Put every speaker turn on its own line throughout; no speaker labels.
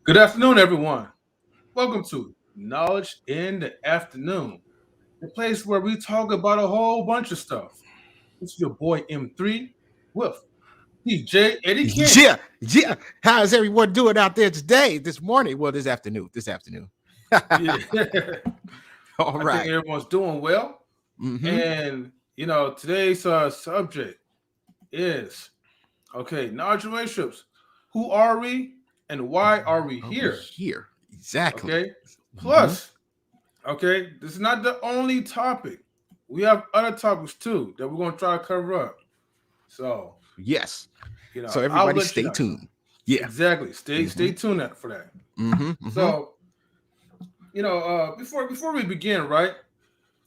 Good afternoon, everyone. Welcome to Knowledge in the Afternoon, the place where we talk about a whole bunch of stuff. It's your boy M3 with DJ Eddie King.
Yeah. How's everyone doing out there today, this morning? Well, this afternoon.
Yeah,
All
I think
right.
everyone's doing well.
Mm-hmm.
And, today's subject is knowledge relationships. Who are we and why are we
Are we
here?
here? Exactly.
Okay.
Mm-hmm.
Plus, this is not the only topic. We have other topics too that we're going to try to cover up. So,
Yes. So
I'll
everybody
let you
stay
know.
tuned. Yeah.
Exactly.
Mm-hmm.
Stay tuned for that.
Mm-hmm. Mm-hmm.
So, before we begin, right?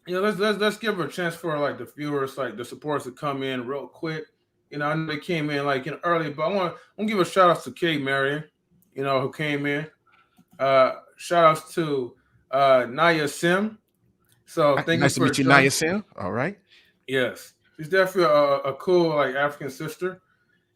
Let's give a chance for like the viewers, like the supporters to come in real quick. I know they came in like early, but I want to give a shout out to Kate Marion, who came in. Shout outs to Naya Sim. So thank you
Nice to
for
meet you, Naya
joining.
Sam. All right.
Yes, she's definitely a cool like African sister,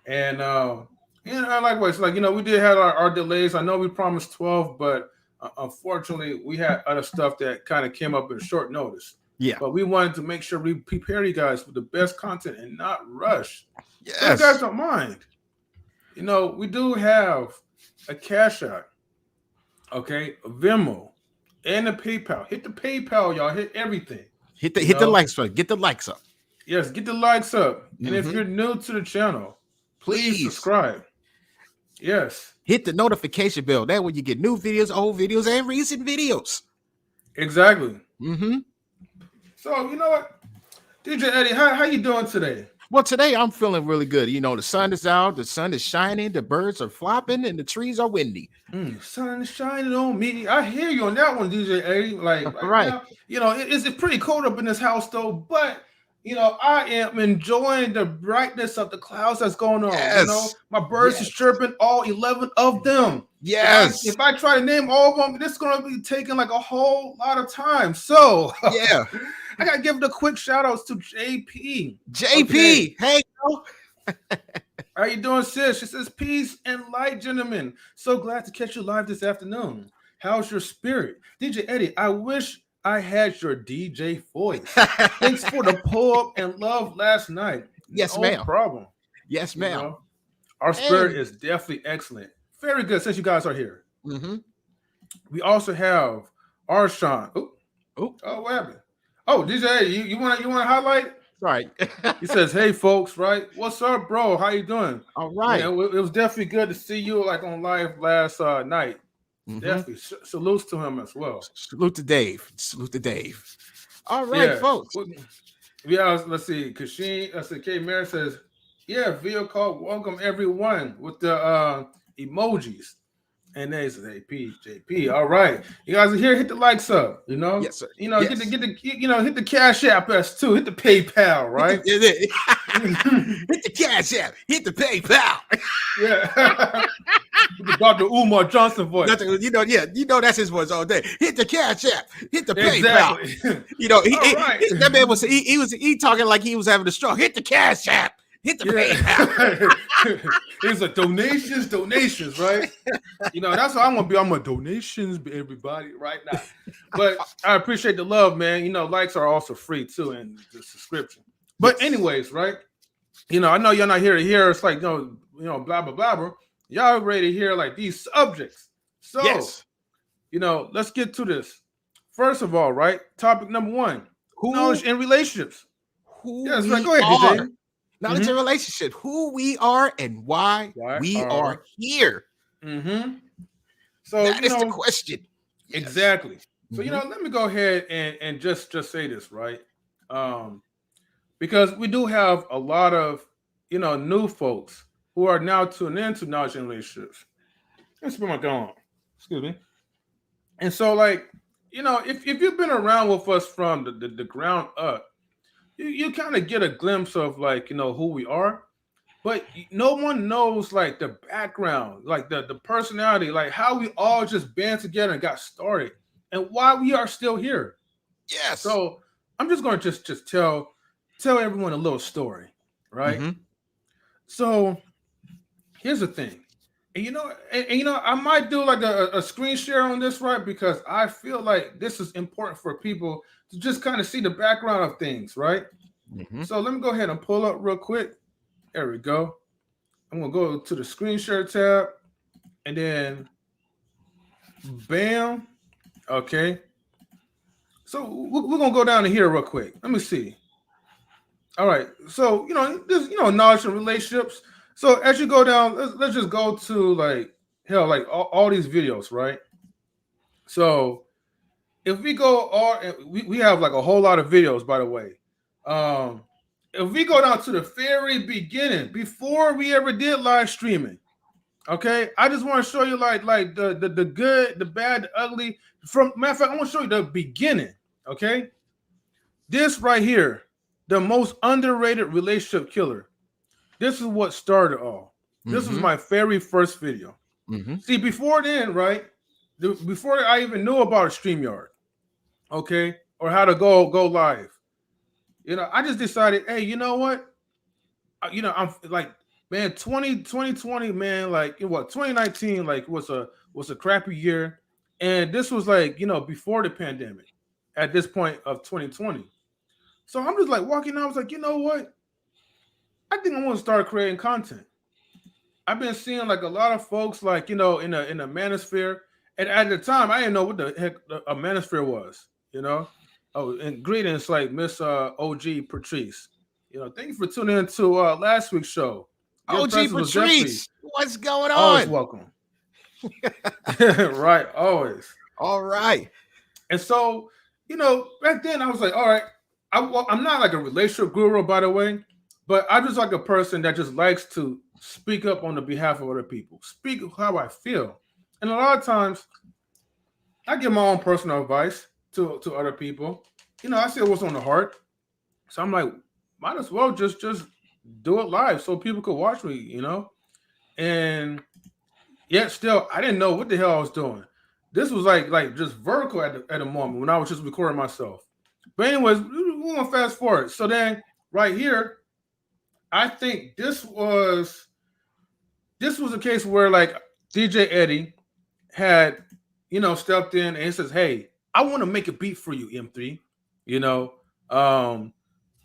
and likewise, like we did have our delays. I know we promised 12, but unfortunately, we had other stuff that kind of came up in short notice.
Yeah.
But we wanted to make sure we prepare you guys with the best content and not rush. So if you guys
Yes.
don't mind, we do have a cash out, a Venmo, and a PayPal. Hit the PayPal, y'all. Hit everything.
Hit the likes first. Get the likes up.
Yes, get the likes up. And if
Mm-hmm.
you're new to the channel, please
Please
subscribe. Yes,
hit the notification bell. That way you get new videos, old videos, and recent videos.
exactly.
Mm-hmm.
So you know what, DJ Eddie, how you doing today?
Well, today I'm feeling really good. The sun is out, the sun is shining, the birds are flopping, and the trees are windy.
Sun is shining on me. I hear you on that one, DJ Eddie. Like
All
right
right.
now, it's pretty cold up in this house though, but I am enjoying the brightness of the clouds that's going on.
Yes.
My birds is
Yes.
chirping, all 11 of them. If I
Yes.
if I try to name all of them, this is gonna be taking like a whole lot of time. So
Yeah.
I gotta give it a quick shout outs to JP. Okay.
JP. Hey, yo.
How you doing, sis? She says, peace and light, gentlemen. So glad to catch you live this afternoon. How's your spirit? DJ Eddie, I wish I had your DJ voice. Thanks for the pull up and love last night.
Yes,
No
ma'am.
problem.
Yes,
You
ma'am.
know, our spirit
And
is definitely excellent. Very good since you guys are here.
mm-hmm.
We also have Arshawn.
Oh,
What happened? Oh, DJ Eddie, you want to highlight?
sorry.
He says, "Hey, folks, right? What's up, bro? How you doing?
All
Yeah,
right.
it was definitely good to see you like on live last night.
Mm-hmm.
Definitely salutes to him as well.
Salute to Dave. Salute to Dave. All right,
Yeah,
folks.
yeah. Let's see. Kashin, let's see. Kate Mary says, "Yeah, video call. Welcome everyone with the emojis." And they say, "Hey, PJP. All right, you guys are here. Hit the likes up.
Yes, sir.
Get
Yes.
hit the Cash App us too. Hit the PayPal, right?
Hit the cash app. Hit the PayPal.
Yeah." The Dr. Umar Johnson voice.
That's his voice all day. Hit the cash app. Hit the PayPal.
Exactly.
He,
All right.
that man was talking like he was having a stroke. Hit the cash app. Hit the PayPal.
It's like donations, right? That's what I want to be. I'm a donations, everybody, right now. But I appreciate the love, man. Likes are also free too, and the subscription. But
Yes.
anyways, right? I know you're not here to hear. It's like blah blah blah blah. Y'all ready to hear like these subjects? So
Yes.
let's get to this. First of all, right? Topic number one:
Who
knowledge in relationships.
who
Yeah, that's
we
right. Go ahead,
are.
DJ.
Knowledge and relationship. Who we are and why
Why
we
are
are here.
Mm-hmm. So
That is the question. Yes.
exactly. So
Mhm.
let me go ahead and just say this, right? Because we do have a lot of new folks who are now tuning into knowledge and relationships. Let's put my gun on. Excuse me. And so, like, if you've been around with us from the ground up, you kind of get a glimpse of like who we are, but no one knows like the background, like the personality, like how we all just band together and got started, and why we are still here.
Yes.
So I'm just going to just tell everyone a little story, right?
Mhm.
So here's the thing: And I might do like a screen share on this, right? Because I feel like this is important for people to just kind of see the background of things, right?
Mm-hmm.
So let me go ahead and pull up real quick. There we go. I'm gonna go to the screen share tab, and then bam. Okay. So we're gonna go down to here real quick. Let me see. All right. So this knowledge and relationships. So as you go down, let's just go to like hell, like all these videos, right? So if we go all, we have like a whole lot of videos, by the way. Um, if we go down to the very beginning, before we ever did live streaming, okay, I just want to show you like the good, the bad, the ugly. From matter of fact, I want to show you the beginning. Okay, this right here, the most underrated relationship killer. This is what started all. This was
Mm-hmm.
my very first video.
Mm-hmm.
See, before then, right? Before I even knew about a StreamYard, okay, or how to go live, I just decided, hey, you know what? I'm like, man, 2020, man, like what 2019, like was a crappy year, and this was like before the pandemic, at this point of 2020. So I'm just like walking out. I was like, you know what? I think I want to start creating content. I've been seeing like a lot of folks like in a manosphere, and at the time I didn't know what the heck a manosphere was. Oh, and greetings like Miss OG Patrice. Thank you for tuning in to last week's show. Your
OG
presence was definitely
Patrice, what's going
always
on?
welcome. Right, always.
All right.
And so, back then I was like, all right, I'm not like a relationship guru, by the way, but I'm just like a person that just likes to speak up on the behalf of other people, speak how I feel. And a lot of times I give my own personal advice to other people. I say what's on the heart. So I'm like, might as well just do it live so people could watch me. And yet still I didn't know what the hell I was doing. This was like just vertical at the moment when I was just recording myself. But anyways, we're gonna fast forward. So then right here, I think this was a case where like DJ Eddie had stepped in and he says, "Hey, I want to make a beat for you, M3. You know, um,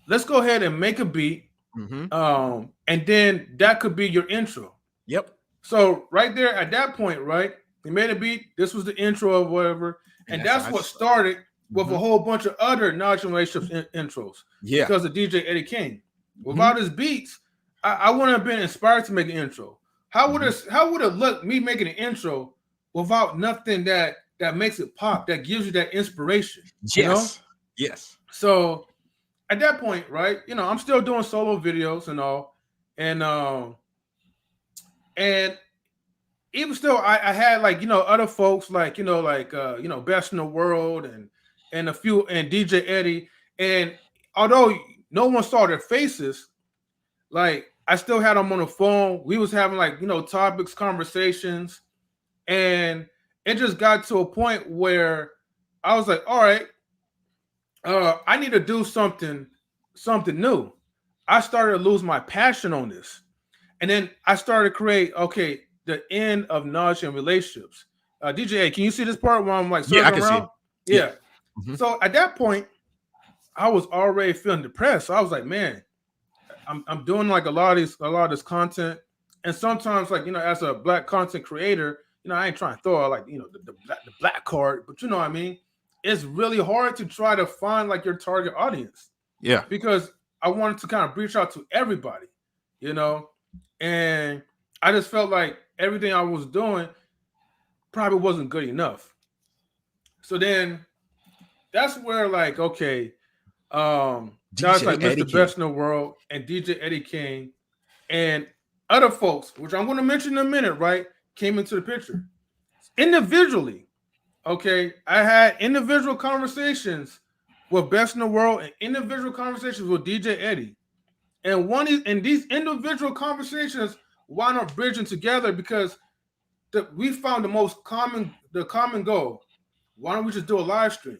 let's go ahead and make a beat,
Mm-hmm.
and then that could be your intro."
Yep.
So right there at that point, right, he made a beat. This was the intro of whatever,
And
and that's
I
what started with a
Mhm.
whole bunch of other knowledge and relationships intros
Yeah.
because of DJ Eddie King.
Mm-hmm.
Without his beats, I wouldn't have been inspired to make an intro. How would it look me making an intro without nothing that makes it pop, that gives you that inspiration, you know?
Yes. Yes.
So at that point, right, I'm still doing solo videos and all, and even still, I had like other folks like Best in the World and a few and DJ Eddie, and although no one saw their faces, like I still had them on the phone. We was having like topics, conversations, and it just got to a point where I was like, all right, I need to do something new. I started to lose my passion on this. And then I started to create, okay, the end of knowledge and relationships. DJ, can you see this part where I'm like
Yeah, I
circling
can see it.
around?
Yeah.
Yeah.
Mm-hmm.
So at that point, I was already feeling depressed. So I was like, man, I'm doing like a lot of this content. And sometimes, like, as a black content creator, I ain't trying to throw out like, the black card, but you know what I mean? It's really hard to try to find like your target audience
Yeah.
because I wanted to kind of reach out to everybody, you know, and I just felt like everything I was doing probably wasn't good enough. So then that's where like okay, guys
DJ
like
Eddie
Mr.
King.
Best in the World and DJ Eddie King and other folks, which I'm going to mention in a minute, right, came into the picture individually. Okay, I had individual conversations with Best in the World and individual conversations with DJ Eddie. And these individual conversations wind up bridging together because we found the common goal. Why don't we just do a live stream?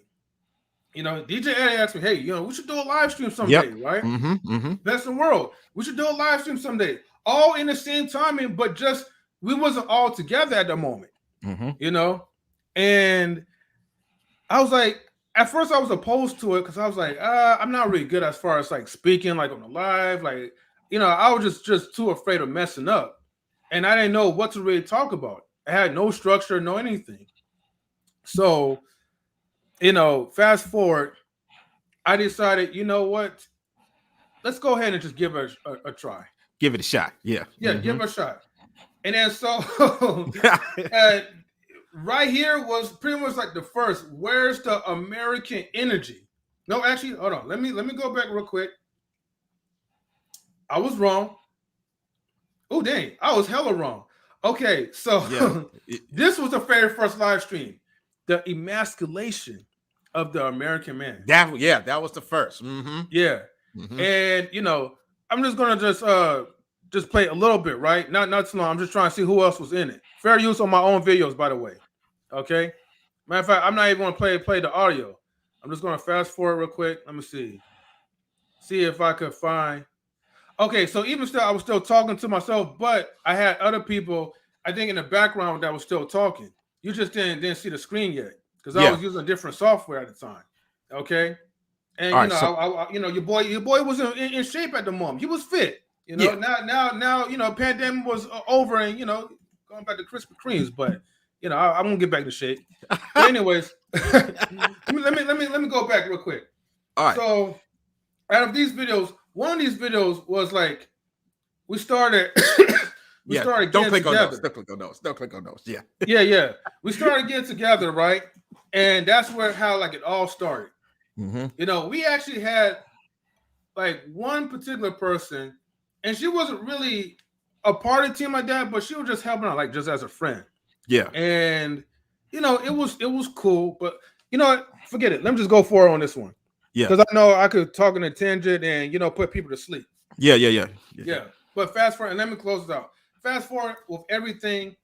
DJ Eddie asked me, hey, we should do a live stream
Yep.
someday, right?
Mm-hmm. Mm-hmm.
Best in the World. We should do a live stream someday. All in the same timing, but just we wasn't all together at the moment,
Mm-hmm.
you know, and I was like, at first I was opposed to it because I was like, I'm not really good as far as like speaking like on the live, like I was just too afraid of messing up, and I didn't know what to really talk about. I had no structure, no anything. So fast forward, I decided, you know what, let's go ahead and just give it a try.
Give it a shot. Yeah.
Yeah,
Mm-hmm.
give it a shot. And then so uh, right here was pretty much like the first. Where's the American energy? No, actually, hold on. Let me go back real quick. I was wrong. Oh dang, I was hella wrong. Okay, so
Yeah.
this was the very first live stream. The emasculation of the American man.
That was the first. Mm-hmm.
Yeah.
Mm-hmm.
And I'm just gonna just play a little bit, right? Not too long. I'm just trying to see who else was in it. Fair use on my own videos, by the way. Okay. Matter of fact, I'm not even gonna play the audio. I'm just gonna fast forward real quick. Let me see. See if I could find. Okay, so even still, I was still talking to myself, but I had other people, I think, in the background that was still talking. You just didn't see the screen yet because I was using a different software at the time. Okay. And
All right, so
your boy was in shape at the moment. He was fit. Now pandemic was over, and going back to Krispy Kremes. But I'm gonna get back to shape. But anyways, let me go back real quick.
all right.
So out of these videos, one of these videos was like we started. we started
Don't
getting
click on those.
together.
Don't click on those. Don't click on those. Yeah.
Yeah. We started getting together, right? And that's how like it all started.
Mm-hmm.
We actually had like one particular person, and she wasn't really a part of the team like that, but she was just helping out, like just as a friend.
Yeah.
And it was cool, but what? Forget it. Let me just go for it on this one.
Yeah.
Because I know I could talk in a tangent and put people to sleep.
Yeah.
But fast forward, and let me close it out. Fast forward with everything.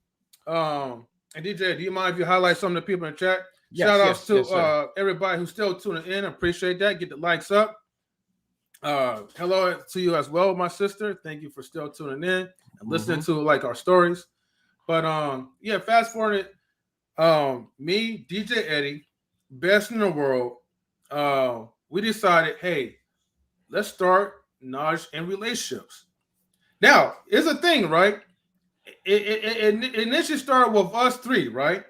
And DJ, do you mind if you highlight some of the people in the chat? Shout outs to everybody who's still tuning in. Appreciate that. Get the likes up. Hello to you as well, my sister. Thank you for still tuning in and listening to like our stories. But fast forward. Me, DJ Eddie, best in the world. We decided, hey, let's start Naj and relationships. Now, it's a thing, right? It initially started with us three, right?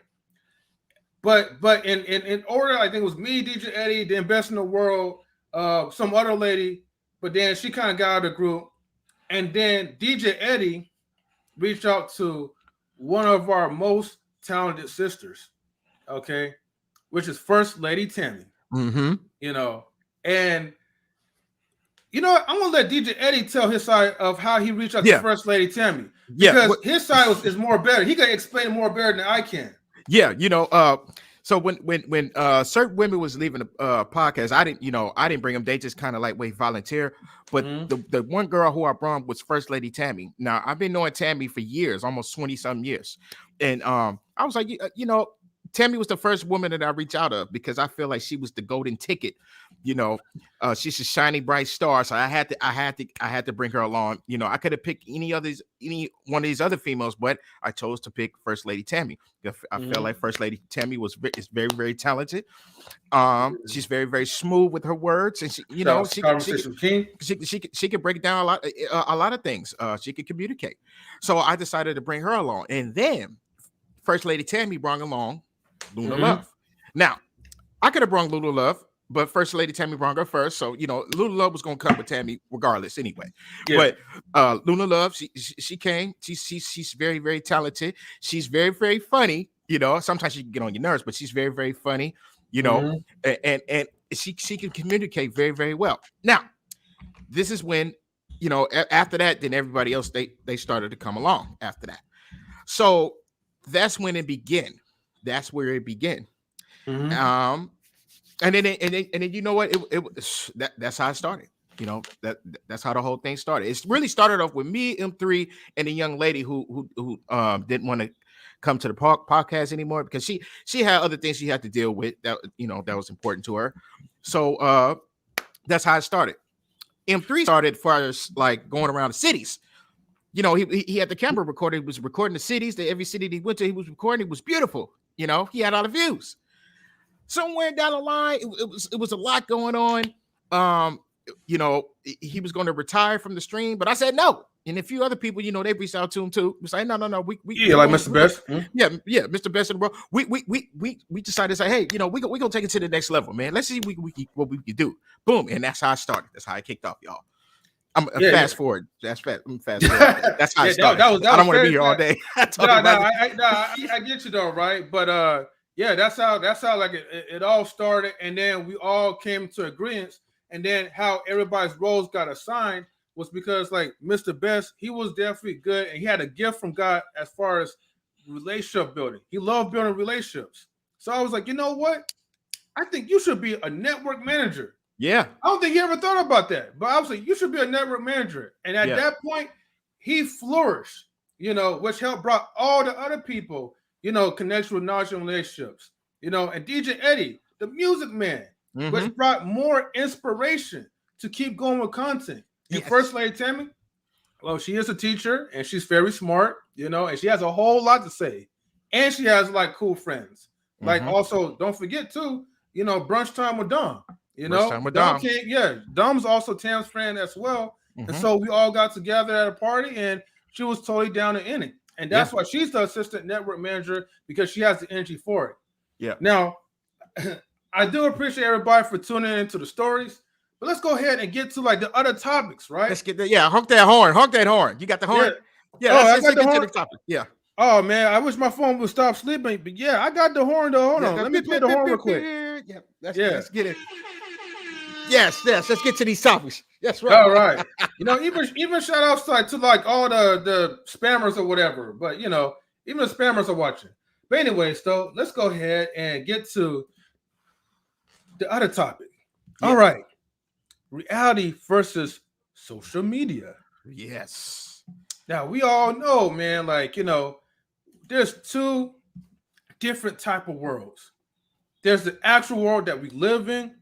But in order, I think it was me, DJ Eddie, then best in the world, some other lady, but then she kind of got out of the group, and then DJ Eddie reached out to one of our most talented sisters, okay, which is First Lady Tammy.
Mm-hmm.
And I'm gonna let DJ Eddie tell his side of how he reached out to First Lady Tammy because his side is more better. He can explain it more better than I can.
Yeah, so when certain women was leaving the podcast, I didn't bring them. They just kind of like volunteer. But the one girl who I brought was First Lady Tammy. Now I've been knowing Tammy for years, almost 20-some years, and I was like, Tammy was the first woman that I reached out of because I feel like she was the golden ticket. She's a shiny bright star, so I had to bring her along. I could have picked any one of these other females, but I chose to pick First Lady Tammy. I felt like First Lady Tammy is very, very talented. She's very, very smooth with her words, and she can break down a lot of things. She can communicate, so I decided to bring her along, and then First Lady Tammy brought along Luna Love. Now, I could have brought Luna Love, but First Lady Tammy brought her first. So, Luna Love was going to come with Tammy regardless anyway. Yeah. But Luna Love, she came. She's very, very talented. She's very, very funny. Sometimes she can get on your nerves, but she's very, very funny, and she can communicate very, very well. Now, this is when, after that, then everybody else, they started to come along after that. So that's when it began. That's where it began. And then you know what? That's how it started. That's how the whole thing started. It really started off with me, M3, and a young lady who didn't want to come to the podcast anymore because she had other things she had to deal with that that was important to her. So that's how it started. M3 started first, like going around the cities. you know, he had the camera recorded. He was recording the cities. Every city that he went to, he was recording. It was beautiful. You know, he had all the views. Somewhere down the line, it was a lot going on. You know, he was going to retire from the stream, but I said no. And a few other people, you know, they reached out to him too. We said, no, we
like Mr. Best.
Yeah, Mr. Best in the world. We decided to say, hey, you know, we gonna take it to the next level, man. Let's see what we can do. Boom, and that's how I started. That's how I kicked off, y'all. I'm fast forward. That's fast. I'm fast forward. That's how I started. That was I don't want to be here all day.
I get you though, right? But yeah, that's how like it all started, and then we all came to agreement, and then how everybody's roles got assigned was because like Mr. Best, he was definitely good, and he had a gift from God as far as relationship building. He loved building relationships. So I was like, you know what? I think you should be a network manager.
Yeah.
I don't think he ever thought about that. But I was like, you should be a network manager. And at that point, he flourished, you know, which helped brought all the other people, you know, connection with knowledge and relationships. You know, and DJ Eddie, the music man, which brought more inspiration to keep going with content. And First Lady Tammy, well, she is a teacher and she's very smart, you know, and she has a whole lot to say. And she has like cool friends. Like also, don't forget too, you know, brunch time with Dom. You know, Dom. Dom's also Tam's friend as well. And so we all got together at a party and she was totally down and in it. And that's why she's the assistant network manager, because she has the energy for it. Yeah. Now, I do appreciate everybody for tuning into the stories. But let's go ahead and get to like the other topics, right?
Let's get that. Yeah, honk that horn. You got the horn?
Yeah, let's get to the topic. Yeah. Oh man, I wish my phone would stop sleeping. But yeah, I got the horn though. Hold on. Let me play the horn real quick.
Let's get it. Yes, let's get to these topics. That's right.
All right. You know, even shout outs to like all the spammers or whatever. But you know, even the spammers are watching. But anyways, though, let's go ahead and get to the other topic. Yeah. All right. Reality versus social media.
Yes.
Now we all know, man, like, you know, there's two different type of worlds. There's the actual world that we live in,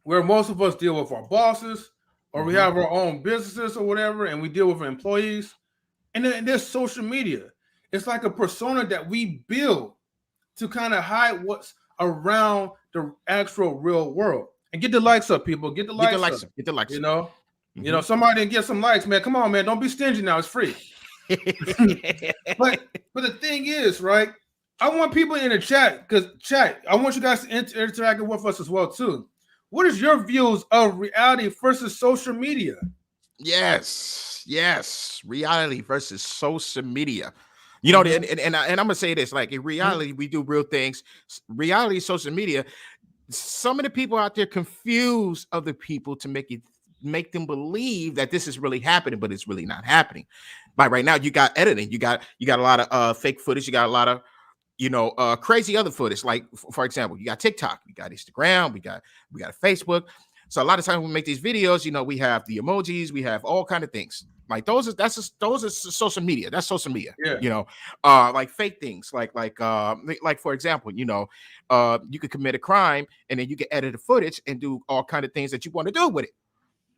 where most of us deal with our bosses, or we have our own businesses or whatever, and we deal with employees. And then there's social media. It's like a persona that we build to kind of hide what's around the actual real world. And get the likes up, people. Get the likes up.
Get the likes.
You know, you know, somebody didn't get some likes, man. Come on, man. Don't be stingy now. It's free. but the thing is, right? I want people in the chat, because I want you guys to interact with us as well too. What is your views of reality versus social media?
Yes. Reality versus social media. You know, and I'm gonna say this: like in reality, we do real things. Reality, social media. Some of the people out there confuse other people to make them believe that this is really happening, but it's really not happening. Like right now, you got editing, you got a lot of fake footage, you got a lot of, you know, crazy other footage. Like for example, you got TikTok, we got Instagram, we got Facebook. So a lot of times when we make these videos, you know, we have the emojis, we have all kind of things. Like those are social media. That's social media. Yeah. You know, like fake things, like for example, you know, you could commit a crime and then you can edit the footage and do all kind of things that you want to do with it.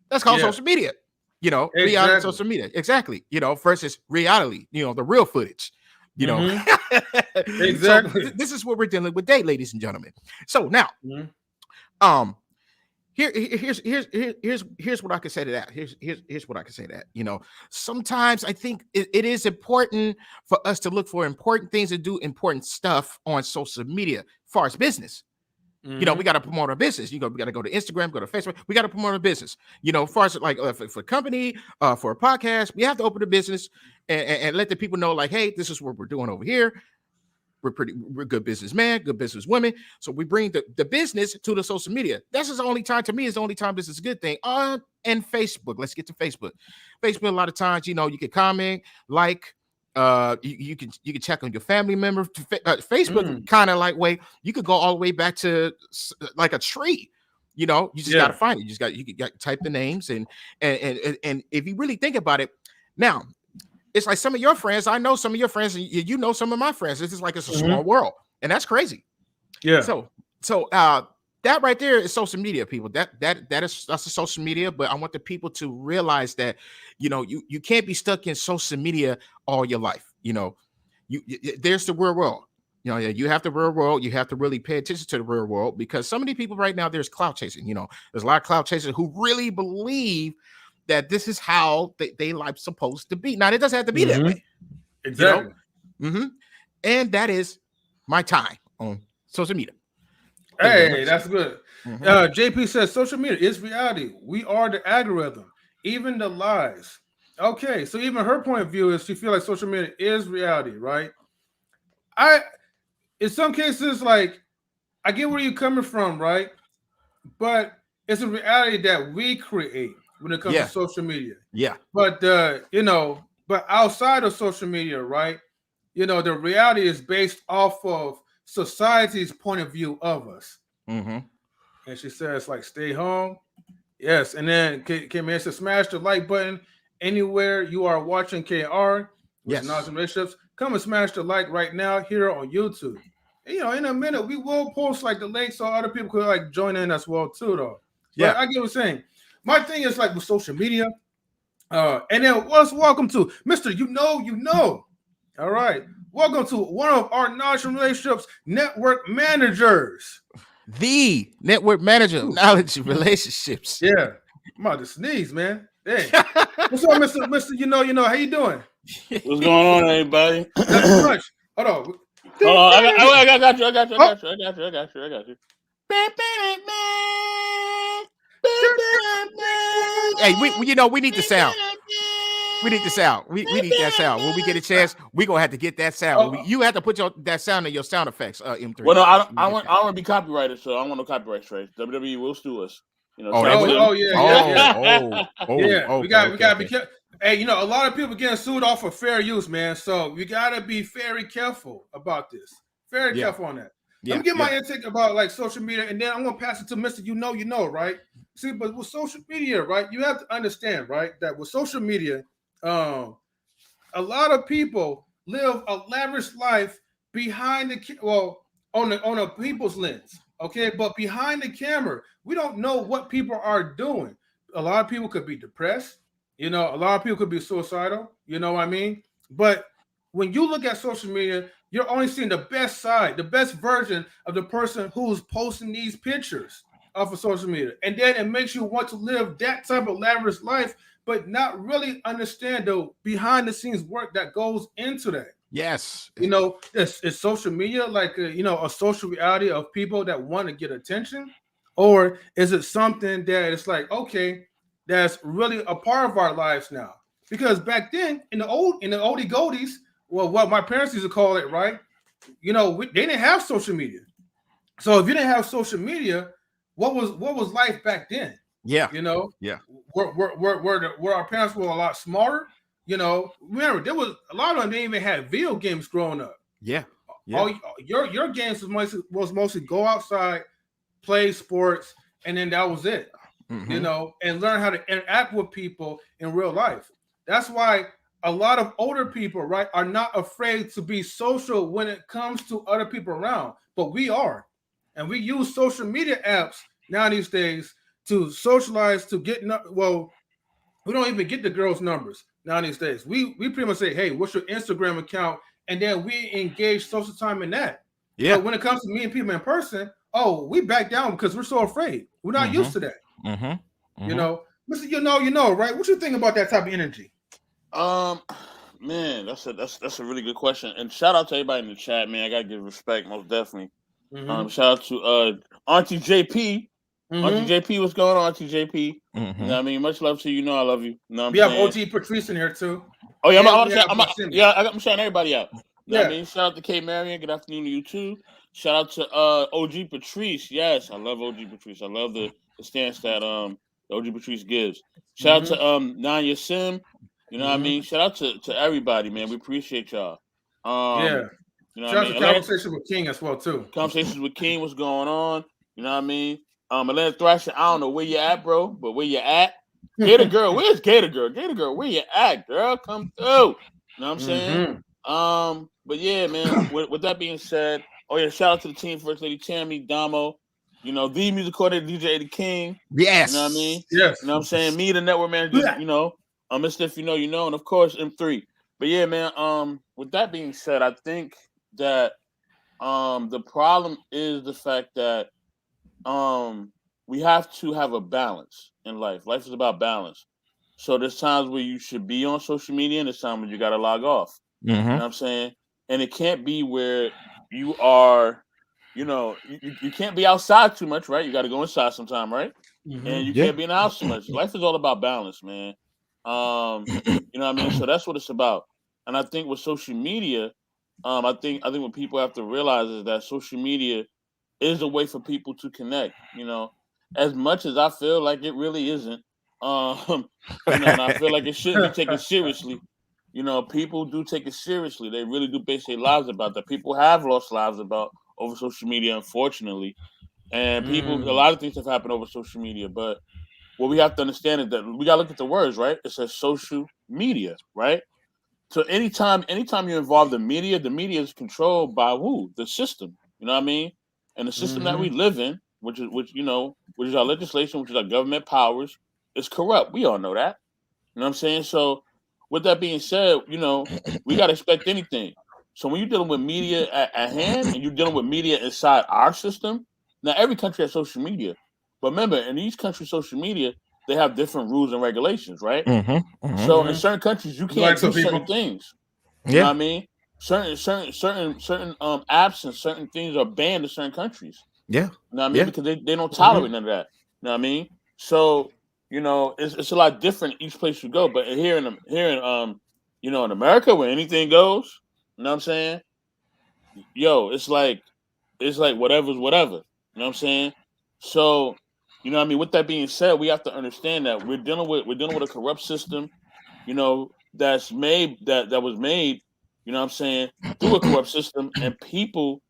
That's called social media. You know, reality, social media. Exactly. You know, versus reality. You know, the real footage. You know,
exactly.
So this is what we're dealing with today, ladies and gentlemen. So now, Here's what I can say to that. Here's what I can say to that. You know, sometimes I think it is important for us to look for important things and do important stuff on social media as far as business. You know, we got to promote our business. You know, we got to go to Instagram, go to Facebook. We got to promote our business. You know, as far as like for a company, for a podcast, we have to open a business and let the people know, like, hey, this is what we're doing over here. We're good businessmen, good businesswomen. So we bring the business to the social media. That's the only time, to me, is the only time this is a good thing. And Facebook. Let's get to Facebook. Facebook, a lot of times, you know, you can comment, like, you can check on your family member. Facebook kind of like way, you could go all the way back to like a tree. You know, you just got to find it. You got to type the names and if you really think about it, now, it's like some of your friends, I know some of your friends, and you know some of my friends. It's just like it's a small world, and that's crazy. Yeah. So that right there is social media, people. That's a social media. But I want the people to realize that, you can't be stuck in social media all your life. There's the real world. You have the real world. You have to really pay attention to the real world, because so many people right now, there's clout chasing. There's a lot of clout chasers who really believe that this is how they life supposed to be. Now, it doesn't have to be that way.
Exactly.
And that is my time on social media.
Hey, that's good. JP says social media is reality. We are the algorithm, even the lies. Okay, so even her point of view is she feels like social media is reality, right? In some cases, like, I get where you're coming from, right? But it's a reality that we create when it comes to social media.
Yeah.
But but outside of social media, right? The reality is based off of society's point of view of us. And she says, like, stay home. Yes. And then Kim says, smash the like button anywhere you are watching KR with Knowledge and Relationships. Come and smash the like right now here on YouTube. In a minute, we will post like the link so other people could like join in as well too, though. But I get what you're saying. My thing is like with social media, and then welcome to Mr. You know. All right. Welcome to one of our Knowledge and Relationships network managers.
The network manager of Knowledge and Relationships.
Yeah. I'm about to sneeze, man. Hey. What's up, Mr. You know, how you doing?
What's going on, everybody?
Not too much. Hold on.
I got you.
Hey, we need the sound. We need the sound. We need that sound. When we get a chance, we're gonna have to get that sound. You have to put that sound in your sound effects, M3.
Well, no, I want to be copyrighted, so I don't want no copyright straight. WWE will sue us.
We gotta be careful. Hey, a lot of people getting sued off for fair use, man. So we gotta be very careful about this. Very careful on that. Let me get my intake about like social media, and then I'm gonna pass it to Mr. You know, right? See, but with social media, right, you have to understand, right, that with social media, a lot of people live a lavish life behind on a people's lens, okay? But behind the camera, we don't know what people are doing. A lot of people could be depressed. A lot of people could be suicidal. You know what I mean? But when you look at social media, you're only seeing the best side, the best version of the person who's posting these pictures off of social media. And then it makes you want to live that type of lavish life, but not really understand the behind the scenes work that goes into that.
Yes.
Is social media like a social reality of people that want to get attention? Or is it something that it's like, okay, that's really a part of our lives now? Because back then, in the oldie goldies, well, what my parents used to call it, right? They didn't have social media. So if you didn't have social media, what was life back then?
Yeah.
Where our parents were a lot smarter. Remember, there was a lot of them didn't even have video games growing up.
Yeah.
All your games was mostly go outside, play sports, and then that was it. And learn how to interact with people in real life. That's why a lot of older people, right, are not afraid to be social when it comes to other people around, but we are. And we use social media apps now these days to socialize, to get, we don't even get the girls' numbers now these days. We pretty much say, hey, what's your Instagram account? And then we engage social time in that.
Yeah.
But when it comes to meeting people in person, we back down because we're so afraid. We're not used to that. Mr. You know, right? What you think about that type of energy?
Man, that's a really good question. And shout out to everybody in the chat, man. I gotta give respect, most definitely. Shout out to Auntie JP. Auntie JP, what's going on, Auntie JP? You know what I mean? Much love to you. I love you.
We have OG Patrice in here too.
Oh yeah, I'm shouting everybody out. You know what I mean? Shout out to K Marion. Good afternoon to you too. Shout out to OG Patrice. Yes, I love OG Patrice. I love the stance that OG Patrice gives. Shout out to Nanya Sim. You know what I mean? Shout out to everybody, man. We appreciate y'all.
Shout out to Conversation with King as well too.
Conversations with King, what's going on? You know what I mean? Atlanta Thrasher, I don't know where you at, bro, but where you at? Gator Girl, where's Gator Girl? Gator Girl, where you at, girl? Come through. You know what I'm saying? But yeah, man, with that being said, shout out to the team, First Lady Tammy, Damo, the music coordinator, DJ Eddie King.
Yes.
You know what I mean?
Yes.
You know what I'm saying? Me, the network manager, Mr. If you know, and of course M3. But yeah, man, with that being said, I think that the problem is the fact that we have to have a balance in life. Life is about balance. So there's times where you should be on social media and there's times when you gotta log off. You know what I'm saying? And it can't be where you are, you can't be outside too much, right? You gotta go inside sometime, right? And you can't be in the house too much. Life is all about balance, man. You know what I mean? So that's what it's about. And I think with social media, I think what people have to realize is that social media is a way for people to connect. As much as I feel like it really isn't, and I feel like it shouldn't be taken seriously. People do take it seriously. They really do base their lives about that. People have lost lives about over social media, unfortunately, and a lot of things have happened over social media. But what we have to understand is that we gotta look at the words, right? It says social media, right? So anytime you're involved in media, the media is controlled by who? The system. You know what I mean? And the system that we live in, which is our legislation, which is our government powers, is corrupt. We all know that. You know what I'm saying? So with that being said, we gotta expect anything. So when you're dealing with media at hand and you're dealing with media inside our system, now every country has social media. But remember, in each country's social media, they have different rules and regulations, right? So in certain countries, you can't do certain things. You know what I mean? Certain apps and certain things are banned in certain countries.
Yeah.
You know what I mean? Because they don't tolerate none of that. You know what I mean? So, it's a lot different each place you go. But here in in America where anything goes, you know what I'm saying? Yo, it's like whatever's whatever. You know what I'm saying? So, what I mean? With that being said, we have to understand that we're dealing with a corrupt system, that was made, you know what I'm saying, through a corrupt system, and people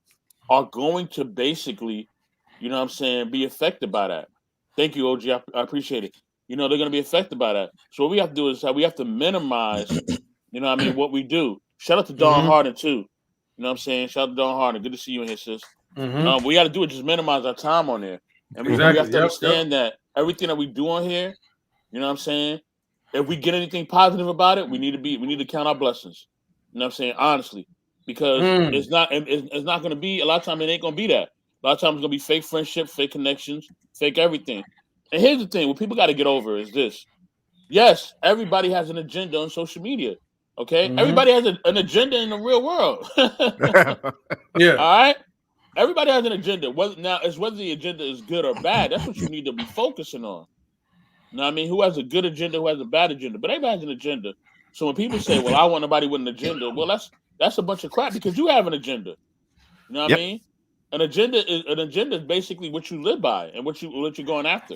are going to basically, you know what I'm saying, be affected by that. Thank you, OG. I appreciate it. They're going to be affected by that. So what we have to do is we have to minimize, what we do. Shout out to Dawn Harden too. You know what I'm saying? Shout out to Dawn Harden. Good to see you in here, sis. What we got to do is just minimize our time on there. And we have to understand that everything that we do on here, you know what I'm saying, if we get anything positive about it, we need to count our blessings. You know what I'm saying? Honestly. Because it's not going to be, a lot of times it ain't going to be that. A lot of times it's going to be fake friendship, fake connections, fake everything. And here's the thing, what people got to get over is this. Yes, everybody has an agenda on social media. Okay? Everybody has an agenda in the real world.
Yeah.
All right? Everybody has an agenda. Whether the agenda is good or bad, that's what you need to be focusing on. You know what I mean? Who has a good agenda, who has a bad agenda? But everybody has an agenda. So when people say, well, I want nobody with an agenda, well, that's a bunch of crap because you have an agenda. You know what I mean? An agenda is basically what you live by and what you're going after.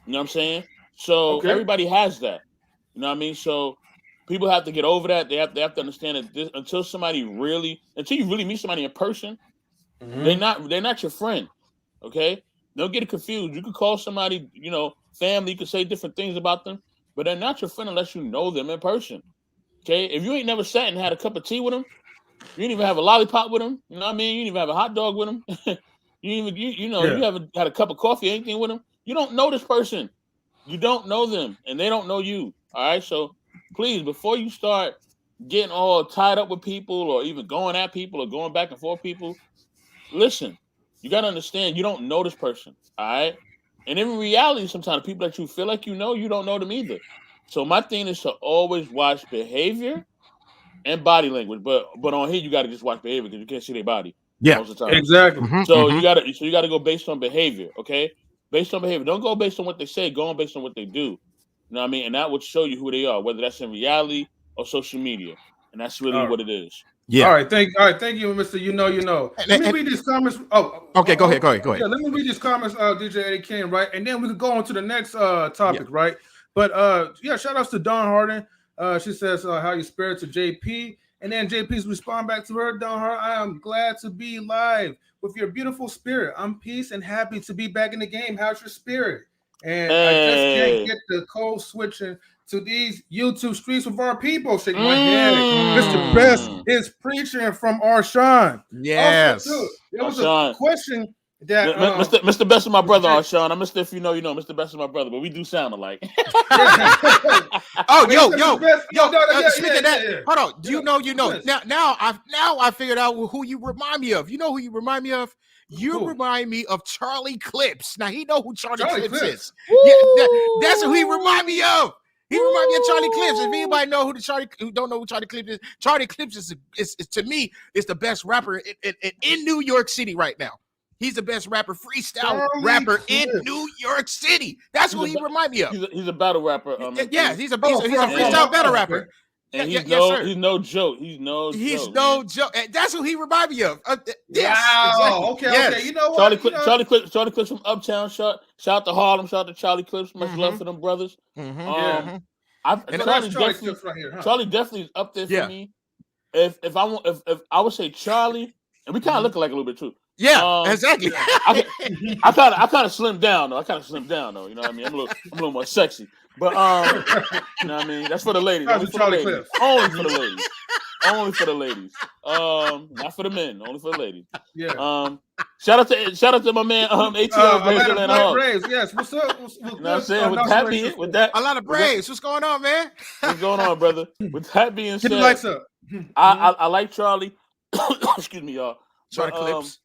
You know what I'm saying? So everybody has that. You know what I mean? So people have to get over that. They have to understand that until you really meet somebody in person, they're not your friend. Okay? Don't get it confused. You can call somebody, family, you can say different things about them, but they're not your friend unless you know them in person. Okay? If you ain't never sat and had a cup of tea with them, you didn't even have a lollipop with them, you know what I mean? You didn't even have a hot dog with them. You haven't had a cup of coffee or anything with them. You don't know this person. You don't know them, and they don't know you. All right? So please, before you start getting all tied up with people or even going at people or going back and forth people, listen, you got to understand, you don't know this person, all right? And in reality, sometimes people that you feel like you don't know them either. So my thing is to always watch behavior and body language. But on here, you got to just watch behavior because you can't see their body most of the time.
Exactly.
So you got to go based on behavior, okay? Based on behavior. Don't go based on what they say. Go on based on what they do. You know what I mean? And that would show you who they are, whether that's in reality or social media. And that's really what it is.
Yeah. All right, thank you, Mr. You know. Let me read these comments.
Okay, go ahead.
Yeah, let me read these comments, DJ Eddie King, right? And then we can go on to the next topic, right? But shout outs to Dawn Harden. She says, how you spare to JP. And then JP's respond back to her, Dawn Harden, I am glad to be live with your beautiful spirit. I'm peace and happy to be back in the game. How's your spirit? And I just can't get the code switching to these YouTube streets with our people. Shake my head. Mr. Best is preaching from Arshawn.
Yes.
Also, there was a question that
Mr. Best is my brother, Sean. I'm Mr. If you know, you know. Mr. Best is my brother, but we do sound alike.
Oh, yo. Speaking of that, hold on. You know. Now I figured out who you remind me of. You know who you remind me of? You remind me of Charlie Clips. Now he know who Charlie Clips is. Yeah, that's who he remind me of. He remind me of Charlie Clips. If anybody know who don't know who Charlie Clips is, Charlie Clips is to me is the best rapper in New York City right now. He's the best freestyle rapper in New York City. That's who he remind me of.
He's a battle rapper.
He's a freestyle battle rapper.
And he's no joke. He's no
joke. That's who he remind me of.
Yes. Wow.
Exactly. Okay.
You know what?
Charlie Clips from Uptown. Shout out to Harlem. Shout out to Charlie Clips. Much love for them brothers. Charlie definitely is up there for me. If I would say Charlie, and we kind of look alike a little bit too.
Yeah, exactly.
I kind of slimmed down though. You know what I mean? I'm a little more sexy. But you know what I mean? That's for the ladies. Only for the ladies. Only for the ladies. Not for the men. Only for the ladies.
Yeah.
Shout out to my man ATL
Braves. Yes. What's up?
You know what I'm saying? With that,
a lot of Braves. What's going on, man?
What's going on, brother? With that being said,
get the lights up.
I like Charlie. Excuse me, y'all.
Charlie Clips.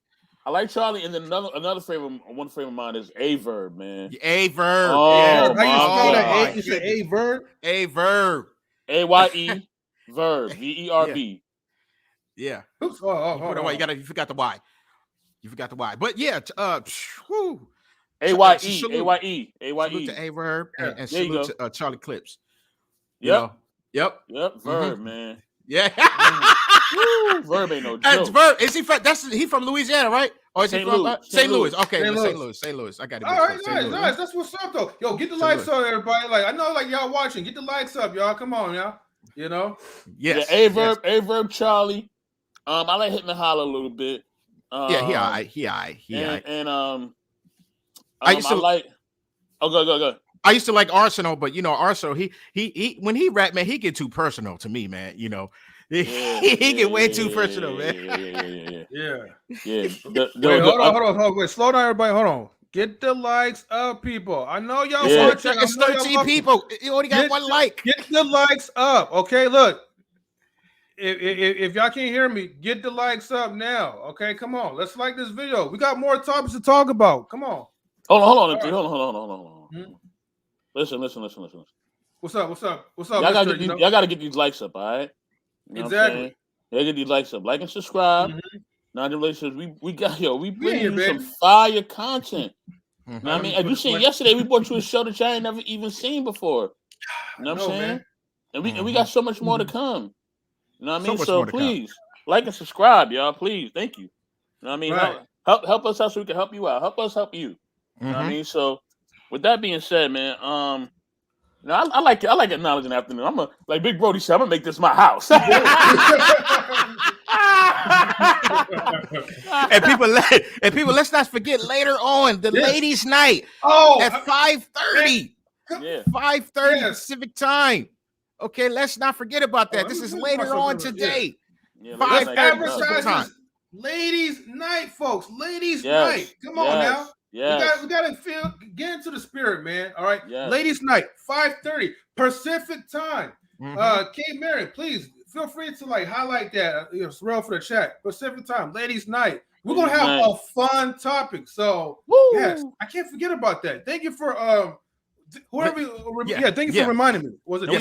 I like Charlie, and then one favorite of mine is A-Verb, man.
A-Verb.
Oh,
yeah. You say A-Verb?
A-Verb.
A-Y-E Verb. V-E-R-B.
Yeah.
Oops.
You forgot the Y. But yeah,
A-Y-E. A-Y-E.
Salute to A-Verb and salute to Charlie Clips.
Yep.
Yep.
Verb, man.
Yeah.
Verb ain't no joke.
Verb. Is he from Louisiana, right? Or is he from St. Louis? Okay, St. Louis. I got it.
All right, nice. That's what's up, though. Yo, get the lights up, everybody. Like I know, like y'all watching. Get the lights up, y'all. Come on, y'all. You know.
Yes. Yeah, A-Verb, Charlie. I like Hit Me Holler a little bit.
He all right.
And I used to like. Oh, go.
I used to like Arsenal, but you know, Arsenal, he when he rap, man, he get too personal to me, man. You know, he get way too personal, man.
Yeah.
Wait,
hold on. Wait, slow down, everybody. Hold on. Get the likes up, people. I know y'all watching.
It's 13 people. You only got one like.
Get the likes up. Okay, look. If y'all can't hear me, get the likes up now. Okay, come on. Let's like this video. We got more topics to talk about. Come on.
Hold on.
Hmm?
Listen.
What's up?
Y'all gotta get these likes up, all right? You know
exactly.
Y'all get these likes up. Like and subscribe. Non-relationships. We bring you some fire content. You know what I mean? As you seen yesterday, we brought you a show that y'all ain't never even seen before. You know what I'm saying? Man. And we got so much more to come. You know what I mean? So please like and subscribe, y'all. Please, thank you. You know what I mean? Right. Help us out so we can help you out. Help us help you. You know what I mean? So with that being said, man, I like acknowledging afternoon. I'm like Big Brody said, I'm gonna make this my house.
and people, let's not forget later on the ladies' night at 5:30.
Yeah,
5:30 Pacific time. Okay, let's not forget about that. This is later on today.
Yeah,
5:30 Pacific time.
Ladies' night, folks. Ladies' night. Come on now.
Yeah,
we gotta get into the spirit, man. All right, ladies' night, 5:30 Pacific time. Kate Marion, please feel free to like highlight that. It's real for the chat. Pacific time, ladies' night. We're gonna have a fun topic. So yes, I can't forget about that. Thank you for whoever. Thank you for reminding me. Was it
we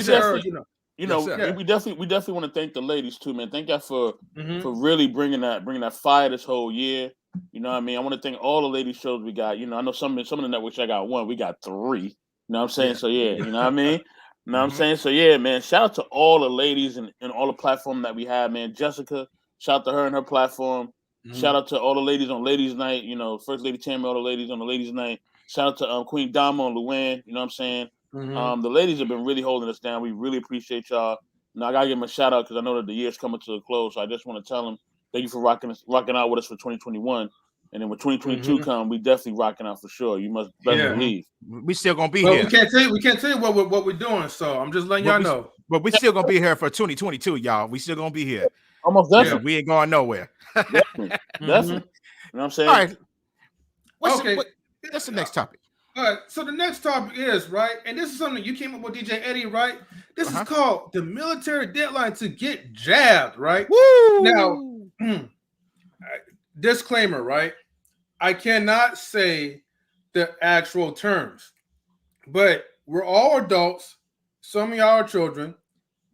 definitely want to thank the ladies too, man. Thank y'all for really bringing that fire this whole year. You know what I mean? I want to thank all the ladies shows we got. You know, I know some of the networks I got one, we got 3. You know what I'm saying? So yeah, you know what I mean? You know what I'm saying? So yeah, man. Shout out to all the ladies and all the platform that we have, man. Jessica, shout out to her and her platform. Shout out to all the ladies on Ladies Night. You know, First Lady Tammy, all the ladies on the Ladies Night. Shout out to Queen Dama and Luann. You know what I'm saying? The ladies have been really holding us down. We really appreciate y'all. Now I gotta give them a shout out because I know that the year's coming to a close. So I just want to tell them thank you for rocking out with us for 2021. And then when 2022 come, we definitely rocking out for sure. You must better believe.
We still gonna be here.
We can't tell you what we're doing. So I'm just letting y'all know.
But we still gonna be here for 2022, y'all. We still gonna be here.
Almost definitely.
We ain't going nowhere.
Definitely. You know what I'm saying?
All right. What's the next topic?
All right, so the next topic is, right, and this is something you came up with, DJ Eddie, right? This is called the military deadline to get jabbed, right?
Woo!
Now, disclaimer, right? I cannot say the actual terms, but we're all adults. Some of y'all are children,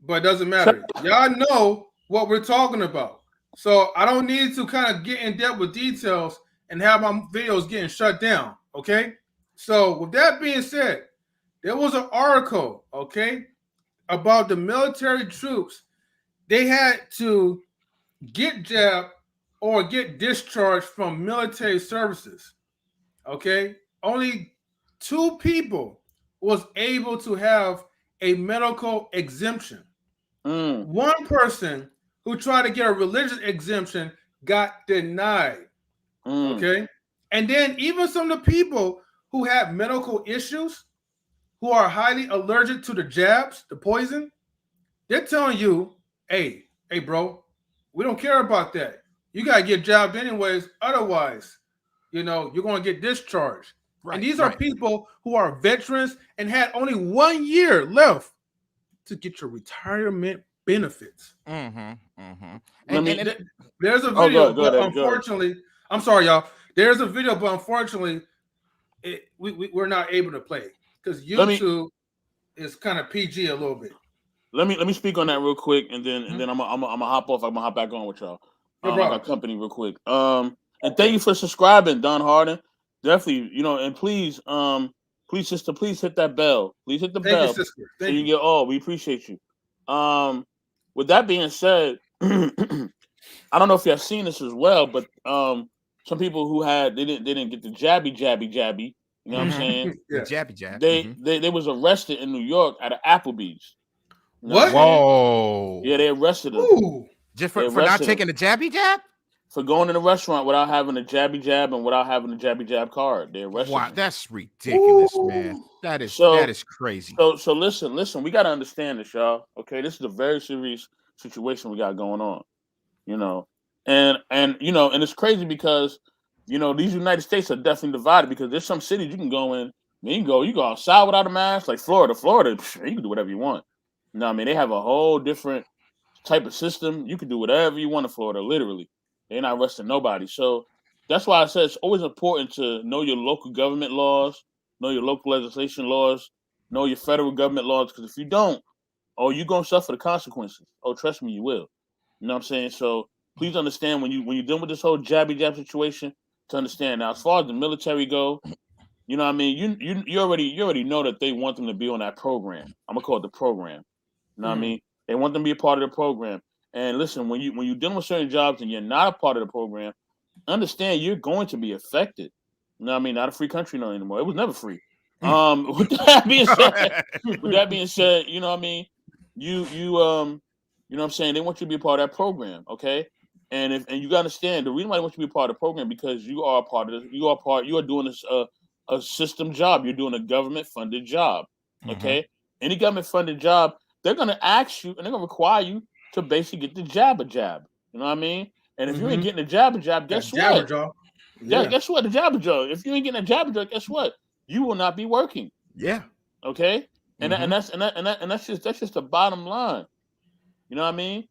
but it doesn't matter. Y'all know what we're talking about. So I don't need to kind of get in depth with details and have my videos getting shut down, okay? So with that being said, there was an article, okay, about the military troops. They had to get jabbed or get discharged from military services, okay? Only 2 people was able to have a medical exemption. One person who tried to get a religious exemption got denied, okay? And then even some of the people who have medical issues, who are highly allergic to the jabs, the poison, they're telling you, hey, bro, we don't care about that. You got to get jabbed anyways. Otherwise, you're going to get discharged. Right, and these are people who are veterans and had only 1 year left to get your retirement benefits.
And
there's a video, but unfortunately, I'm sorry, y'all. There's a video, but unfortunately, we're not able to play because YouTube is kind of PG a little bit.
Let me speak on that real quick, and then I'm gonna hop off. I'm gonna hop back on with y'all. I got company real quick. And thank you for subscribing, Don Harden. Definitely, and please, sister, please hit that bell. Please hit the bell.
You, sister.
So you get all. We appreciate you. With that being said, I don't know if you have seen this as well, but some people who they didn't get the jabby. You know what I'm saying?
The jab.
They was arrested in New York at an Applebee's.
You know what?
Whoa! Yeah, they arrested them.
Ooh.
Just for not taking the jabby jab?
For going in a restaurant without having a jabby jab and without having a jabby jab card. They arrested them.
That's ridiculous, man. That is crazy.
So listen, we gotta understand this, y'all. Okay, this is a very serious situation we got going on. And it's crazy because these United States are definitely divided because there's some cities you can go in, you go outside without a mask, like Florida, you can do whatever you want. You know what I mean? They have a whole different type of system. You can do whatever you want in Florida, literally. They're not arresting nobody. So that's why I said it's always important to know your local government laws, know your local legislation laws, know your federal government laws, because if you don't, you're going to suffer the consequences. Trust me, you will. You know what I'm saying? So please understand when you're dealing with this whole jabby jab situation, to understand. Now, as far as the military go, you know what I mean? You already know that they want them to be on that program. I'm going to call it the program. You know what I mean? They want them to be a part of the program. And listen, when you're dealing with certain jobs and you're not a part of the program, understand you're going to be affected. You know what I mean? Not a free country anymore. It was never free. With that being said, you know what I mean? You know what I'm saying? They want you to be a part of that program, okay? And you gotta understand the reason why they want you to be a part of the program because you are a part of this. You are doing this a system job. You're doing a government funded job, okay? Any government funded job, they're gonna ask you and they're gonna require you to basically get the jab. You know what I mean? And if you ain't getting the jab, guess what? Yeah, guess what? The jab. If you ain't getting a jab, guess what? You will not be working.
Yeah.
Okay. And that's just the bottom line. You know what I mean?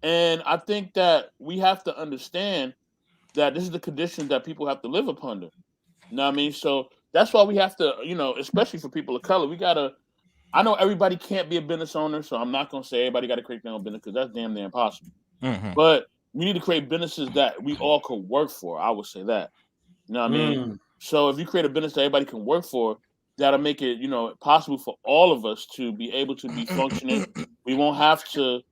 And I think that we have to understand that this is the conditions that people have to live up under. You know what I mean? So that's why we have to, especially for people of color, I know everybody can't be a business owner, so I'm not going to say everybody got to create their own business because that's damn near impossible. But we need to create businesses that we all could work for. I would say that. You know what I mean? So if you create a business that everybody can work for, that'll make it, possible for all of us to be able to be functioning. We won't have to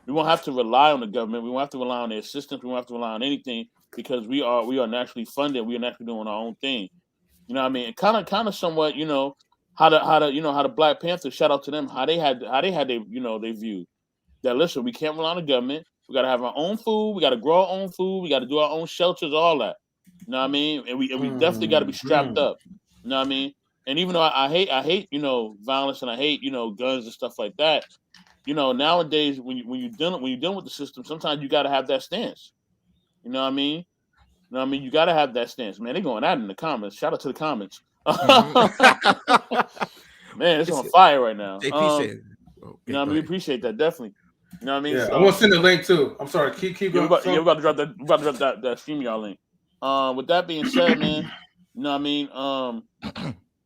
rely on the government. We won't have to rely on their assistance. We won't have to rely on anything because we are naturally funded. We are naturally doing our own thing. You know what I mean? Kind of somewhat, how the Black Panthers, shout out to them, how they had their view that listen, we can't rely on the government. We got to have our own food. We got to grow our own food. We got to do our own shelters, all that. You know what I mean? And we definitely got to be strapped up. You know what I mean? And even though I hate violence and I hate guns and stuff like that, nowadays when you're dealing with the system, sometimes you got to have that stance. You know what I mean? You know what I mean? You got to have that stance, man. They're going at it in the comments. Shout out to the comments. Man, it's on fire right now.
JP said,
you know what I mean? We appreciate that, definitely. You know what I mean?
Yeah, I'm gonna send the link too. I'm sorry, keep going.
We're about to drop that. We're about to drop that StreamYard link. With that being said, man, you know what I mean?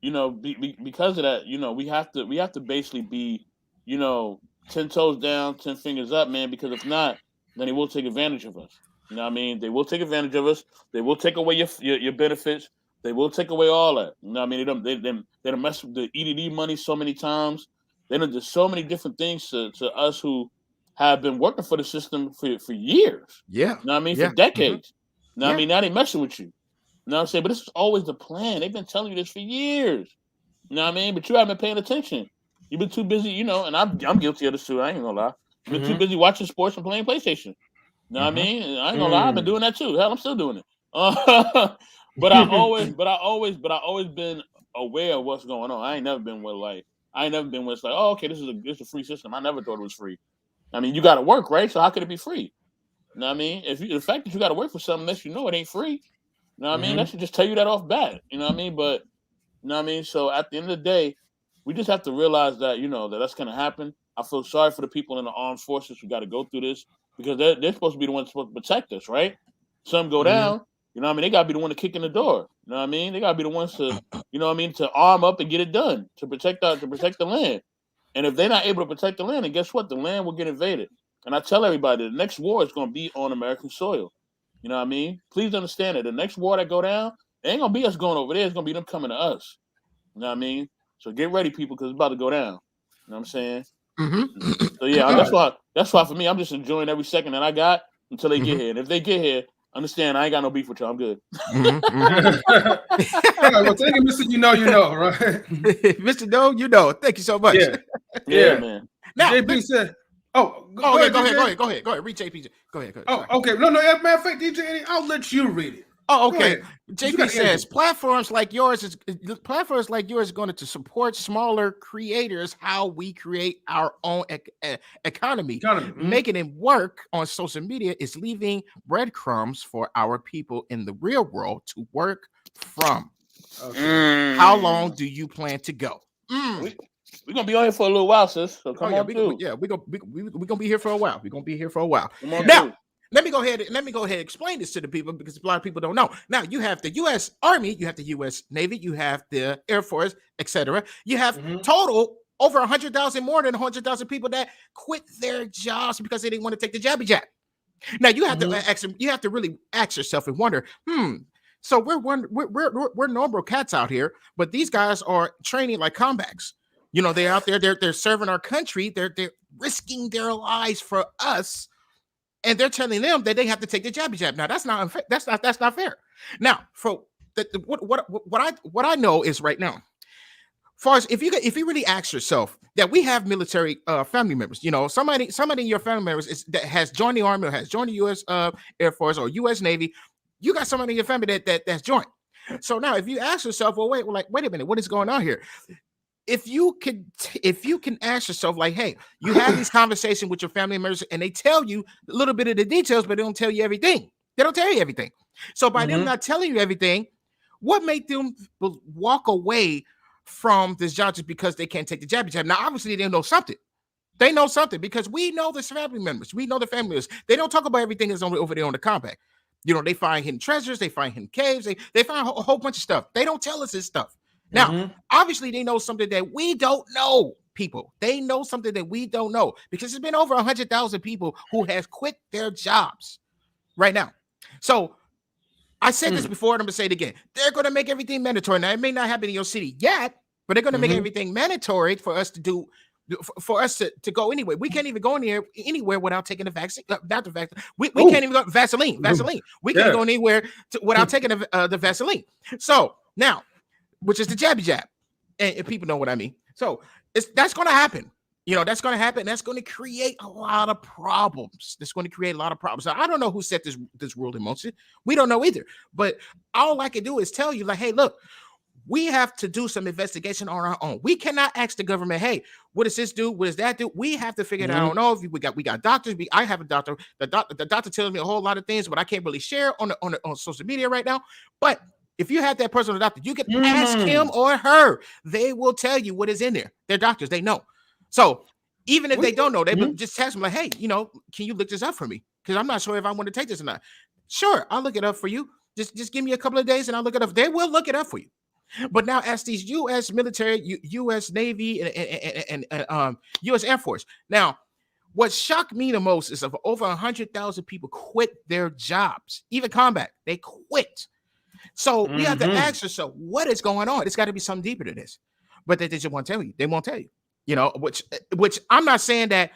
You know, because of that, you know, we have to basically be, you know, 10 toes down, 10 fingers up, man. Because if not, then they will take advantage of us. You know what I mean? They will take advantage of us. They will take away your benefits. They will take away all that. You know what I mean? They done mess with the EDD money so many times. They done did so many different things to us who have been working for the system for years.
Yeah.
You know what I mean? For decades. You know what I mean? Now they messing with you. You know what I'm saying? But this is always the plan. They've been telling you this for years. You know what I mean? But you haven't been paying attention. You've been too busy, you know, and I'm guilty of this too. I ain't gonna lie. You've been too busy watching sports and playing PlayStation. You know what I mean? And I ain't gonna lie, I've been doing that too. Hell, I'm still doing it. But I always been aware of what's going on. I ain't never been where it's like, oh, okay, this is a free system. I never thought it was free. I mean, you got to work, right? So how could it be free? You know what I mean? The fact that you got to work for something lets you know it ain't free. You know what I mean? That should just tell you that off bat. You know what I mean? But you know what I mean? So at the end of the day, we just have to realize that, you know, that's going to happen. I feel sorry for the people in the armed forces who got to go through this because they're supposed to be the ones supposed to protect us, right? Some go down, you know what I mean? They got to be the one to kick in the door. You know what I mean? They got to be the ones to, you know what I mean, to arm up and get it done, to protect the land. And if they're not able to protect the land, then guess what? The land will get invaded. And I tell everybody, the next war is going to be on American soil. You know what I mean? Please understand it. The next war that go down, it ain't going to be us going over there. It's going to be them coming to us. You know what I mean? So get ready, people, because it's about to go down. You know what I'm saying? So yeah, that's why for me, I'm just enjoying every second that I got until they get here. And if they get here, understand I ain't got no beef with y'all. I'm good.
Well, thank you, Mr. You know, right?
Mr. No, you know. Thank you so much.
Yeah, man.
Now, JP said,
go ahead. Read JP. Go ahead.
Oh, okay. No. Matter of fact, DJ, I'll let you read it.
Oh, okay. JP says platforms like yours are going to support smaller creators. How we create our own economy. Making it work on social media is leaving breadcrumbs for our people in the real world to work from. Okay. How long do you plan to go?
We're gonna be on here for a little while, sis. So come on through.
We're gonna be here for a while. Now,
through.
Let me go ahead and explain this to the people because a lot of people don't know. Now, you have the U.S. Army, you have the U.S. Navy, you have the Air Force, etc. You have total over 100,000, more than 100,000 people that quit their jobs because they didn't want to take the jabby jab. Now, you have to really ask yourself and wonder, so we're normal cats out here, but these guys are training like combats. You know, they're out there, they're serving our country, they're risking their lives for us. And they're telling them that they have to take the jabby jab. Now that's not unfair. That's not fair. Now, for what I know is right now, far as if you really ask yourself that we have military family members, you know, somebody in your family members that has joined the Army or has joined the U.S. Air Force or U.S. Navy, you got somebody in your family that's joined. So now, if you ask yourself, wait a minute, what is going on here? If you can ask yourself, like, hey, you have these conversations with your family members and they tell you a little bit of the details, but they don't tell you everything. They don't tell you everything. So by them not telling you everything, what made them walk away from this job just because they can't take the jabby jab? Now, obviously, they know something. They know something because we know the family members. We know the family members. They don't talk about everything that's over there on the compact. You know, they find hidden treasures. They find hidden caves. They find a whole bunch of stuff. They don't tell us this stuff. Now, obviously, they know something that we don't know, people. They know something that we don't know because there's been over 100,000 people who has quit their jobs right now. So I said this before, and I'm going to say it again. They're going to make everything mandatory. Now, it may not happen in your city yet, but they're going to make everything mandatory for us to do, for us to go anywhere. We can't even go anywhere without taking the vaccine. Not the vaccine. We can't even go Vaseline. We can't go anywhere without taking the Vaseline. So now, which is the jabby jab. And people know what I mean. So that's going to happen. You know, that's going to happen. That's going to create a lot of problems. Now, I don't know who set this rule in motion. We don't know either. But all I can do is tell you, like, hey, look, we have to do some investigation on our own. We cannot ask the government, hey, what does this do? What does that do? We have to figure it out. I don't know if we got doctors. I have a doctor. The doctor tells me a whole lot of things, but I can't really share on social media right now. But if you have that personal doctor, you can ask him or her. They will tell you what is in there. They're doctors. They know. So even if they don't know, they just text them like, hey, can you look this up for me? Because I'm not sure if I want to take this or not. Sure, I'll look it up for you. Just give me a couple of days and I'll look it up. They will look it up for you. But now, as these U.S. military, U.S. Navy, and U.S. Air Force. Now, what shocked me the most is of over 100,000 people quit their jobs, even combat. They quit. So we have to ask ourselves, what is going on? It's got to be something deeper to this. But they just won't tell you. They won't tell you. Which I'm not saying that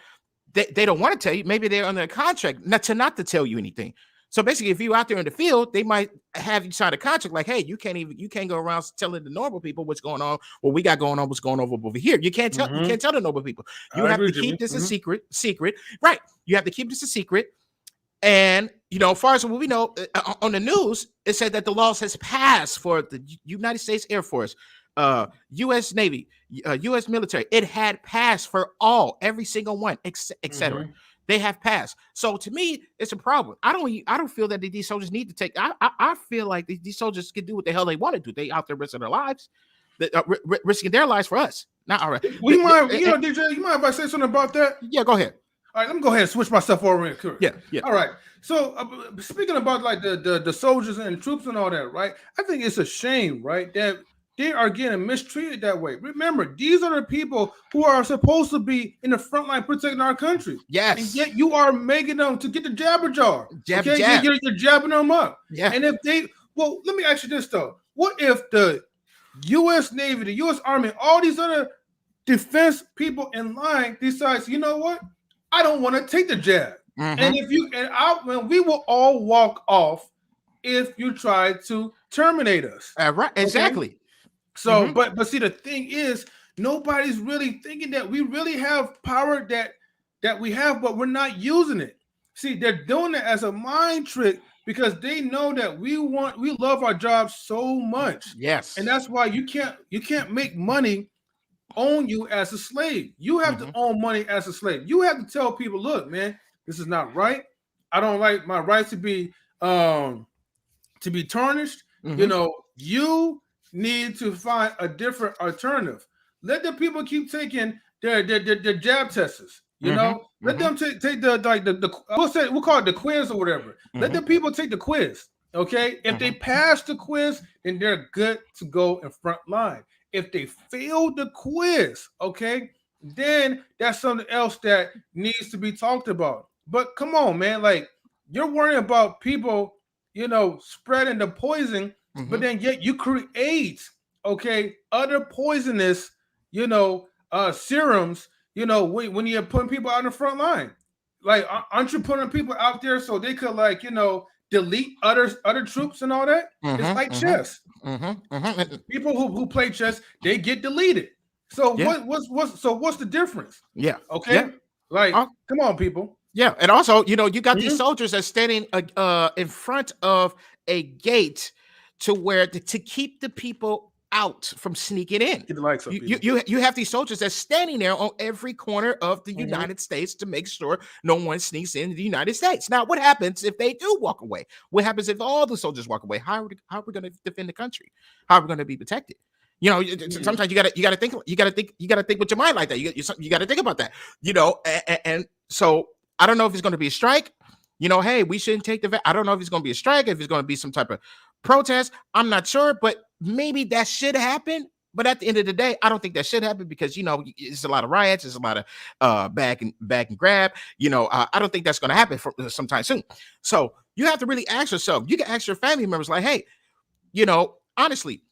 they don't want to tell you. Maybe they're under a contract not to tell you anything. So basically, if you're out there in the field, they might have you sign a contract like, hey, you can't go around telling the normal people what's going on, what we got going on, what's going on over here. You can't tell the normal people. You have to keep this a secret. Right. You have to keep this a secret. And as far as what we know on the news, it said that the laws has passed for the United States Air Force, U.S. Navy, U.S. military. It had passed for every single one, etc. They have passed. So to me, it's a problem. I don't feel that these soldiers need to take. I feel like these soldiers can do what the hell they want to do. They out there risking their lives, risking their lives for us. Not all right.
DJ, you mind if I say something about that?
Yeah, go ahead.
All right, let me go ahead and switch myself over in.
Yeah.
All right. So speaking about like the soldiers and troops and all that, right? I think it's a shame, right, that they are getting mistreated that way. Remember, these are the people who are supposed to be in the front line protecting our country.
Yes.
And yet you are making them to get the jabber jar.
Jab.
You're jabbing them up.
Yeah.
And let me ask you this though. What if the U.S. Navy, the U.S. Army, all these other defense people in line decides, you know what? I don't want to take the jab. And when we will all walk off if you try to terminate us.
Right. Exactly.
Okay? So, but see, the thing is, nobody's really thinking that we really have power that we have, but we're not using it. See, they're doing it as a mind trick because they know that we love our jobs so much.
Yes.
And that's why you can't make money own you as a slave. You have to own money as a slave. You have to tell people, look, man, this is not right. I don't like my rights to be tarnished. You need to find a different alternative. Let the people keep taking their jab tests. Let them take the we'll call it the quiz or whatever. Let the people take the quiz. Okay, if they pass the quiz, then they're good to go in front line. If they fail the quiz, okay, then that's something else that needs to be talked about. But come on, man, like you're worrying about people, spreading the poison, but then yet you create, other poisonous, serums, when you're putting people out in the front line. Like, aren't you putting people out there so they could, like, delete other troops and all that? It's like chess. People who play chess, they get deleted. So what's the difference?
Yeah.
Okay.
Yeah.
Like, come on, people.
Yeah, and also, you got these soldiers that standing in front of a gate to keep the people out from sneaking in.
Get the lights up,
you have these soldiers that's standing there on every corner of the United States to make sure no one sneaks into the United States. Now, what happens if they do walk away? What happens if all the soldiers walk away? How are we going to defend the country? How are we going to be protected? Sometimes you gotta think with your mind like that. You gotta think about that. And so I don't know if it's going to be a strike. Hey, we shouldn't take I don't know if it's going to be a strike, if it's going to be some type of protest. I'm not sure, but maybe that should happen. But at the end of the day, I don't think that should happen because, it's a lot of riots. There's a lot of back and grab. I don't think that's going to happen for sometime soon. So you have to really ask yourself. You can ask your family members like, hey, honestly,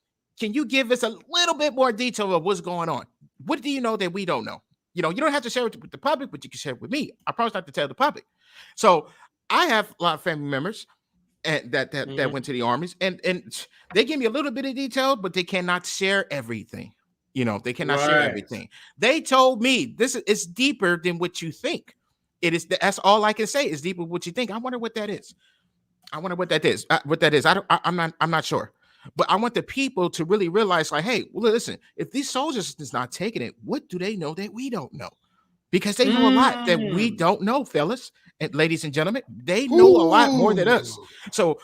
can you give us a little bit more detail of what's going on? What do you know that we don't know? You don't have to share it with the public, but you can share it with me. I promise not to tell the public. So I have a lot of family members that went to the armies, and they give me a little bit of detail, but they cannot share everything. They cannot share everything. They told me this is deeper than what you think. It is. That's all I can say. It's deeper than what you think. I wonder what that is. I'm not sure. But I want the people to really realize, like, hey, well, listen, if these soldiers is not taking it, what do they know that we don't know? Because they know a lot that we don't know, fellas and ladies and gentlemen. They know a lot more than us. So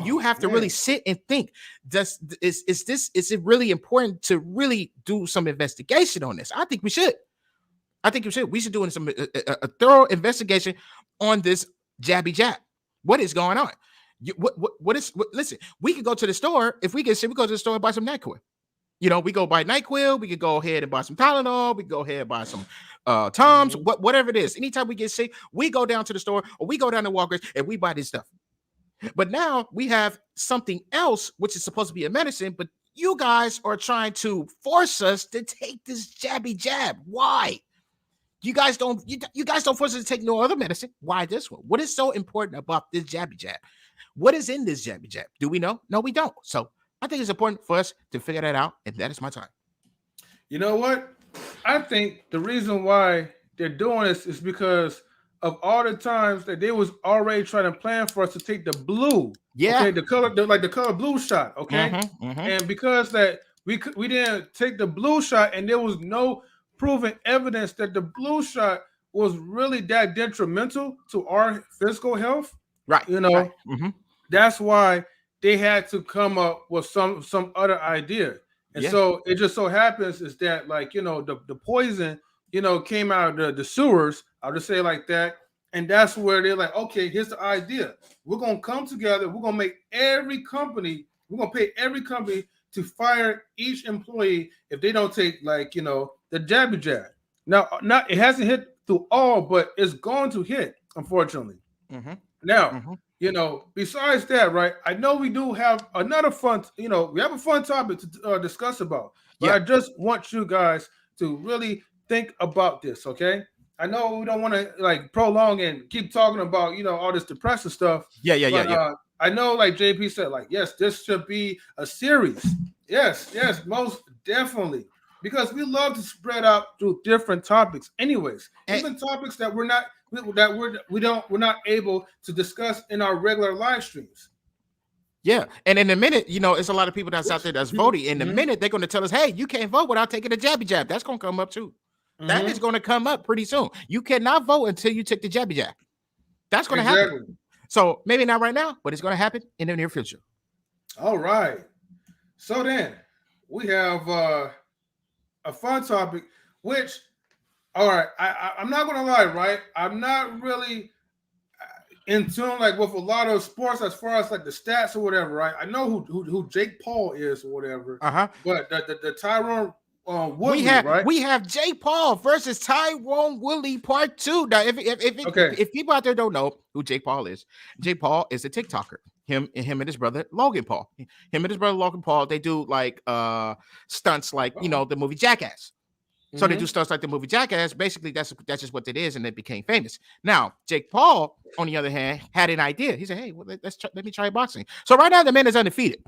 you have to really sit and think. Is it really important to really do some investigation on this? I think we should. We should do some a thorough investigation on this jabby jab. What is going on? Listen, we could go to the store. If we get sick, we go to the store and buy some NyQuil. We go buy NyQuil. We could go ahead and buy some Tylenol. We could go ahead and buy some Tums, whatever it is. Anytime we get sick, we go down to the store or we go down to Walgreens and we buy this stuff. But now we have something else, which is supposed to be a medicine, but you guys are trying to force us to take this jabby jab. Why? You guys don't force us to take no other medicine. Why this one? What is so important about this jabby jab? What is in this jabby jab? Do we know? No, we don't. So I think it's important for us to figure that out, and that is my time.
You know what? I think the reason why they're doing this is because of all the times that they was already trying to plan for us to take the blue.
Yeah.
Okay, the color blue shot. Okay. And because that we didn't take the blue shot, and there was no proven evidence that the blue shot was really that detrimental to our physical health.
Right.
Right. That's why they had to come up with some other idea. And so it just so happens is that, like, the poison, came out of the sewers. I'll just say it like that. And that's where they're like, okay, here's the idea. We're going to come together. We're going to pay every company to fire each employee if they don't take, like, the jabby jab. Now, it hasn't hit through all, but it's going to hit, unfortunately. Now, besides that, right, I know we do have another fun, we have a fun topic to discuss about, but I just want you guys to really think about this, okay? I know we don't want to, like, prolong and keep talking about, all this depressive stuff.
Yeah.
I know, like JP said, like, yes, this should be a series. Yes, most definitely. Because we love to spread out through different topics anyways. Even topics that we're not able to discuss in our regular live streams.
Yeah. And in a minute, it's a lot of people that's out there that's voting. In a minute, they're going to tell us, hey, you can't vote without taking a jabby jab. That's going to come up too. That is going to come up pretty soon. You cannot vote until you take the jabby jab. That's going to happen. So maybe not right now, but it's going to happen in the near future.
All right. So then we have a fun topic, which, all right, I'm not going to lie, right? I'm not really in tune, like, with a lot of sports as far as, like, the stats or whatever, right? I know who Jake Paul is or whatever. But the Tyrone Woodley,
we have Jake Paul versus Tyrone Woodley Part 2. Now, if people out there don't know who Jake Paul is a TikToker. Him and his brother Logan Paul. They do, like, stunts like the movie Jackass. So they do stunts like the movie Jackass. Basically, that's just what it is, and it became famous. Now, Jake Paul, on the other hand, had an idea. He said, "Hey, well, let me try boxing." So right now, the man is undefeated.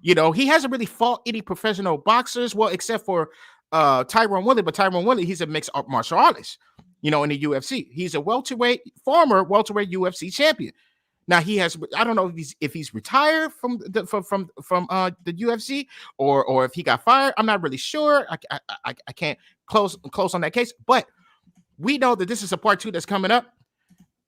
He hasn't really fought any professional boxers, well, except for Tyrone Woodley. But Tyrone Woodley, he's a mixed martial artist. In the UFC, he's a former welterweight UFC champion. Now he has. I don't know if he's retired from the UFC or if he got fired. I'm not really sure. I can't close on that case. But we know that this is a part 2 that's coming up,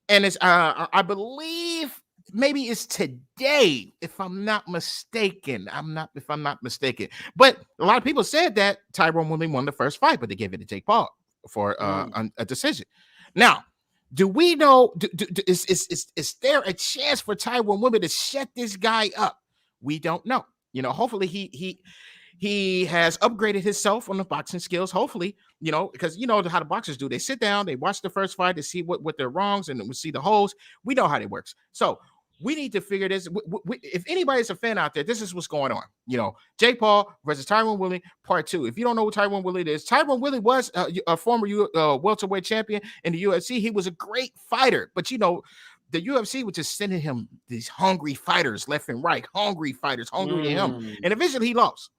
and it's I believe maybe it's today, if I'm not mistaken. If I'm not mistaken. But a lot of people said that Tyrone Woodley won the first fight, but they gave it to Jake Paul for a decision. Now, do we know? Is there a chance for Tyrone Woodley to shut this guy up? We don't know. Hopefully he has upgraded himself on the boxing skills. Hopefully, because how the boxers do. They sit down, they watch the first fight, to see what their wrongs, and we see the holes. We know how it works. So we need to figure this. If anybody's a fan out there, this is what's going on. Jake Paul versus Tyrone Woodley Part 2. If you don't know who Tyrone Woodley is, Tyrone Woodley was a former welterweight champion in the UFC. He was a great fighter, but the UFC was just sending him these hungry fighters left and right, hungry fighters, hungry to him, and eventually he lost.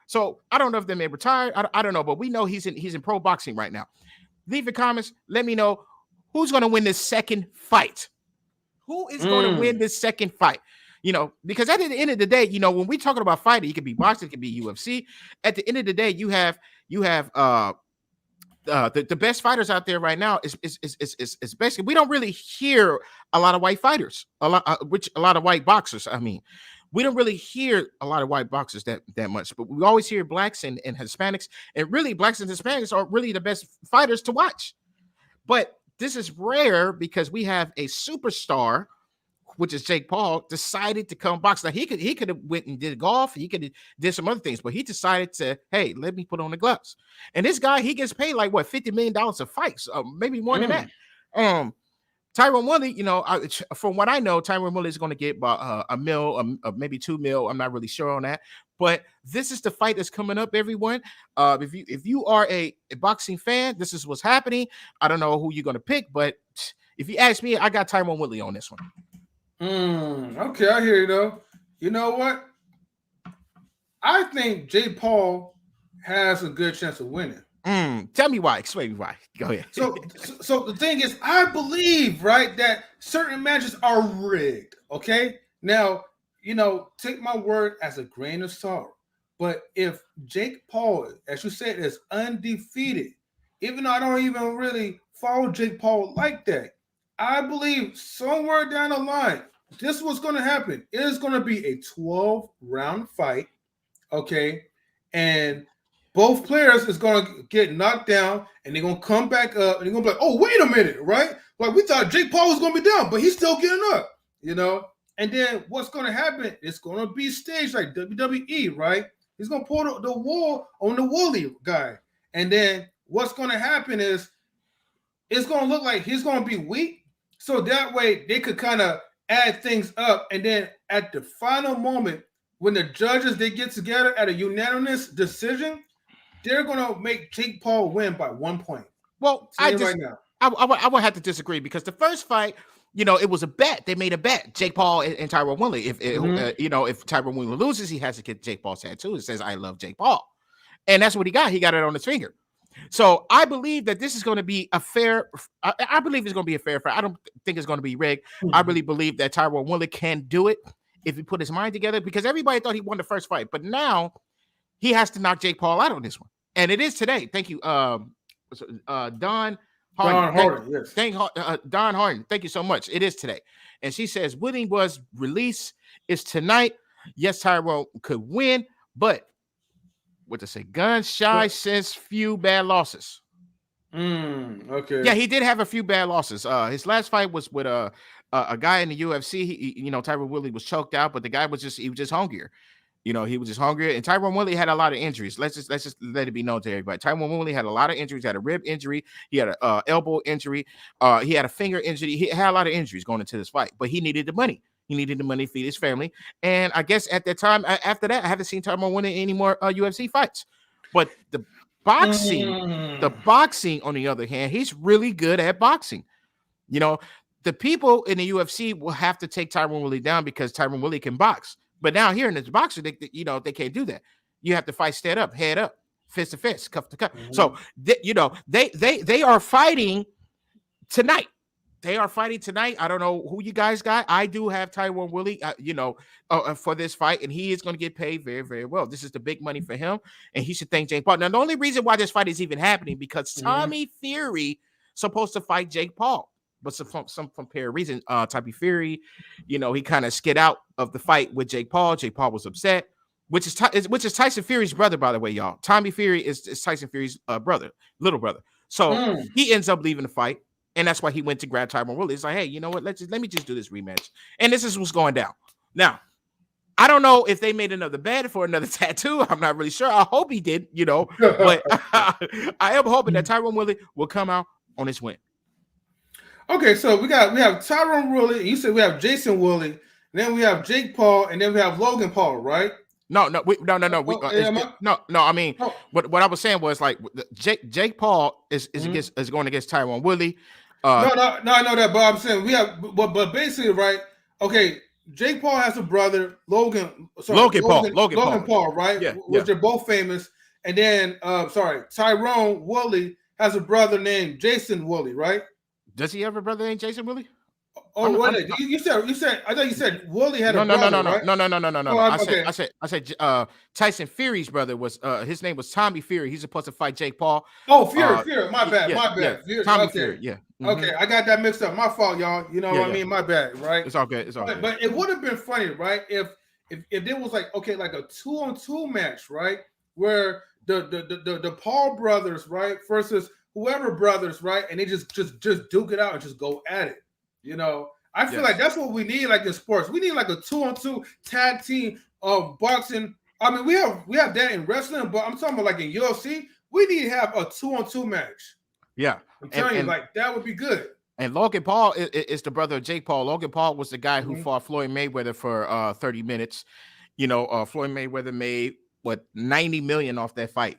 So I don't know if they may retire. I don't know, but we know he's in pro boxing right now. Leave your comments. Let me know who's going to win this second fight. Who is going to win this second fight? because at the end of the day, when we're talking about fighting, it could be boxing, it could be UFC. At the end of the day, you have the best fighters out there right now is basically, we don't really hear a lot of white fighters, a lot of white boxers. I mean, we don't really hear a lot of white boxers that much, but we always hear blacks and Hispanics, and really blacks and Hispanics are really the best fighters to watch. But this is rare because we have a superstar, which is Jake Paul, decided to come box. Now he could have went and did golf, he could have did some other things, but he decided to, hey, let me put on the gloves. And this guy, he gets paid like what, $50 million a fight, maybe more than that. Tyron Woodley, from what I know, Tyron Woodley is going to get about a mil, maybe $2 million. I'm not really sure on that, but this is the fight that's coming up, everyone. If you are a boxing fan, this is what's happening. I don't know who you're going to pick, but if you ask me, I got Tyron Woodley on this one.
Okay, I hear you though. You know what? I think Jake Paul has a good chance of winning.
Tell me why. Explain me why. Go ahead.
So the thing is, I believe, right, that certain matches are rigged. Okay, now take my word as a grain of salt. But if Jake Paul, as you said, is undefeated, even though I don't even really follow Jake Paul like that, I believe somewhere down the line, this is what's going to happen. It is going to be a 12-round fight, okay? And both players is going to get knocked down, and they're going to come back up, and they're going to be like, oh, wait a minute, right? Like, we thought Jake Paul was going to be down, but he's still getting up, And then what's going to happen? It's going to be staged like WWE, right? He's going to pull the wall on the Wooly guy. And then what's going to happen is it's going to look like he's going to be weak. So that way they could kind of add things up. And then at the final moment, when the judges, they get together at a unanimous decision, they're going to make Jake Paul win by 1 point.
Well, I would have to disagree, because the first fight, it was a bet. They made a bet, Jake Paul and Tyron Woodley. If Tyron Woodley loses, he has to get Jake Paul's tattoo. It says, I love Jake Paul. And that's what he got. He got it on his finger. So I believe that this is going to be a fair. I believe it's going to be a fair fight. I don't think it's going to be rigged. I really believe that Tyron Woodley can do it if he put his mind together, because everybody thought he won the first fight, but now he has to knock Jake Paul out on this one, and it is today. Thank you, Don Harden.
Yes.
Don Harden. Thank you so much. It is today, and she says Woodley was released is tonight. Yes, Tyron could win, but what to say, gun shy since few bad losses.
Okay.
Yeah, he did have a few bad losses. His last fight was with a guy in the UFC. Tyron Woodley was choked out, but the guy was just hungrier. He was just hungrier. And Tyron Woodley had a lot of injuries. Let's just let it be known to everybody. Tyron Woodley had a lot of injuries. He had a rib injury. He had a elbow injury. He had a finger injury. He had a lot of injuries going into this fight, but he needed the money. He needed the money to feed his family. And I guess at that time, after that, I haven't seen Tyron winning any more UFC fights. But the boxing, on the other hand, he's really good at boxing. The people in the UFC will have to take Tyron Woodley down because Tyron Woodley can box. But now here in this boxer, they can't do that. You have to fight stand up, head up, fist to fist, cuff to cuff. So they are fighting tonight. They are fighting tonight. I don't know who you guys got. I do have Tyron Woodley, for this fight, and he is going to get paid very, very well. This is the big money for him, and he should thank Jake Paul. Now, the only reason why this fight is even happening because Tommy Fury supposed to fight Jake Paul, but some pair of reasons, Tommy Fury, he kind of skid out of the fight with Jake Paul. Jake Paul was upset, which is Tyson Fury's brother, by the way, y'all. Tommy Fury is Tyson Fury's little brother. So he ends up leaving the fight. And that's why he went to grab Tyron Woodley. It's like, hey, you know what? let me just do this rematch. And this is what's going down. Now, I don't know if they made another bet for another tattoo. I'm not really sure. I hope he did, but I am hoping that Tyron Woodley will come out on his win.
Okay, so we have Tyron Woodley. You said we have Jason Woodley. Then we have Jake Paul, and then we have Logan Paul, right?
No. I mean, what I was saying was like Jake Paul is going against Tyron Woodley.
No, I know that, but I'm saying we have, but basically, right? Okay, Jake Paul has a brother, Logan Paul, right?
Yeah,
which are both famous. And then, Tyron Woodley has a brother named Jason Woodley, right?
Does he have a brother named Jason Woodley?
Oh, what? You said. I thought you said Wooly had a brother, right?
No. I said Tyson Fury's brother was his name was Tommy Fury. He's supposed to fight Jake Paul.
Oh, Fury. My bad.
Yeah. Tommy Fury. Yeah.
Okay, I got that mixed up. My fault, y'all. You know what I mean? My bad, right?
It's all good.
But it would have been funny, right? If there was like a 2-on-2 match, right? Where the Paul brothers, right, versus whoever brothers, right, and they just duke it out and just go at it. You know, I feel like that's what we need, like in sports. We need like a 2-on-2 tag team of boxing. I mean, we have that in wrestling, but I'm talking about like in UFC, we need to have a 2-on-2 match.
Yeah,
I'm telling you, like that would be good.
And Logan Paul is the brother of Jake Paul. Logan Paul was the guy who fought Floyd Mayweather for 30 minutes. You know, Floyd Mayweather made $90 million off that fight.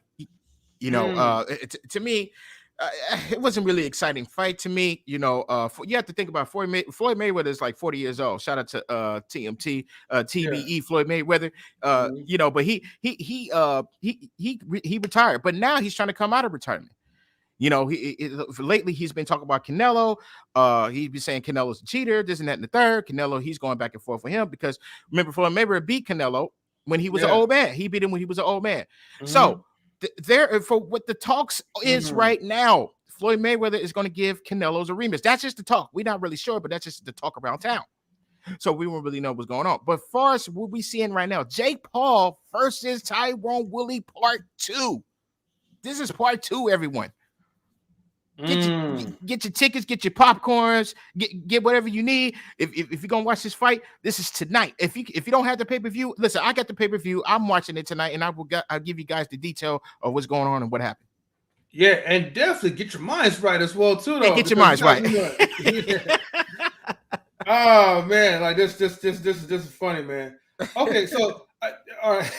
You know, to me, it wasn't really an exciting fight to me. You know, you have to think about Floyd Mayweather is like 40 years old. Shout out to TMT, TBE, Floyd Mayweather. You know, but he retired, but now he's trying to come out of retirement. You know, lately he's been talking about Canelo. He's been saying Canelo's a cheater, this and that and the third. Canelo, he's going back and forth with him because remember, Floyd Mayweather beat Canelo when he was an old man. He beat him when he was an old man. So there, for what the talks is right now, Floyd Mayweather is going to give Canelo's a rematch. That's just the talk. We're not really sure, but that's just the talk around town. So we won't really know what's going on. But far as what we seeing right now, Jake Paul versus Tyrone Woodley Part 2. This is Part 2, everyone. Get your tickets, get your popcorns, get whatever you need. If you're gonna watch this fight, this is tonight. If you don't have the pay-per-view, listen, I got the pay-per-view. I'm watching it tonight, and I'll give you guys the detail of what's going on and what happened.
Yeah, and definitely get your minds right as well too, though.
And get your minds right.
Oh man, like this is funny, man. Okay, so all right,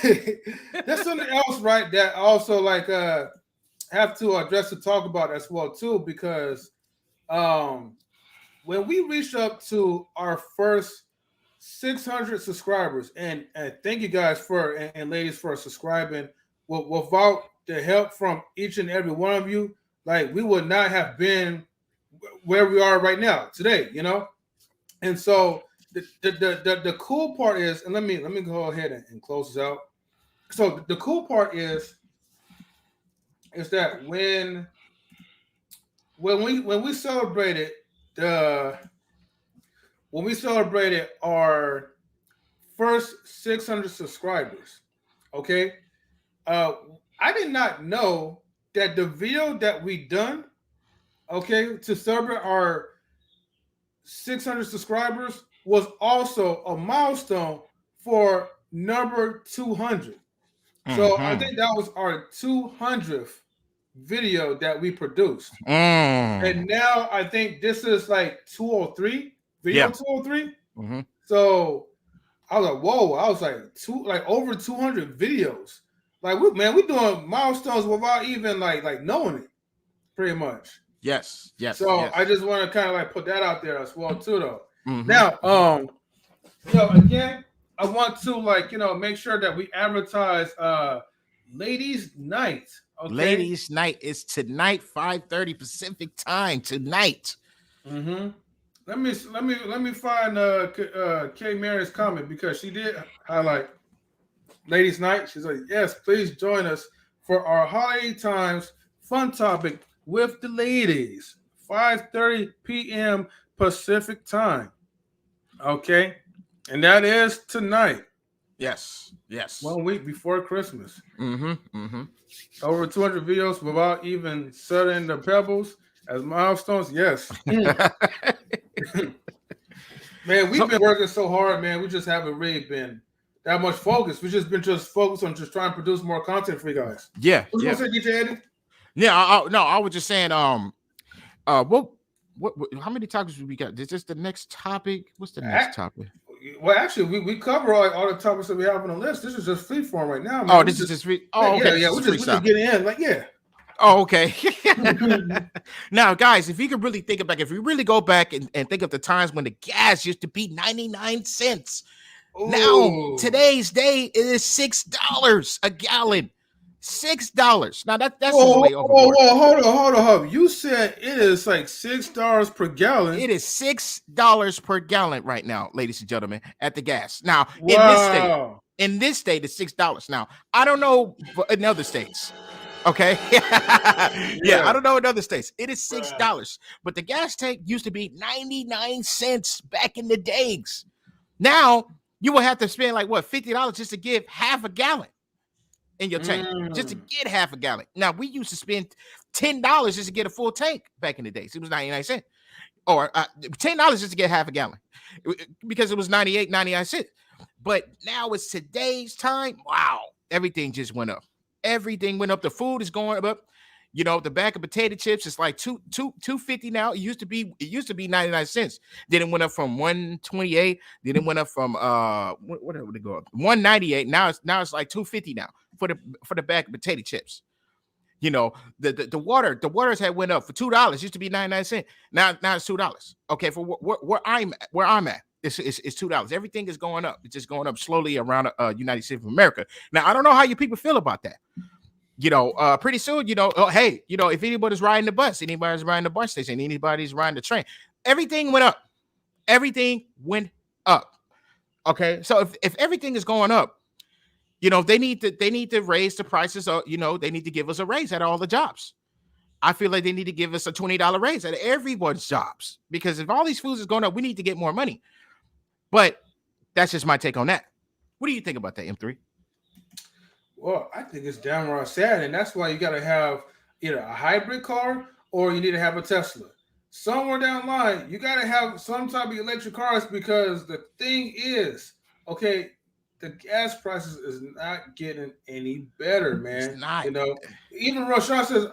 there's something else, right? That also like have to address and talk about as well too, because when we reached up to our first 600 subscribers, and thank you guys and ladies for subscribing. Without the help from each and every one of you, like we would not have been where we are right now today, you know. And so the cool part is, and let me go ahead and close this out. So the cool part is that when we celebrated our first 600 subscribers, okay, I did not know that the video that we done, okay, to celebrate our 600 subscribers was also a milestone for number 200. So I think that was our 200th video that we produced. And now I think this is like 203, video 203. So I was like, whoa, I was like over 200 videos. Like we're doing milestones without even like knowing it, pretty much.
Yes.
So I just want to kind of like put that out there as well too, though. Now, again, I want to make sure that we advertise Ladies Night. Okay?
Ladies Night is tonight, 5:30 Pacific time tonight.
Let me find Kay Mary's comment, because she did highlight Ladies Night. She's like, yes, please join us for our holiday times fun topic with the ladies, 5:30 p.m. Pacific time. Okay, and that is tonight.
Yes.
1 week before Christmas. Over 200 videos without even setting the pebbles as milestones. Yes. Man, we've been working so hard, man. We just haven't really been that much focused. We've just been focused on just trying to produce more content for you guys.
Yeah.
What you gonna say, DJ Eddie?
Yeah, I was just saying, what how many topics we got? Is this the next topic? What's the next topic?
Well, actually, we cover all the topics that we have on the list. This is just free form right now, man.
Oh, this is just free. Oh, okay.
Yeah, we're just getting in, like, yeah.
Oh, okay. Now, guys, if you can really think back, if you really go back and think of the times when the gas used to be 99 cents. Ooh. Now, today's day, it is $6 a gallon. $6. Now that's
whoa,
way overboard.
Hold on. You said it is like $6 per gallon.
It is $6 per gallon right now, ladies and gentlemen, at the gas. Now,
Wow.
in this state, it's $6. Now, I don't know in other states. Okay. Yeah, I don't know in other states. It is $6. But the gas tank used to be 99 cents back in the days. Now you will have to spend like what, $50 just to give half a gallon in your tank, just to get half a gallon. Now we used to spend $10 just to get a full tank back in the days. It was 99 cents. Or $10 just to get half a gallon because it was 99 cents. But now it's today's time. Wow, everything just went up. Everything went up. The food is going up. You know, the bag of potato chips is like $2.50 now. It used to be 99 cents. Then it went up from 128. Then it went up from whatever would it go up? 198. Now it's like $2.50 now for the bag of potato chips. You know, the waters had went up for $2. Used to be 99 cents. Now it's $2. Okay, for where I'm at. It's $2. Everything is going up. It's just going up slowly around United States of America. Now I don't know how you people feel about that. You know, pretty soon, you know, hey, you know, if anybody's riding the bus, anybody's riding the bus station, anybody's riding the train, everything went up. Everything went up. Okay, so if everything is going up, you know, they need to raise the prices. You know, they need to give us a raise at all the jobs. I feel like they need to give us a $20 raise at everyone's jobs because if all these foods is going up, we need to get more money. But that's just my take on that. What do you think about that, M3?
Well, I think it's downright sad, and that's why you got to have either a hybrid car or you need to have a Tesla. Somewhere down the line, you got to have some type of electric cars because the thing is, okay, the gas prices is not getting any better, man.
It's not.
You know, even Roshan says,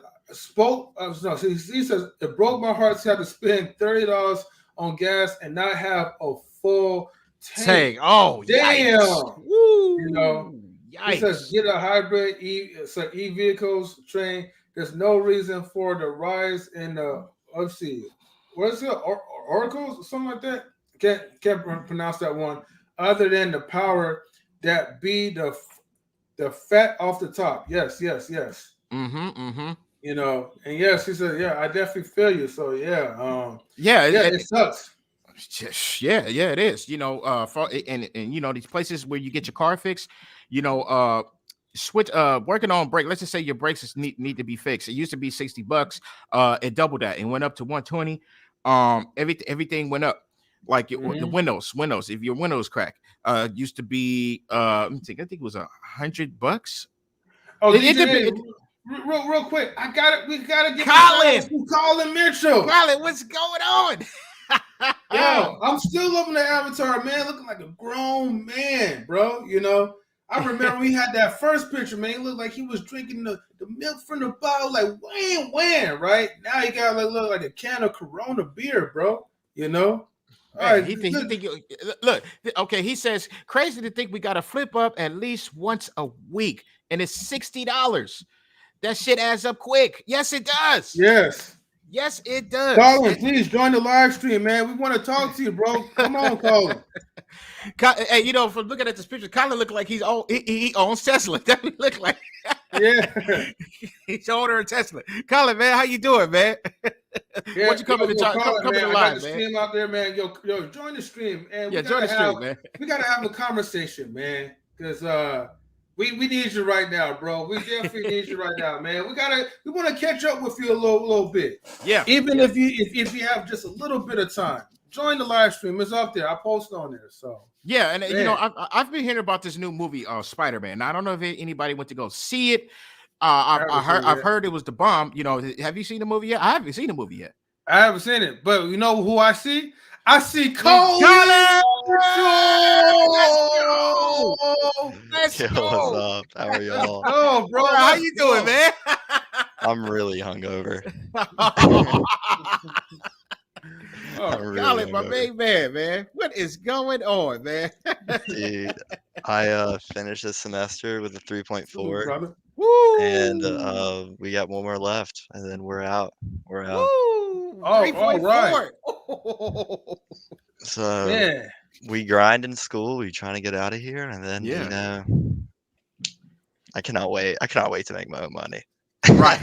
he says, it broke my heart to have to spend $30 on gas and not have a full tank.
Oh,
damn.
Woo.
You know, it says get a hybrid e-vehicles train. There's no reason for the rise in the, let's see, what is it? Oracles? Something like that? Can't pronounce that one. Other than the power that be the fat off the top. Yes.
Mm-hmm.
You know, and yes, he said, yeah, I definitely feel you. So yeah,
it
sucks.
Yeah, it is. You know, and you know these places where you get your car fixed. You know, switch working on brake. Let's just say your brakes need to be fixed. It used to be $60. It doubled that and went up to 120. Everything went up. Like the windows. If your windows crack, used to be let me think. I think it was $100.
Oh, real quick, we gotta get Colin Mitchell.
Colin, what's going on?
Yo, I'm still loving the avatar, man. Looking like a grown man, bro. You know, I remember we had that first picture, man. He looked like he was drinking the milk from the bottle, like when, right? Now he got look like a can of Corona beer, bro. You know.
All right, he think look, okay, he says crazy to think we got to flip up at least once a week, and it's $60. That shit adds up quick. Yes, it does. Yes, it does.
Colin, please join the live stream, man. We want to talk to you, bro. Come on, Colin.
Hey, you know, from looking at this picture, Colin look like he owns Tesla. That look like he's owner of Tesla. Colin, man, how you doing, man?
Yeah,
won't you come to the live, man?
Stream out there, man. Yo, join the stream, and
join the stream, man.
We gotta have a conversation, man, because we need you right now, bro. We definitely need you right now, man. We want to catch up with you a little bit.
Yeah.
Even if you have just a little bit of time, join the live stream. It's up there. I post on there. So
yeah, and you know, I've been hearing about this new movie, Spider-Man. I don't know if anybody went to go see it. I've heard it was the bomb. You know, have you seen the movie yet? I haven't seen the movie yet.
I haven't seen it, but you know who I see? I see Cole.
Let's go.
What's up? How are y'all?
Oh, bro,
how you doing, man?
I'm really hungover.
Colin, my main man. What is going on, man?
Dude, I finished this semester with a 3.4.
Woo!
And we got one more left, and then we're out. We're out.
Woo!
All right.
So we grind in school. We trying to get out of here, and then you know, I cannot wait. I cannot wait to make my own money.
Right.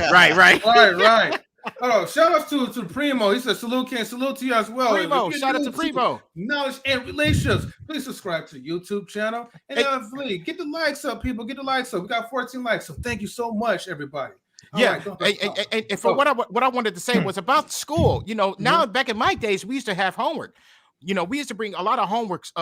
Oh, shout out to Primo. He said, salute, Ken. Salute to you as well.
Primo, shout out to Primo.
Knowledge and relationships. Please subscribe to the YouTube channel. And please get the likes up, people. Get the likes up. We got 14 likes. So thank you so much, everybody.
Yeah. Right, and for what I wanted to say was about school. Now back in my days, we used to have homework. We used to bring a lot of homeworks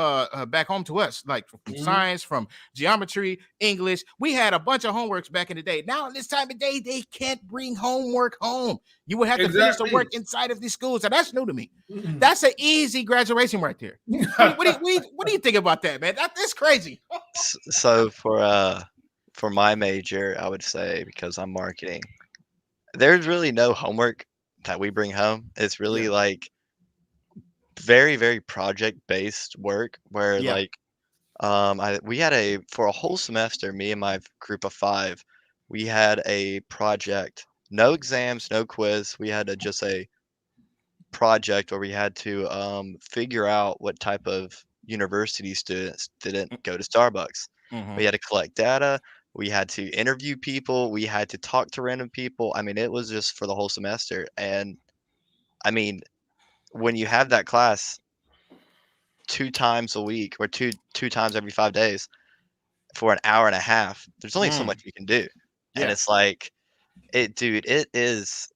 back home to us, like from science, from geometry, English. We had a bunch of homeworks back in the day. Now, this time of day, they can't bring homework home. You would have to finish the work inside of these schools. And that's new to me. That's an easy graduation right there. What do you think about that, man? That's crazy.
So for my major, I would say, because I'm marketing, there's really no homework that we bring home. It's really like very, very project-based work where we had for a whole semester, me and my group of 5, we had a project, no exams, no quiz. We had just a project where we had to figure out what type of university students didn't go to Starbucks. We had to collect data. We had to interview people. We had to talk to random people. I mean, it was just for the whole semester. And I mean, when you have that class 2 times a week or two times every 5 days for an hour and a half, there's only so much you can do. And it's like, it is.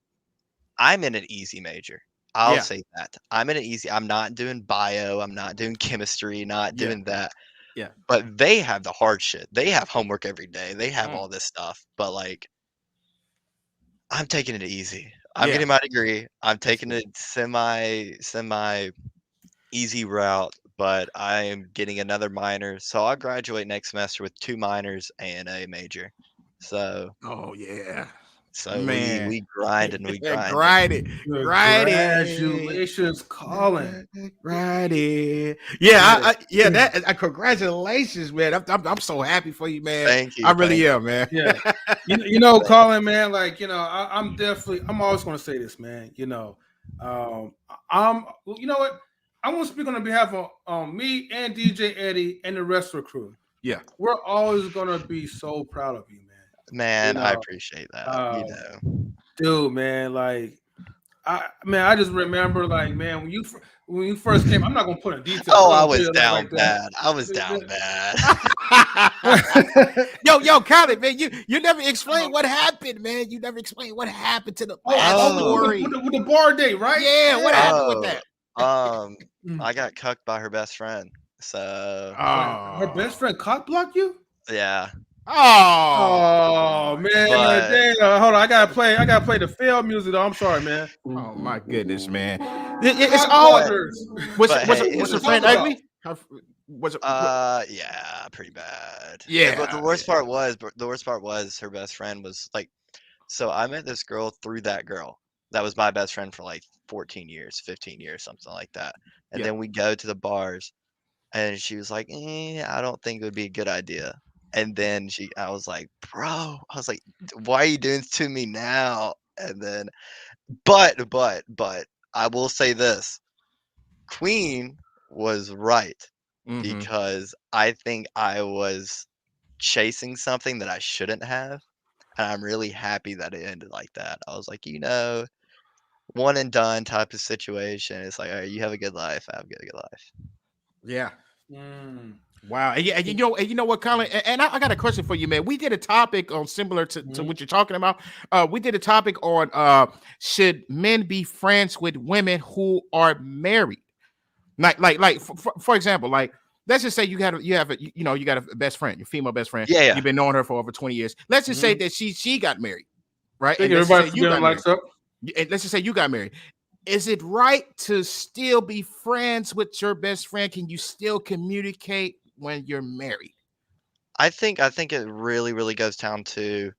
I'm in an easy major. I'll say that. I'm not doing bio. I'm not doing chemistry, not doing that.
Yeah.
But they have the hard shit. They have homework every day. They have all this stuff. But like, I'm taking it easy. I'm getting my degree. I'm taking it semi easy route, but I am getting another minor. So I'll graduate next semester with 2 minors and a major. So So
man,
we grind and we grind.
Congratulations, Colin.
Congratulations, man. I'm so happy for you, man.
Thank you.
I really am, man.
Yeah. Colin, man, like, I'm always going to say this, man. You know what? I want to speak on behalf of me and DJ Eddie and the rest of the crew.
Yeah.
We're always going to be so proud of you, man.
Man, I appreciate that.
Dude, man, like, I just remember, like, man, when you first came, I'm not gonna put in detail.
Oh, I was down bad. I was down bad.
Yo, Colin, man, you never explained what happened, man. You never explained what happened to the story
with the bar date, right?
Yeah, what happened with that?
I got cucked by her best friend. So
her best friend cock blocked you?
Yeah.
Oh man, hold on. I gotta play the failed music though. I'm sorry, man.
Oh my goodness, man. It's all was her friend ugly? Was it
yeah, pretty bad.
Yeah.
But the worst part was her best friend was like, so I met this girl through that girl. That was my best friend for like 14 years, 15 years, something like that. And then we go to the bars and she was like, I don't think it would be a good idea. And then I was like, bro, why are you doing this to me now? And then, but I will say this, Queen was right, because I think I was chasing something that I shouldn't have. And I'm really happy that it ended like that. I was like, one and done type of situation. It's like, all right, you have a good life. I have a good life.
Yeah. Wow. And you know what, Colin? And I got a question for you, man. We did a topic on similar to what you're talking about. We did a topic on should men be friends with women who are married? Like for example, like let's just say you got a best friend, your female best friend.
Yeah.
You've been knowing her for over 20 years. Let's just say that she got married, right?
And everybody likes up.
Let's just say you got married. Is it right to still be friends with your best friend? Can you still communicate when you're married?
I think it really, really goes down to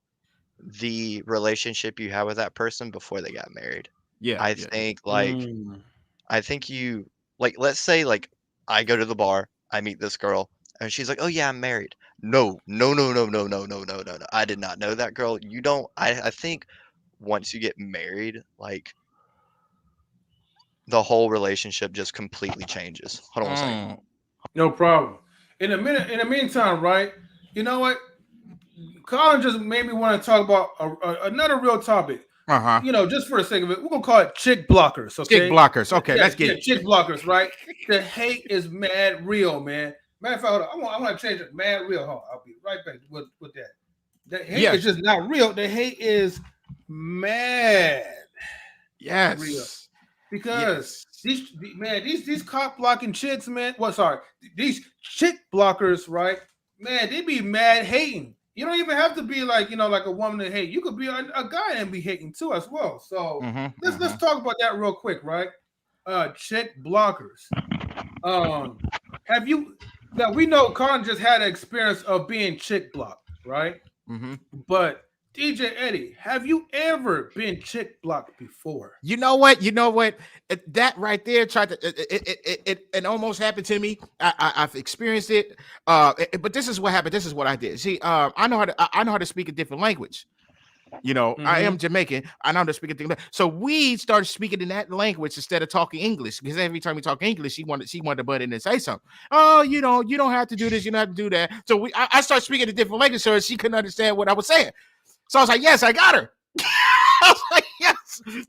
the relationship you have with that person before they got married.
Yeah.
I think I think you, like, let's say like I go to the bar, I meet this girl, and she's like, "Oh yeah, I'm married." No. I did not know that girl. You don't. I think once you get married, like, the whole relationship just completely changes. Hold on a second.
No problem. In the meantime, right? You know what? Colin just made me want to talk about another real topic. You know, just for the sake of it, we're gonna call it chick blockers. Okay,
chick blockers. Okay, let's get it.
Chick blockers, right? The hate is mad real, man. Matter of fact, hold on. I want to change it. Mad real. Hold on. I'll be right back with that. The hate is just not real. The hate is mad.
Yes.
Real. Because these cop blocking chicks, man. Well, sorry, these chick blockers, right? Man, they be mad hating. You don't even have to be like, you know, like a woman to hate. You could be a guy and be hating too as well. So let's talk about that real quick, right? Chick blockers. Have you? Now we know Colin just had an experience of being chick blocked, right? But DJ Eddie, have you ever been chick blocked before?
You know what? That right there tried to it almost happened to me. I've experienced it. But this is what happened. This is what I did. See, I know how to speak a different language. You know, I am Jamaican. I know how to speak a different. So we started speaking in that language instead of talking English, because every time we talk English, she wanted to butt in and say something. Oh, you know, you don't have to do this. You don't have to do that. So I started speaking a different language so she couldn't understand what I was saying. So I was like, yes, I got her. I was like,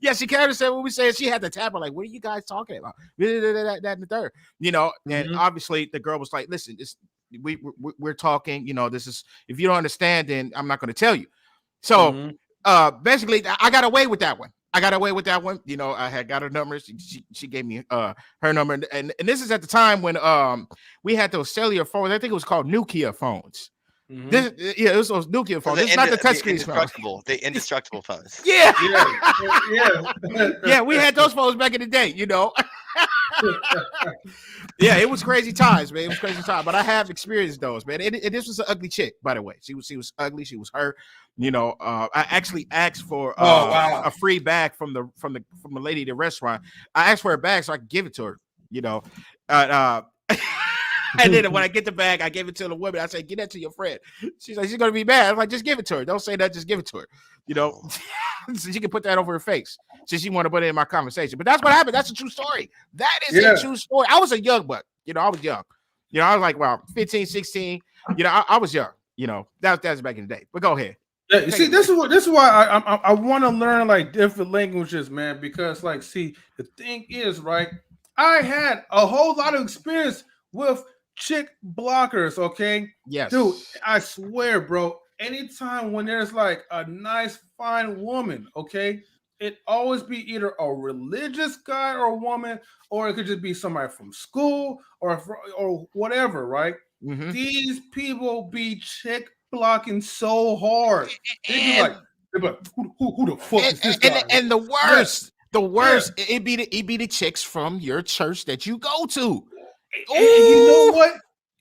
yes, she can't understand what we saying. She had to tap her, like, what are you guys talking about? That and the third, you know. And obviously the girl was like, listen, we're talking, you know, this is, if you don't understand, then I'm not going to tell you. So basically I got away with that one. You know, I had got her number. She gave me her number. And this is at the time when we had those cellular phones. I think it was called Nokia phones. It was those Nokia phones. It's not the touchscreen phones.
The indestructible phones.
Yeah. Yeah, we had those phones back in the day, you know. Yeah, it was crazy times, man. It was crazy times. But I have experienced those, man. And this was an ugly chick, by the way. She was ugly. She was her. You know, I actually asked for a free bag from the lady at the restaurant. I asked for a bag so I could give it to her. You know, and then when I get the bag, I gave it to the woman. I said, "Get that to your friend." She's like, "She's gonna be mad." I'm like, "Just give it to her. Don't say that. Just give it to her." You know, so she can put that over her face. So she wanted to put it in my conversation. But that's what happened. That's a true story. That is a true story. I was a young buck. You know, I was young. You know, I was like, wow, 15, 16. You know, I was young. You know, that was back in the day. But go ahead.
Yeah, you see, this is why I want to learn like different languages, man. Because like, see, the thing is, right? I had a whole lot of experience with chick blockers. Okay,
yes,
dude, I swear, bro. Anytime when there's like a nice, fine woman, okay, it always be either a religious guy or woman, or it could just be somebody from school or whatever, right? These people be chick blocking so hard. They'd be like, who the fuck is this guy?
And the worst, it be the chicks from your church that you go to.
And you know what?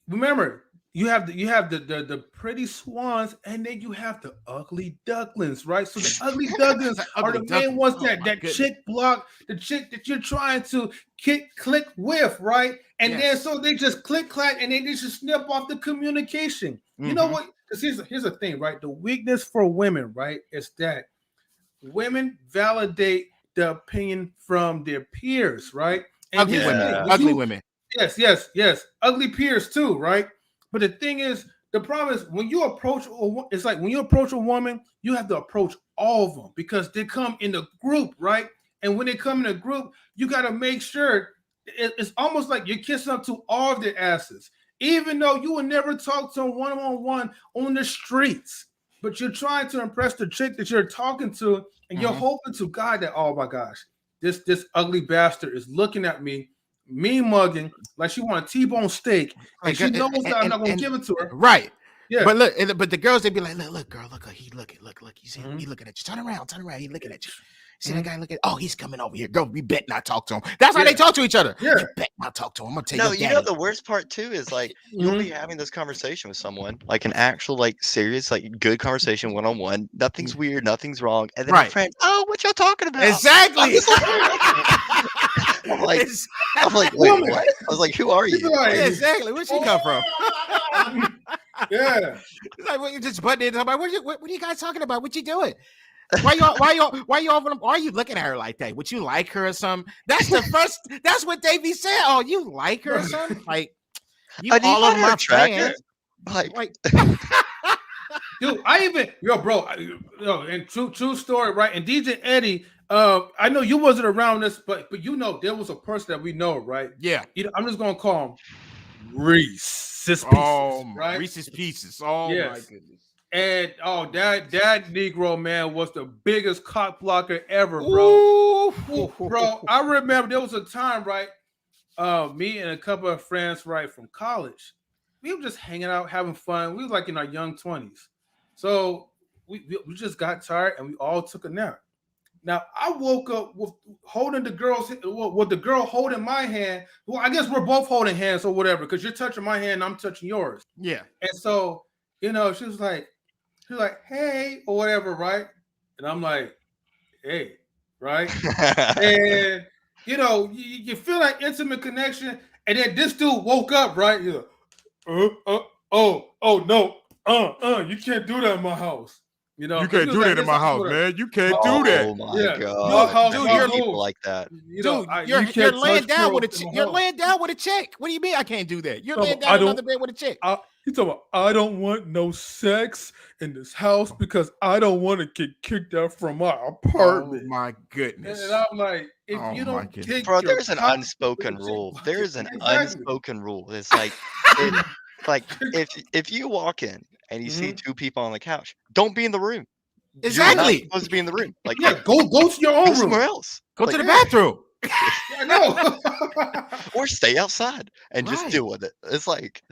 Remember, you have the pretty swans, and then you have the ugly ducklings, right? So the ugly ducklings are the main ones that chick block, the chick that you're trying to click with, right? And then so they just click clack, and they just snip off the communication. You know what? Because here's the thing, right? The weakness for women, right, is that women validate the opinion from their peers, right? And
ugly women.
Yes. Ugly peers too, right? But the thing is, the problem is when you approach, it's like when you approach a woman, you have to approach all of them because they come in a group, right? And when they come in a group, you got to make sure it's almost like you're kissing up to all of their asses, even though you would never talk to them one-on-one on the streets. But you're trying to impress the chick that you're talking to, and you're hoping to God that, oh my gosh, this ugly bastard is looking at me, mugging like she want a T-bone steak, and she knows that I'm not gonna give it to her.
Right. Yeah. But the girls, they be like, look, girl, look, he looking. He looking at you. Turn around. He looking at you. See that guy looking? Oh, he's coming over here. Girl, we bet not talk to him. That's how they talk to each other. Yeah. You bet not talk to him. I'm gonna take.
No, you know the worst part too is like you'll be having this conversation with someone, like an actual, like serious, like good conversation one-on-one. Nothing's weird, nothing's wrong. And then my friend, oh, what y'all talking about?
Exactly.
I'm like, wait, what? I was like, who are you?
Exactly. Where'd she come from?
Yeah.
It's like, well, you just butting in. I'm like, what are you guys talking about? What you doing? Why you looking at her like that? Would you like her or something? That's the first. That's what they be saying. Oh, you like her or something? Like you all over my friends.
Like
Dude, and true story, right? And DJ Eddie, I know you wasn't around this, but there was a person that we know, right?
Yeah.
I'm just gonna call him Reese's
Oh,
Pieces, right?
Reese's Pieces. Oh my
Yes.
goodness.
And that Negro man was the biggest cock blocker ever,
Ooh.
bro. I remember there was a time, right? Me and a couple of friends, right, from college, we were just hanging out, having fun. We were like in our young 20s. So we just got tired and we all took a nap. Now I woke up with holding the with the girl holding my hand. Well, I guess we're both holding hands or whatever, because you're touching my hand and I'm touching yours.
Yeah.
And so, she was like, hey, or whatever, right? And I'm like, hey, right? And you feel like intimate connection, and then this dude woke up, right? You're like, oh no, you can't do that in my house.
You can't do that in my house, man. You can't do that.
Oh my god,
dude,
you're people like that.
Dude, you're laying down with a chick. You're laying down with a chick. What do you mean I can't do that? You're laying down in another bed with a chick.
He's talking about, I don't want no sex in this house because I don't want to get kicked out from my apartment.
Oh my goodness.
And I'm like, if you don't kick
bro, there's an unspoken rule. There's an unspoken rule. It's like, if you walk in and you see two people on the couch, don't be in the room.
Exactly.
You're not supposed to be in the room. Like,
go to your own room.
Somewhere else.
Go to the bathroom.
I know.
Or stay outside and just deal with it. It's like,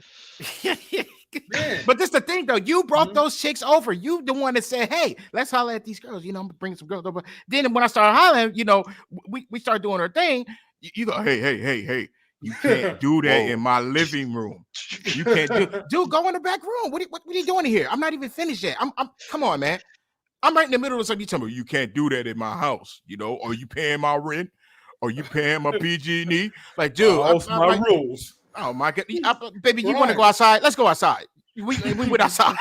but this the thing though. You brought those chicks over. You the one that said, "Hey, let's holler at these girls." I'm gonna bring some girls over. Then when I started hollering, we started doing our thing. You go, hey. You can't do that in my living room. You can't dude, go in the back room. What are you doing here? I'm not even finished yet. I'm come on, man. I'm right in the middle of something. You tell me you can't do that in my house. Are you paying my rent? Are you paying my PG&E? Like, dude,
my rules.
Oh my god, baby, you want to go outside? Let's go outside. We went outside.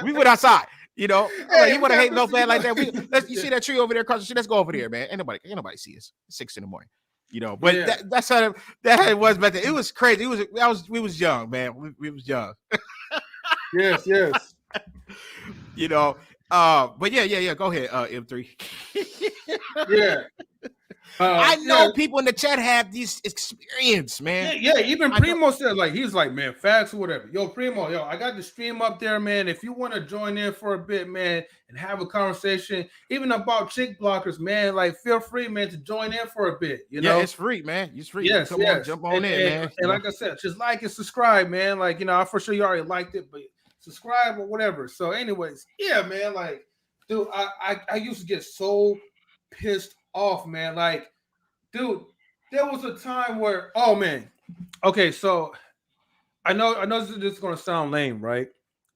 We went outside. You want to hate no fan like that? You see that tree over there across the street? Let's go over there, man. Ain't nobody see us. 6 a.m. But that's how it was back then. It was crazy. We was young, man. We was young.
Yes.
But yeah. Go ahead, M3.
Yeah.
I know people in the chat have this experience, man.
Yeah. Even Primo said, he's like, man, facts or whatever. Yo, Primo, I got the stream up there, man. If you want to join in for a bit, man, and have a conversation, even about chick blockers, man, feel free, man, to join in for a bit. Yeah,
it's free, man. It's free.
Yes,
Come on, jump on in, man.
And like I said, just like and subscribe, man. I'm for sure you already liked it, but subscribe or whatever. So, anyways, yeah, man. Dude, I used to get so pissed off, man. Dude, there was a time where, oh man, okay, so I know this is gonna sound lame, right?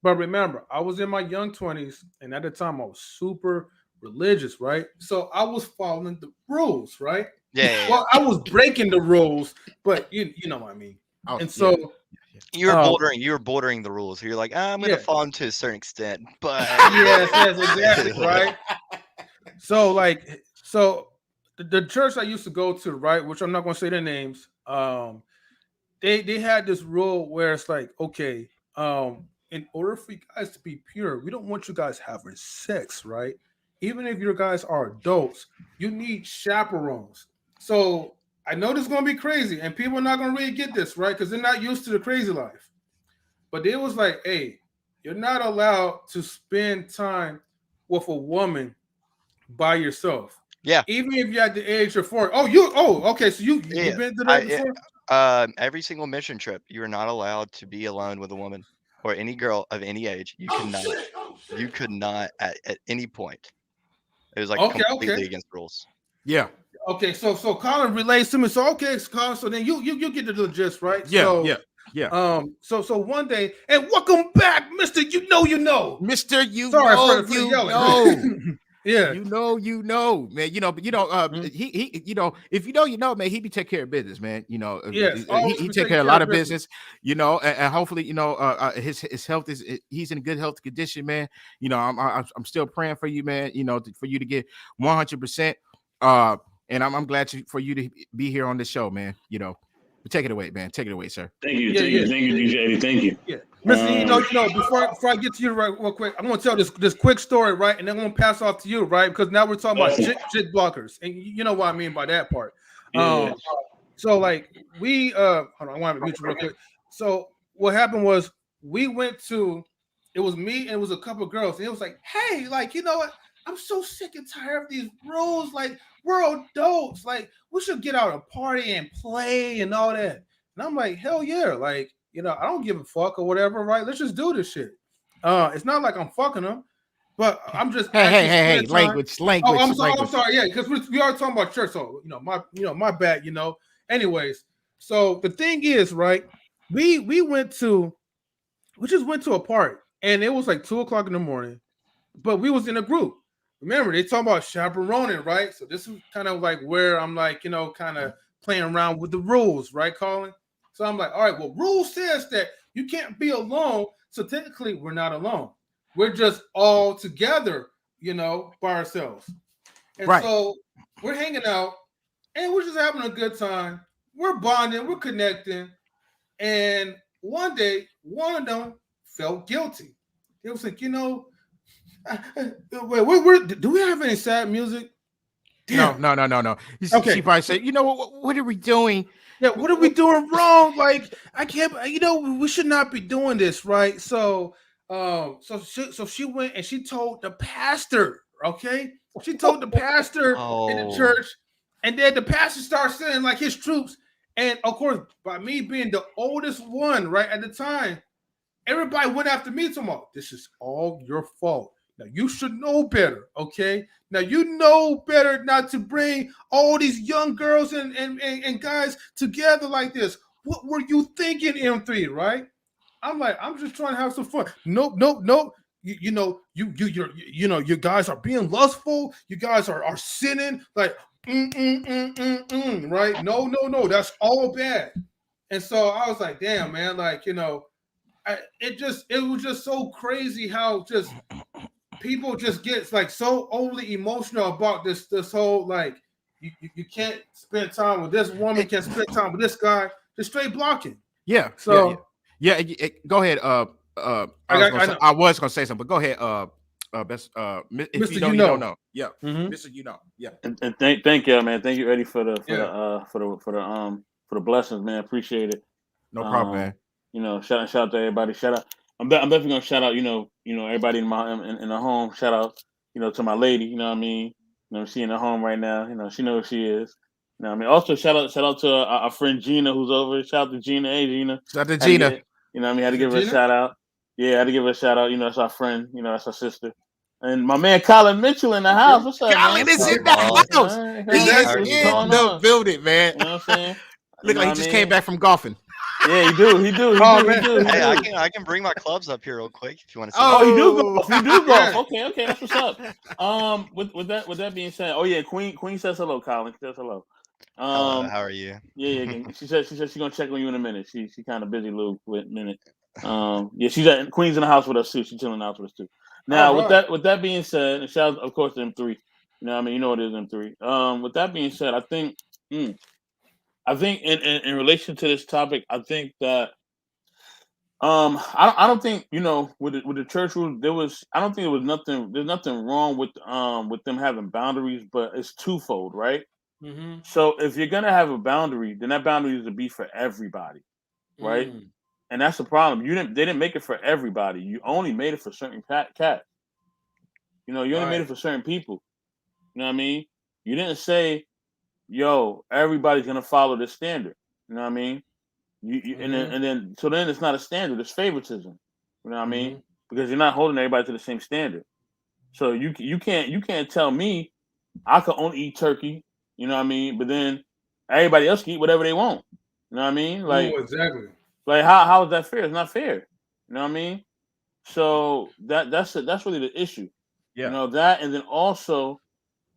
But remember, I was in my young 20s, and at the time I was super religious, right? So I was following the rules, right?
Yeah.
Well, I was breaking the rules, but you know what I mean. And so
you were bordering the rules. You're like, I'm gonna fall to a certain extent, but
yes, exactly, right. So the church I used to go to, right, which I'm not going to say their names, they had this rule where it's like, okay, in order for you guys to be pure, we don't want you guys having sex, right? Even if your guys are adults, you need chaperones. So I know this is going to be crazy, and people are not going to really get this, right, because they're not used to the crazy life. But it was like, hey, you're not allowed to spend time with a woman by yourself.
Yeah.
Even if you're at the age of 40. Okay. So you've been to that before?
Every single mission trip, you are not allowed to be alone with a woman or any girl of any age. You cannot. You could not at any point. It was completely against rules.
Yeah.
Okay. So Colin relates to me. So Colin. So then you get to the gist, right?
Yeah.
So one day, and welcome back, Mr. You know.
Mr. You
Sorry
know,
for
you
yelling.
know.
Yeah,
you know, man. He, if you know, man, he be take care of business, man.
Yes,
he take care of a lot of business. And hopefully, his health he's in good health condition, man. I'm still praying for you, man. For you to get 100%. And I'm glad for you to be here on the show, man. Take it away, man. Take it away, sir.
Thank you, DJ Eddie. Thank you.
Yeah, Mr. Before I get to you real quick, I'm gonna tell this quick story, right? And then I'm gonna pass off to you, right? Because now we're talking about shit blockers, and you know what I mean by that part.
Yeah.
So like we hold on, I want to mute you real quick. So what happened was we went to, it was me and it was a couple of girls, and it was like, hey, like, you know what? I'm so sick and tired of these rules. Like, we're adults. Like, we should get out and party and play and all that. And I'm like, hell yeah. Like, you know, I don't give a fuck or whatever, right? Let's just do this shit. It's not like I'm fucking them, but I'm just
hey, language.
Oh, I'm sorry. Yeah, because we are talking about church. So, my bad, Anyways, so the thing is, right? We just went to a party, and it was like 2:00 in the morning, but we was in a group. Remember, they talking about chaperoning, right? So this is kind of like where I'm like, kind of playing around with the rules, right, Colin? So I'm like, all right, well, rule says that you can't be alone. So technically, we're not alone. We're just all together, by ourselves. And so we're hanging out, and we're just having a good time. We're bonding, we're connecting. And one day, one of them felt guilty. It was like, wait, do we have any sad music?
Damn. No.
Okay.
She probably said, what are we doing?
Yeah, what are we doing wrong? Like, I can't, we should not be doing this, right? So, so she went and she told the pastor, okay? She told the pastor in the church, and then the pastor started sending like his troops. And of course, by me being the oldest one, right, at the time, everybody went after me tomorrow. This is all your fault. Now, you should know better, okay? Now, you know better not to bring all these young girls and guys together like this. What were you thinking, M3, right? I'm like, I'm just trying to have some fun. Nope. You guys are being lustful. You guys are sinning. Like, right? No, that's all bad. And so I was like, damn, man, like, it was just so crazy how just people just get like so overly emotional about this whole like you can't spend time with this woman, can't spend time with this guy, just straight blocking.
Yeah.
So
yeah. Go ahead. I was gonna say something, but go ahead. Best if you don't know. Yeah.
Mm-hmm.
Mr. Yeah.
And thank you, man. Thank you, Eddie, for the blessings, man. Appreciate it.
No problem, man.
Shout out to everybody. Shout out. I'm definitely gonna shout out. Everybody in the home. Shout out. To my lady. You know what I mean. She in the home right now. She knows who she is. You know what I mean. Also, shout out to our friend Gina who's over. Shout out to Gina. Hey, Gina.
Shout out to Gina.
Had to give her a shout out. Yeah, I had to give her a shout out. That's our friend. That's our sister. And my man Colin Mitchell in the house. What's up,
Colin
man?
is in the house. He is in the building, man.
You know what I'm saying?
Look like he just came back from golfing.
Yeah, he do. He do.
Hey, I can bring my clubs up here real quick if you want to see.
Oh, you do golf. You do golf. Okay, that's what's up. With that being said, oh yeah, Queen says hello, Colin. She says hello.
Hello, how are you?
Yeah. She said she's gonna check on you in a minute. She kind of busy a little minute. Yeah, she's at Queen's in the house with us too. She's chilling in the house with us too. Now, with that being said, and shout out, of course, to M3. You know what I mean? You know what it is, M3. With that being said, I think in relation to this topic, I think that I don't think with the church rules I don't think there's nothing wrong with them having boundaries, but it's twofold, right?
Mm-hmm.
So if you're gonna have a boundary, then that boundary is to be for everybody, right? And that's the problem. They didn't make it for everybody. You only made it for certain cats. You only made it for certain people. You know what I mean? You didn't say, yo, everybody's gonna follow this standard. You know what I mean? And then it's not a standard, it's favoritism. You know what I mean? Because you're not holding everybody to the same standard. So you can't tell me I could only eat turkey, you know what I mean? But then everybody else can eat whatever they want. You know what I mean? Like
exactly.
Like how is that fair? It's not fair. You know what I mean? So that's really the issue.
Yeah.
That, and then also,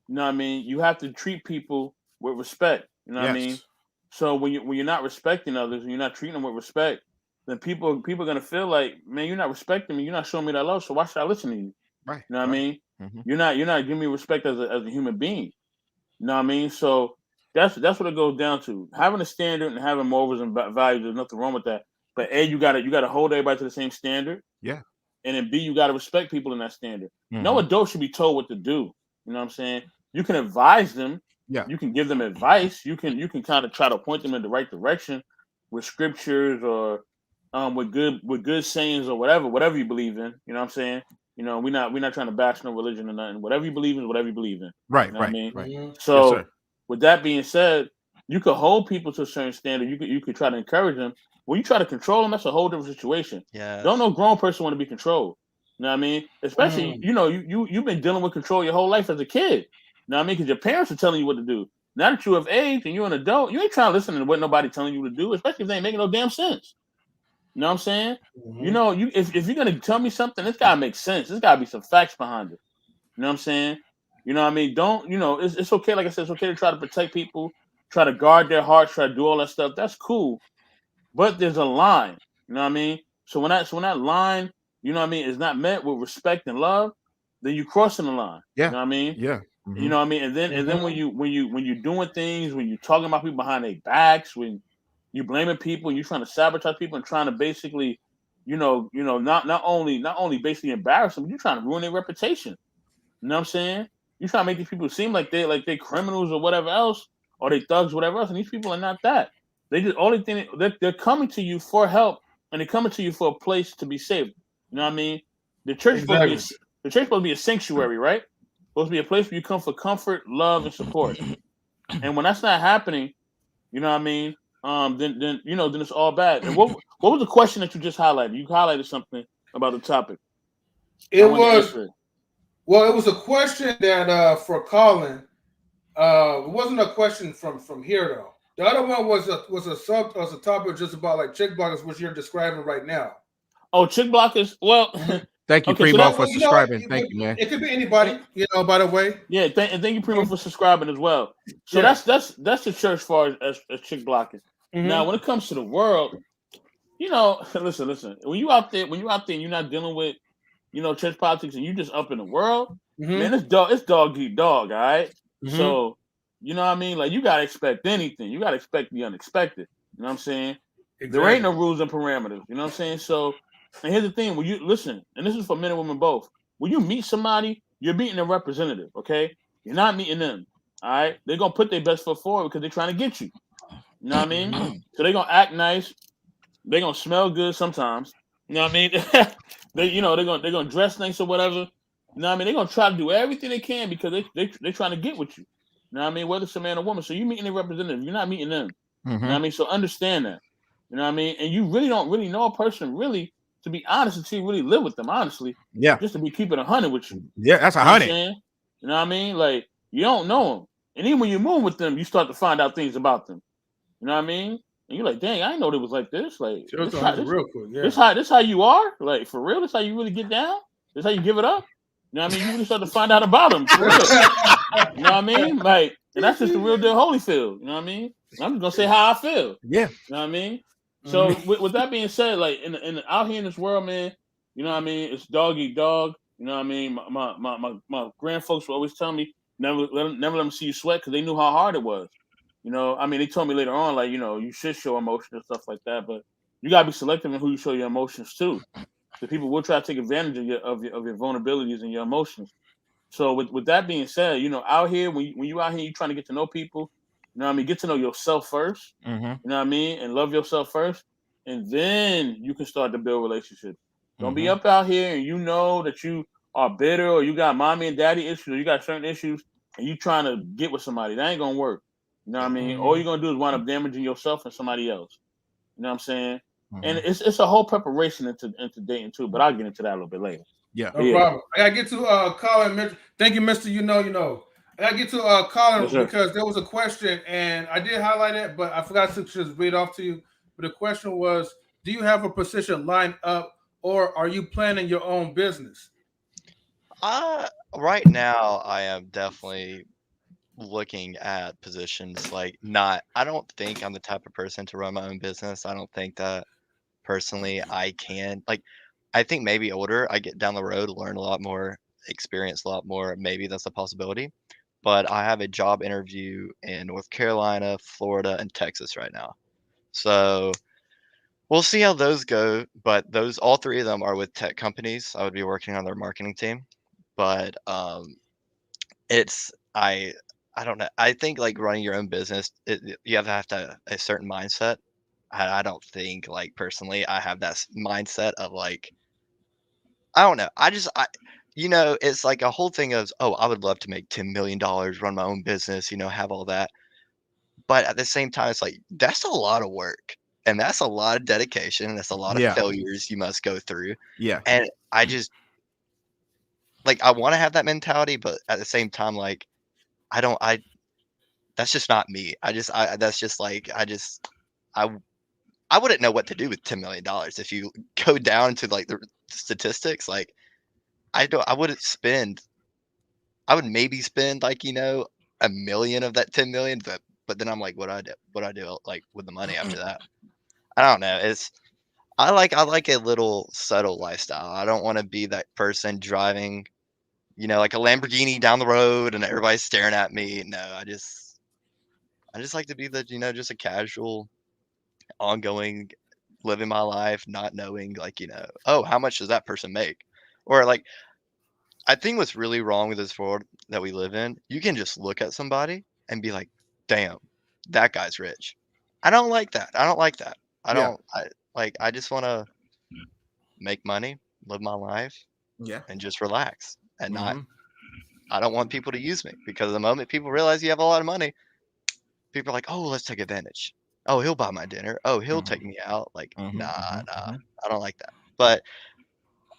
you know what I mean, you have to treat people with respect. You know what I mean? So when you're not respecting others and you're not treating them with respect, then people are gonna feel like, man, you're not respecting me, you're not showing me that love, so why should I listen to you?
Right.
You know what I mean? You're not giving me respect as a human being. You know what I mean? So That's what it goes down to. Having a standard and having morals and values, there's nothing wrong with that. But A, you gotta hold everybody to the same standard.
Yeah.
And then B, you gotta respect people in that standard.
Mm-hmm.
No adult should be told what to do. You know what I'm saying? You can advise them.
Yeah.
You can give them advice. You can kind of try to point them in the right direction with scriptures or with good sayings or whatever you believe in. You know what I'm saying? You know, we're not trying to bash no religion or nothing. Whatever you believe in is whatever you believe in.
Right,
you know
right,
what I mean?
right.
So
Yes,
with that being said, you could hold people to a certain standard. You could try to encourage them. When you try to control them, that's a whole different situation.
Yeah.
Don't no grown person want to be controlled. You know what I mean? Especially, you know, you've been dealing with control your whole life as a kid. You know what I mean? Because your parents are telling you what to do. Now that you're of age and you're an adult, you ain't trying to listen to what nobody telling you to do, especially if they ain't making no damn sense. You know what I'm saying? You know, if you're gonna tell me something, it's gotta make sense. There's gotta be some facts behind it. You know what I'm saying? You know what I mean? Don't, you know, it's okay, like I said, it's okay to try to protect people, try to guard their hearts, try to do all that stuff. That's cool. But there's a line. You know what I mean? So when that line, you know what I mean, is not met with respect and love, then you crossing the line.
Yeah.
You know what I mean?
Yeah.
You know what I mean? And then when you're doing things, when you're talking about people behind their backs, when you blaming people, and you're trying to sabotage people and trying to basically, not only basically embarrass them, but you're trying to ruin their reputation. You know what I'm saying? You trying to make these people seem like they criminals or whatever else, or they thugs, whatever else, and these people are not that. They just only thing they're coming to you for help, and they're coming to you for a place to be saved. You know what I mean? The church is supposed to be a sanctuary, right? Supposed to be a place where you come for comfort, love, and support. And when that's not happening, you know what I mean? Then it's all bad. And what was the question that you just highlighted? You highlighted something about the topic.
It was a question that for Colin. It wasn't a question from here though. The other one was a topic just about like chick blockers, which you're describing right now.
Oh, chick blockers. Well,
thank you, Primo, for subscribing. Thank you, man.
It could be anybody, by the way.
Yeah, and thank you, Primo, for subscribing as well. So that's the church as far as chick blockers. Now, when it comes to the world, listen. When you out there and you're not dealing with, church politics and you just up in the world, man, it's dog eat dog, all right? So, you know what I mean? Like, you gotta expect anything. You gotta expect the unexpected. You know what I'm saying? Exactly. There ain't no rules and parameters. You know what I'm saying? So, and here's the thing: when you listen, and this is for men and women both. When you meet somebody, you're meeting a representative. Okay, you're not meeting them. All right, they're gonna put their best foot forward because they're trying to get you. You know what I mean? So they're gonna act nice. They're gonna smell good sometimes. You know what I mean? they're gonna dress nice or whatever. You know what I mean? They're gonna try to do everything they can because they're trying to get with you. You know what I mean? Whether it's a man or woman. So you're meeting a representative. You're not meeting them. You know what I mean? So understand that. You know what I mean? And you really don't really know a person, really, to be honest, until you really live with them, honestly.
Yeah.
Just to be keeping 100 with you.
Yeah, that's 100.
You know what I mean? Like, you don't know them. And even when you move with them, you start to find out things about them. You know what I mean? And you're like, dang, I didn't know it was like this. Like, this how you are? Like, for real? This how you really get down? This how you give it up? You know what I mean? You really start to find out about them, for real. You know what I mean? Like, and that's just the real deal Holyfield. You know what I mean? And I'm just gonna say how I feel.
Yeah.
You know what I mean? So with that being said, like out here in this world, man, you know what I mean? It's dog eat dog. You know what I mean? My grandfolks would always tell me never let them see you sweat because they knew how hard it was. You know, I mean, they told me later on, like, you should show emotion and stuff like that, but you gotta be selective in who you show your emotions to. The people will try to take advantage of your vulnerabilities and your emotions. So with that being said, out here when you out here, you trying to get to know people. You know what I mean? Get to know yourself first. You know what I mean? And love yourself first. And then you can start to build relationships. Don't be up out here and you know that you are bitter or you got mommy and daddy issues or you got certain issues and you trying to get with somebody. That ain't going to work. You know what I mean? All you're going to do is wind up damaging yourself and somebody else. You know what I'm saying? And it's a whole preparation into dating too, but I'll get into that a little bit later.
Yeah.
No problem. I got to get to Colin. Thank you, Mr. You know. I gotta get to Colin because there was a question and I did highlight it, but I forgot to just read off to you. But the question was, do you have a position lined up or are you planning your own business?
Right now I am definitely looking at positions I don't think I'm the type of person to run my own business. I don't think that personally I can. I think maybe older, I get down the road, learn a lot more, experience a lot more. Maybe that's a possibility. but I have a job interview in North Carolina, Florida, and Texas right now. So we'll see how those go. But all three of them are with tech companies. I would be working on their marketing team. But it's I don't know. I think like running your own business, you have to have a certain mindset. I don't think like personally I have that mindset of like I don't know. It's like a whole thing of, oh, I would love to make $10 million, run my own business, have all that. But at the same time, it's like that's a lot of work, and that's a lot of dedication, and that's a lot of
Yeah.
failures you must go through.
Yeah.
And I just like I want to have that mentality, but at the same time, like I don't. That's just not me. That's just like I I wouldn't know what to do with $10 million if you go down to like the statistics. Like I wouldn't spend. I would maybe spend like a million of that 10 million, but then I'm like, what do I do? What do I do like with the money after that? I don't know. I like a little subtle lifestyle. I don't want to be that person driving, like a Lamborghini down the road and everybody's staring at me. No, I just like to be just a casual, ongoing, living my life, not knowing like, oh, how much does that person make? Or like I think what's really wrong with this world that we live in, you can just look at somebody and be like, damn, that guy's rich. I don't like that. I don't like that.
Yeah.
I just want to make money, live my life,
Yeah.
and just relax and not.
Mhm.
I don't want people to use me because the moment people realize you have a lot of money, people are like, oh, let's take advantage. Oh, he'll buy my dinner. Oh, he'll take me out. Like, nah, I don't like that. But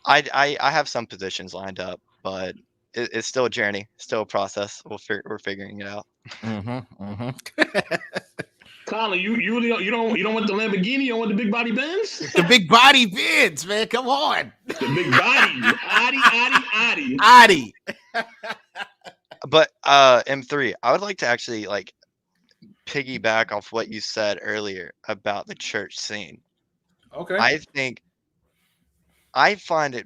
I have some positions lined up, but it's still a journey, still a process. We're figuring it out.
Colin, you don't want the Lamborghini, you don't want the big body Benz?
The big body bids, man. Come on.
The big body. Adi.
Adi.
But M3, I would like to actually like piggyback off what you said earlier about the church scene.
Okay.
I find it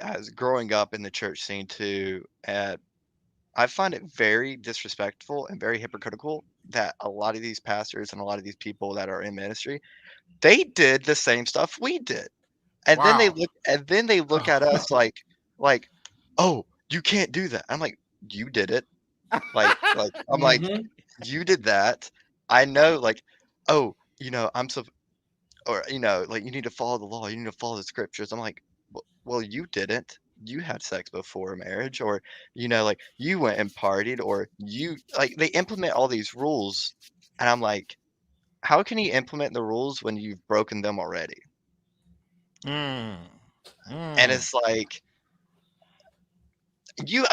as growing up in the church scene too, I find it very disrespectful and very hypocritical that a lot of these pastors and a lot of these people that are in ministry, they did the same stuff we did. And then they
Wow.
look at us like, oh, you can't do that. I'm like, you did it. Like I'm like, you did that. I know, like, oh, I'm so or like you need to follow the law, you need to follow the scriptures. I'm like, well, you didn't. You had sex before marriage, or like you went and partied, or you like they implement all these rules, and I'm like, how can you implement the rules when you've broken them already? And it's like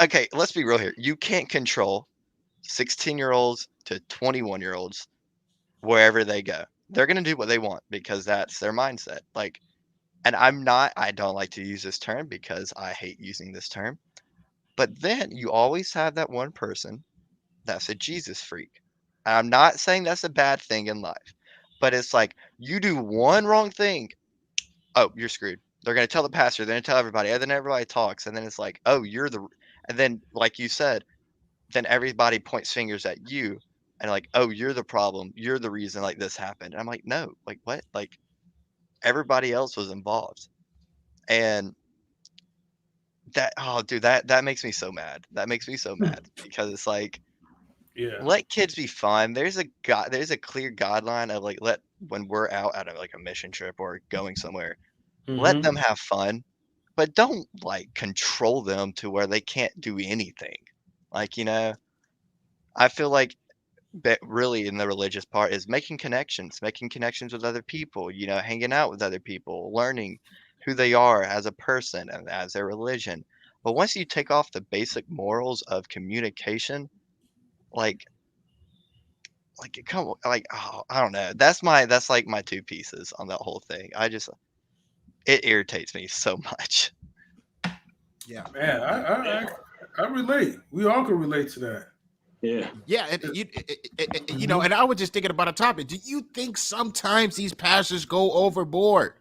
okay, let's be real here. You can't control 16-year-olds to 21-year-olds wherever they go. They're gonna do what they want because that's their mindset. Like, and I don't like to use this term because I hate using this term. But then you always have that one person that's a Jesus freak. And I'm not saying that's a bad thing in life, but it's like you do one wrong thing, oh, you're screwed. They're gonna tell the pastor, they're gonna tell everybody, and then everybody talks, and then it's like, oh, and then like you said, then everybody points fingers at you, and like, oh, you're the problem, you're the reason like this happened. And I'm like, no, like what? Like everybody else was involved, and oh, dude, that makes me so mad. That makes me so mad because it's like,
Yeah.
let kids be fun. There's a clear guideline of like when we're out at like a mission trip or going somewhere, let them have fun, but don't like control them to where they can't do anything. Like, I feel like but really in the religious part is making connections with other people, hanging out with other people, learning who they are as a person and as their religion. But once you take off the basic morals of communication, like come on, like, oh, I don't know. That's like my two pieces on that whole thing. It irritates me so much.
Yeah.
Man, I relate. We all can relate to that.
Yeah, and and I was just thinking about a topic. Do you think sometimes these pastors go overboard?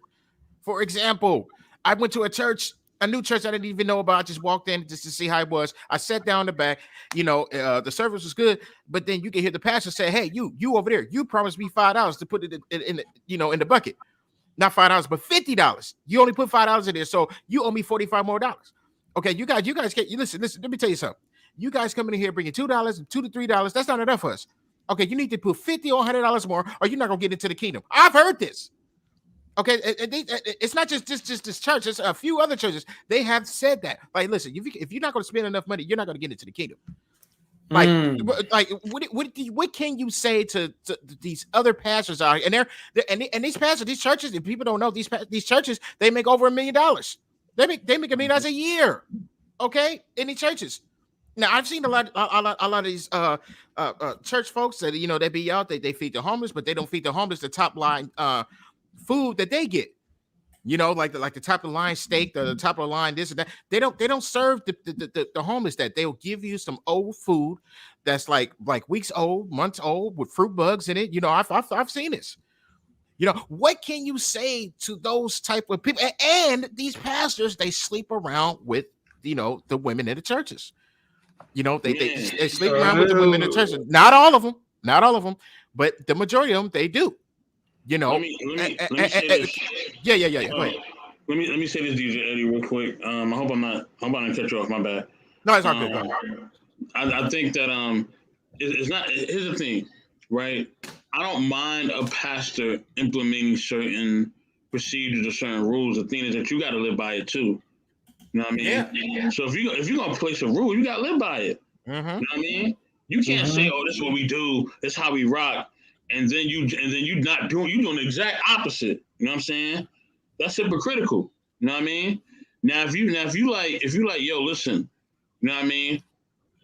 For example, I went to a church a new church I didn't even know about. I just walked in just to see how it was. I sat down in the back. The service was good, but then you can hear the pastor say, "Hey, you over there, you promised me $5 to put it in the bucket. Not $5, but $50. You only put $5 in there, so you owe me $45 more dollars." Okay, you guys can't. You listen. Let me tell you something. You guys coming in here bringing $2 and $2 to $3. That's not enough for us. Okay, you need to put $50 or $100 more, or you're not gonna get into the kingdom. I've heard this. Okay, it's not just this church. It's a few other churches. They have said that. Like, listen, if you're not going to spend enough money, you're not going to get into the kingdom. Like, what can you say to these other pastors out here? And these pastors, these churches, if people don't know, these churches, they make over $1 million. They make $1 million a year. Okay, in these churches. Now I've seen a lot of these church folks that they be out, they feed the homeless, but they don't feed the homeless the top line food that they get, like the top of the line steak, the top of the line this and that. They don't serve the homeless that. They'll give you some old food that's like weeks old, months old with fruit bugs in it. I've seen this. What can you say to those type of people? And these pastors, they sleep around with the women in the churches. They sleep around with the women in the churches. Not all of them, but the majority of them, they do.
Let me say this.
Yeah. Go ahead.
Let me say this, DJ Eddie, real quick. I hope I'm not cut you off. My bad.
No, it's all good. Go ahead.
I think that it's not. Here's the thing, right? I don't mind a pastor implementing certain procedures or certain rules. The thing is that you got to live by it too. You know what I mean? Yeah. So if you're gonna place a rule, you got to live by it. You know what I mean? You can't say, "Oh, this is what we do. This is how we rock." And then you not doing, you doing the exact opposite. You know what I'm saying? That's hypocritical. You know what I mean? Now if you like, yo, listen, you know what I mean?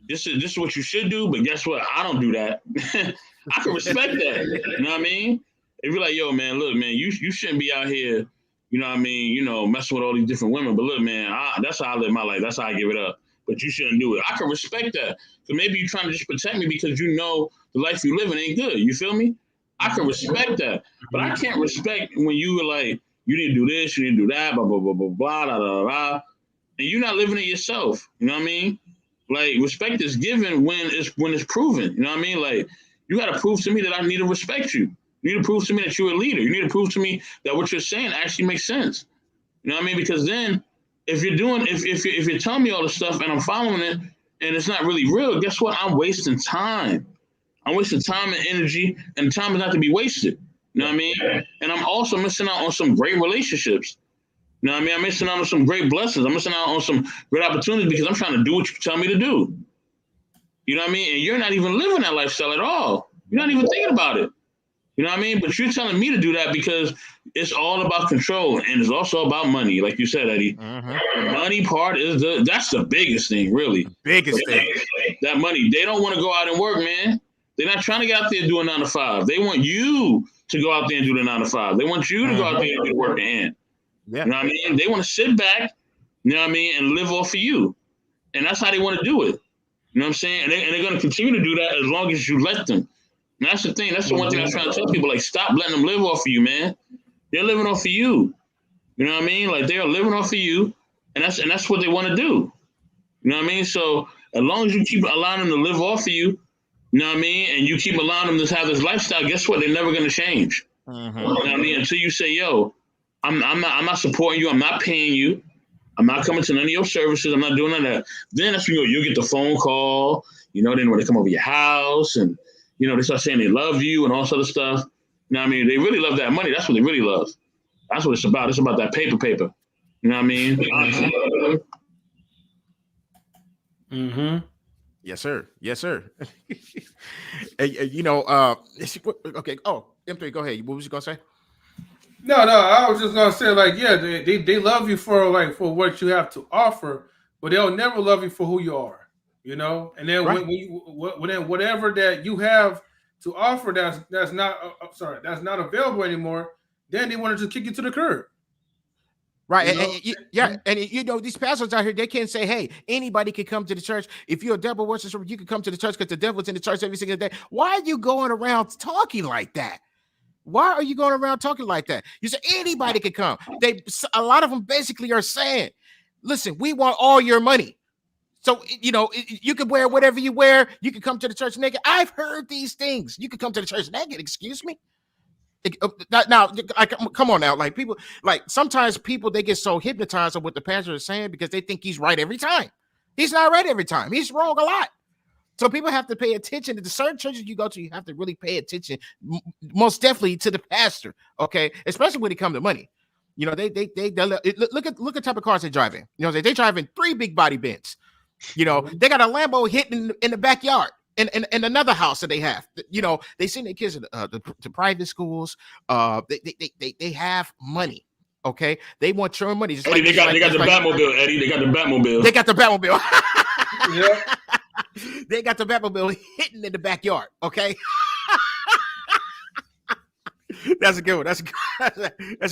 This is what you should do, but guess what? I don't do that. I can respect that. You know what I mean? If you're like, yo, man, look, man, you shouldn't be out here, you know what I mean, messing with all these different women. But look, man, that's how I live my life. That's how I give it up. But you shouldn't do it. I can respect that. So maybe you're trying to just protect me because the life you living ain't good. You feel me? I can respect that. But I can't respect when you were like, you need to do this, you need to do that, blah, blah, blah, blah, blah, blah, blah, blah. And you're not living it yourself. You know what I mean? Like, respect is given when it's proven. You know what I mean? Like, you got to prove to me that I need to respect you. You need to prove to me that you're a leader. You need to prove to me that what you're saying actually makes sense. You know what I mean? Because then if you're telling me all this stuff and I'm following it and it's not really real, guess what? I'm wasting time. I'm wasting time and energy, and time is not to be wasted. You know what I mean? And I'm also missing out on some great relationships. You know what I mean? I'm missing out on some great blessings. I'm missing out on some great opportunities because I'm trying to do what you tell me to do. You know what I mean? And you're not even living that lifestyle at all. You're not even thinking about it. You know what I mean? But you're telling me to do that because it's all about control, and it's also about money, like you said, Eddie. The money part that's the biggest thing, really.
The biggest thing.
That money. They don't want to go out and work, man. They're not trying to get out there and do a 9 to 5. They want you to go out there and do the 9 to 5. They want you to go out there and do the work at hand. Yeah. You know what I mean? They want to sit back, you know what I mean, and live off of you. And that's how they want to do it. You know what I'm saying? And they're going to continue to do that as long as you let them. And that's the thing. That's the one thing I'm trying to tell people. Like, stop letting them live off of you, man. They're living off of you. You know what I mean? Like, they are living off of you, and that's what they want to do. You know what I mean? So as long as you keep allowing them to live off of you, you know what I mean? And you keep allowing them to have this lifestyle, guess what? They're never going to change. You know what I mean? Until you say, yo, I'm not supporting you. I'm not paying you. I'm not coming to none of your services. I'm not doing none of that. Then that's when you'll get the phone call, then when they come over your house and, they start saying they love you and all sort of stuff. You know what I mean? They really love that money. That's what they really love. That's what it's about. It's about that paper. You know what I mean?
Yes, sir. Okay. Oh, M3, go ahead. What was you gonna say?
No. I was just gonna say, like, yeah, they love you for what you have to offer, but they'll never love you for who you are. And then right. when whatever that you have to offer that's not available anymore, then they want to just kick you to the curb.
Right. And these pastors out here, they can't say, hey, anybody can come to the church. If you're a devil worshiper, you can come to the church because the devil's in the church every single day. Why are you going around talking like that? Why are you going around talking like that? You say anybody can come. A lot of them basically are saying listen, we want all your money. So, you can wear whatever you wear. You can come to the church naked. I've heard these things. You can come to the church naked. Excuse me. Now, come on now. Like people, like sometimes people, they get so hypnotized on what the pastor is saying because they think he's right every time. He's not right every time. He's wrong a lot. So people have to pay attention to the certain churches you go to. You have to really pay attention, most definitely to the pastor. Okay, especially when it comes to money. They look at the type of cars they drive in. They drive in 3 big body Benz. They got a Lambo hitting in the backyard in another house that they have. They send their kids to private schools. They have money. Okay, they want your money.
Eddie, like, they got the Batmobile. Eddie, they got the Batmobile.
They got the Batmobile.
Yeah.
They got the Batmobile hitting in the backyard. Okay. That's a good one. That's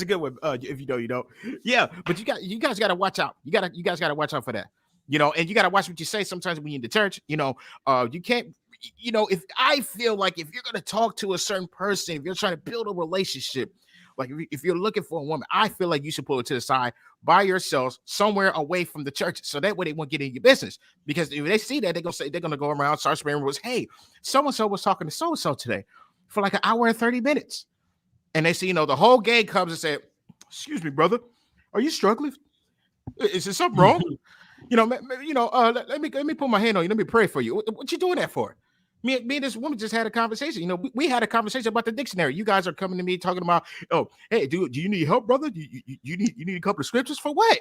a good one. If you know, you know. Yeah, but you guys got to watch out. You guys got to watch out for that. And you got to watch what you say. Sometimes when you're in the church, you can't. If I feel like if you're gonna talk to a certain person, if you're trying to build a relationship, like if you're looking for a woman, I feel like you should pull it to the side by yourselves somewhere away from the church, so that way they won't get in your business. Because if they see that, they're gonna go around start spreading rumors. Hey, so and so was talking to so and so today for like an hour and 30 minutes. And they see, the whole gang comes and say, "Excuse me, brother, are you struggling? Is there something wrong? Let me put my hand on you. Let me pray for you. What you doing that for?" Me and this woman just had a conversation. We had a conversation about the dictionary. You guys are coming to me talking about, "Oh, hey, do you need help, brother? You need a couple of scriptures for what?"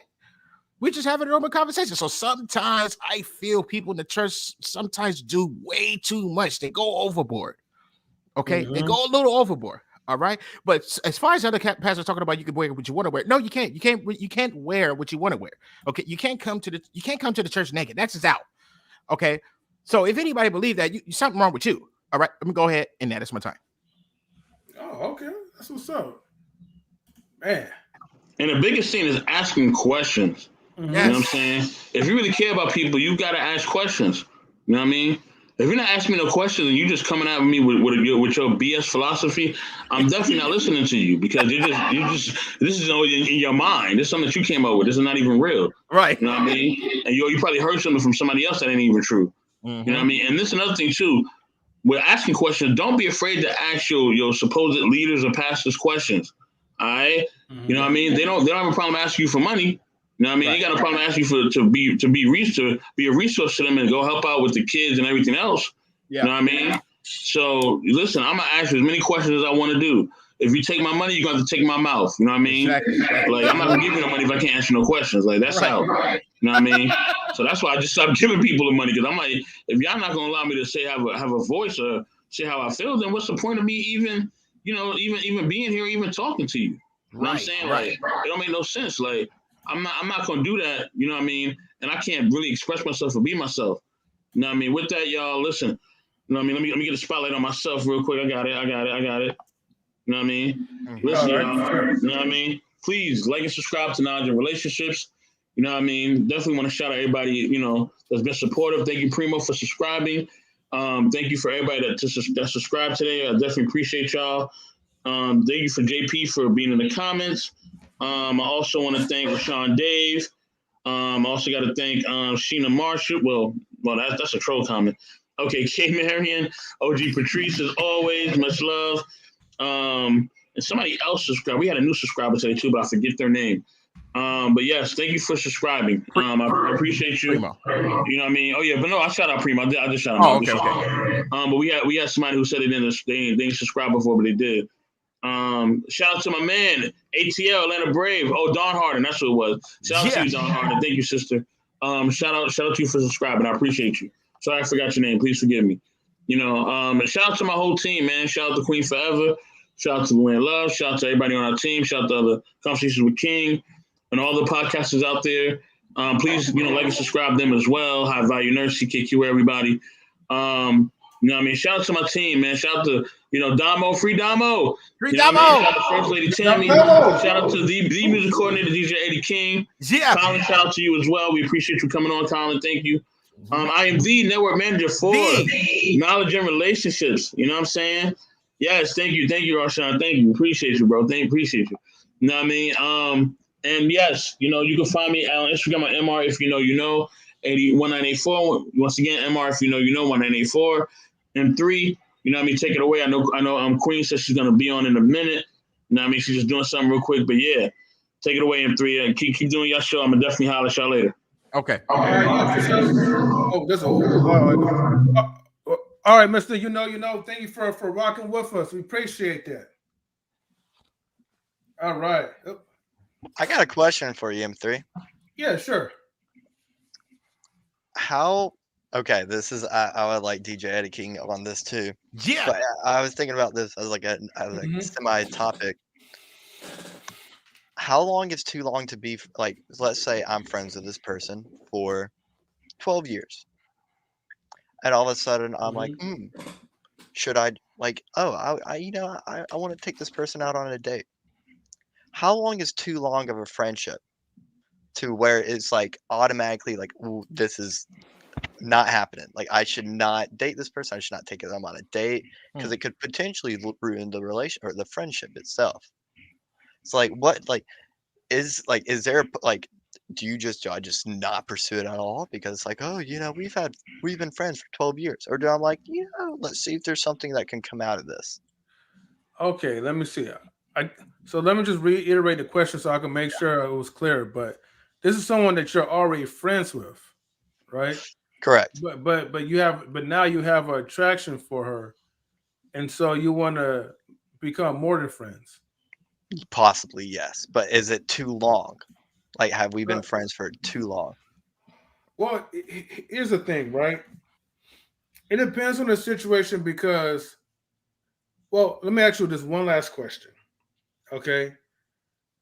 We just having a normal conversation. So sometimes I feel people in the church sometimes do way too much. They go overboard. Okay, They go a little overboard. All right, but as far as other pastors talking about, you can wear what you want to wear. No, you can't. You can't wear what you want to wear. Okay, you can't come to the church naked. That's just out. Okay, so if anybody believe that, something wrong with you. All right, let me go ahead and that's my time.
Oh, okay, that's what's up, man.
And the biggest thing is asking questions.
Yes.
You know what I'm saying? If you really care about people, you got to ask questions. You know what I mean? If you're not asking me no questions and you just coming at me with your BS philosophy, I'm definitely not listening to you, because you just this is in your mind. This is something that you came up with. This is not even real.
Right.
You know what I mean? And you probably heard something from somebody else that ain't even true. Mm-hmm. You know what I mean? And this is another thing too. We're asking questions. Don't be afraid to ask your supposed leaders or pastors questions. All right? Mm-hmm. You know what I mean? They don't have a problem asking you for money. You know what I mean? Right. They got a problem asking you to be a resource to them and go help out with the kids and everything else. Yeah. You know what I mean? So listen, I'm gonna ask you as many questions as I want to do. If you take my money, you're gonna have to take my mouth. You know what I mean? Exactly. Like, I'm not gonna give you no money if I can't answer no questions. Like, that's how. Right. You know what I mean? So that's why I just stopped giving people the money, because I'm like, if y'all not gonna allow me to say have a voice or say how I feel, then what's the point of me even being here, even talking to you? You know what I'm saying? Right. Like, it don't make no sense. Like, I'm not gonna do that, you know what I mean? And I can't really express myself or be myself. You know what I mean? With that, y'all, listen. You know what I mean? Let me get a spotlight on myself real quick. I got it. You know what I mean? Listen, y'all. You know what I mean? Please like and subscribe to Knowledge and Relationships. You know what I mean? Definitely want to shout out everybody, that's been supportive. Thank you, Primo, for subscribing. Thank you for everybody that subscribed today. I definitely appreciate y'all. Thank you for JP for being in the comments. I also want to thank Rashawn Dave. I also got to thank Sheena Marshall. Well, that's a troll comment. Okay, K Marion, OG Patrice, as always, much love. And somebody else subscribed. We had a new subscriber today too, but I forget their name. But yes, thank you for subscribing. I appreciate you. Primo. You know what I mean? Oh yeah, but no, I shout out Primo. I just shout out. Oh, okay. But we had somebody who said they didn't subscribe before, but they did. Shout out to my man, ATL, Atlanta Brave. Oh, Dawn Harden, that's what it was. Shout out to you, Dawn Harden. Thank you, sister. Shout out to you for subscribing. I appreciate you. Sorry I forgot your name. Please forgive me. And shout out to my whole team, man. Shout out to Queen Forever. Shout out to Gwen Love. Shout out to everybody on our team. Shout out to other Conversations with King and all the podcasters out there. Please, like and subscribe them as well. High Value Nurse, CKQ, everybody. You know what I mean? Shout out to my team, man. Shout out to, Damo, Free Damo.
Free Damo. I mean?
Shout out to First Lady Tammy. Shout out to the music coordinator, DJ Eddie King.
Yeah.
Colin, shout out to you as well. We appreciate you coming on, Colin. Thank you. I am the network manager for Knowledge and Relationships. You know what I'm saying? Yes, thank you. Thank you, Rashawn. Thank you. Appreciate you, bro. Appreciate you. You know what I mean? And yes, you can find me on Instagram on MR if you know 1984. Once again, MR if you know 1984. And 3, what I mean, take it away. I know Queen says she's gonna be on in a minute. I mean, she's just doing something real quick, but yeah, take it away in 3 and keep doing your show. I'm gonna definitely holler at y'all later.
Okay.
Yeah, for sure. Oh, there's a all right, Mister. Thank you for rocking with us. We appreciate that. All right.
I got a question for you, M3.
Yeah, sure.
How? Okay, this is I would like DJ Eddie King on this too.
Yeah.
But I was thinking about this as a semi-topic. How long is too long to be like? Let's say I'm friends with this person for 12 years, and all of a sudden I'm like, should I like? Oh, I want to take this person out on a date. How long is too long of a friendship to where it's like automatically like, ooh, this is not happening. Like I should not date this person. I should not take them on a date because it could potentially ruin the relation or the friendship itself. It's like what is there do I just not pursue it at all because like, oh, we've been friends for 12 years, or do I'm like, let's see if there's something that can come out of this.
Okay, let me see. So let me just reiterate the question so I can make sure it was clear. But this is someone that you're already friends with, right?
Correct.
But now you have an attraction for her, and so you want to become more than friends.
Possibly, yes, but is it too long? Like, have we been friends for too long?
Well, here's the thing, right? It depends on the situation because, well, let me ask you this one last question. Okay.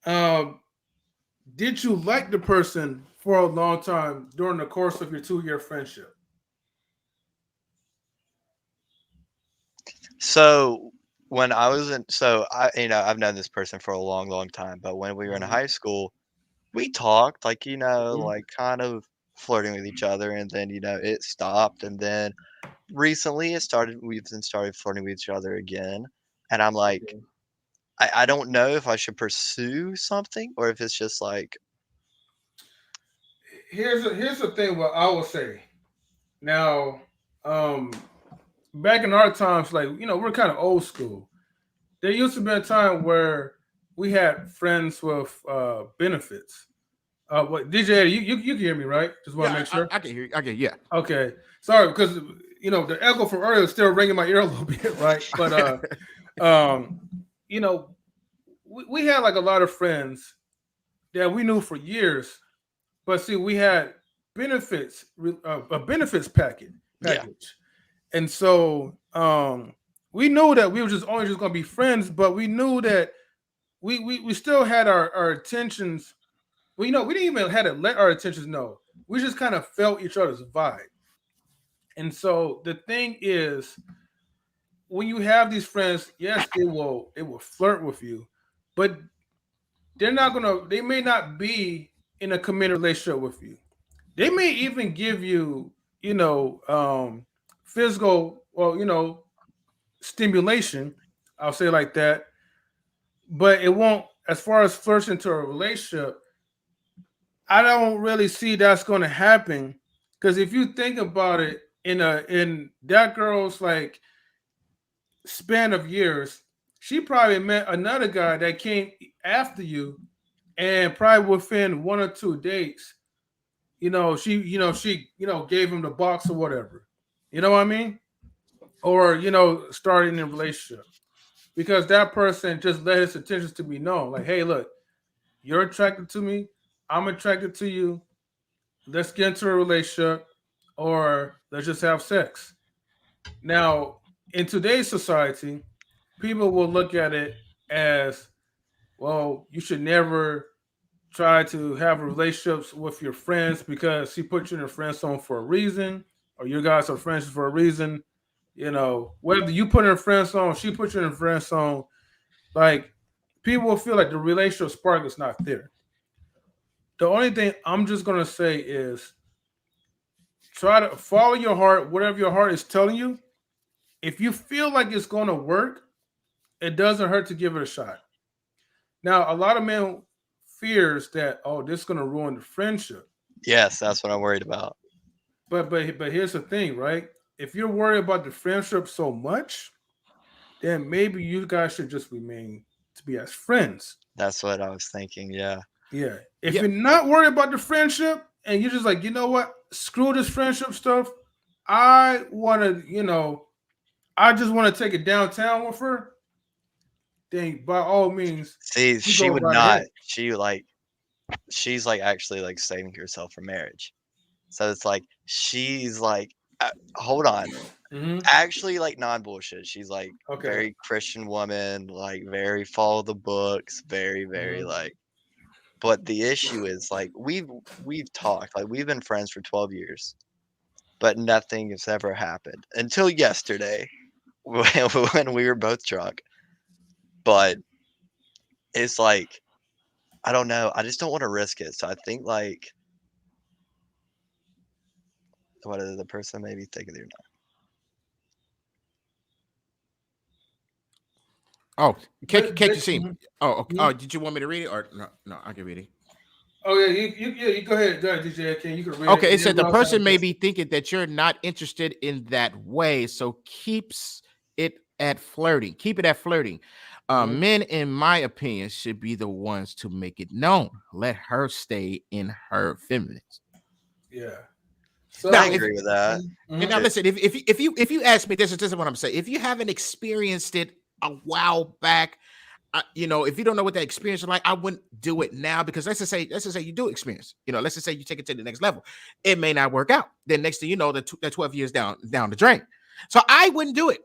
Um, did you like the person for a long time during the course of your 2-year friendship?
So when I was I've known this person for a long, long time, but when we were in high school, we talked like, like kind of flirting with each other, and then, it stopped, and then recently we've then started flirting with each other again, and I'm like, I don't know if I should pursue something or if it's just like,
Here's the thing. What I will say now, back in our times, like we're kind of old school. There used to be a time where we had friends with benefits. What DJ? You can hear me, right? Just want to make sure.
I can hear you. I can, yeah.
Okay, sorry because the echo from earlier is still ringing my ear a little bit, right? But you know, we had like a lot of friends that we knew for years, but see, we had benefits, a benefits package,
yeah,
and so we knew that we were just only just going to be friends, but we knew that we still had our attentions. We we didn't even had to let our attentions know. We just kind of felt each other's vibe, and so the thing is, when you have these friends, yes, they will flirt with you, but they may not be in a committed relationship with you. They may even give you, physical, well, stimulation. I'll say it like that, but it won't. As far as flirting into a relationship, I don't really see that's going to happen because if you think about it, in that girl's like span of years, she probably met another guy that came after you, and probably within 1 or 2 dates, she gave him the box or whatever. You know what I mean? Or starting a relationship because that person just let his intentions to be known. Like, hey, look, you're attracted to me. I'm attracted to you. Let's get into a relationship, or let's just have sex. Now, in today's society, people will look at it as, well, you should never try to have relationships with your friends because she put you in a friend zone for a reason, or you guys are friends for a reason. Whether you put her in a friend zone, she put you in a friend zone, like people will feel like the relationship spark is not there. The only thing I'm just gonna say is try to follow your heart, whatever your heart is telling you. If you feel like it's going to work, it doesn't hurt to give it a shot. Now, a lot of men fears that this is gonna ruin the friendship.
Yes, that's what I'm worried about.
But here's the thing, right? If you're worried about the friendship so much, then maybe you guys should just remain to be as friends.
That's what I was thinking. Yeah.
Yeah. If you're not worried about the friendship and you're just like, you know what, screw this friendship stuff. I want to, I just want to take it downtown with her. Then by all means,
See,
you
she
go
would
right
not.
ahead.
She's like actually like saving herself for marriage. So it's like she's like, hold on, actually like non-bullshit. She's like very Christian woman, like very follow the books, very very like. But the issue is like we've talked, like we've been friends for 12 years, but nothing has ever happened until yesterday when we were both drunk. But it's like I don't know. I just don't want to risk it. So I think like what is the person maybe thinking they're not.
Oh, can't you see? Oh, okay. Oh, did you want me to read it or no? No, I can read it.
Oh yeah, you go ahead, DJ. You can read
Okay,
it
it said the person may be thinking that you're not interested in that way, so keeps it at flirting. Keep it at flirting. Men, in my opinion, should be the ones to make it known. Let her stay in her femininity.
Yeah.
So now, I agree with that.
And now listen, if you ask me, this is what I'm saying. If you haven't experienced it a while back, if you don't know what that experience is like, I wouldn't do it now because let's just say you do experience. Let's just say you take it to the next level. It may not work out. Then next thing you know, that 12 years down the drain. So I wouldn't do it.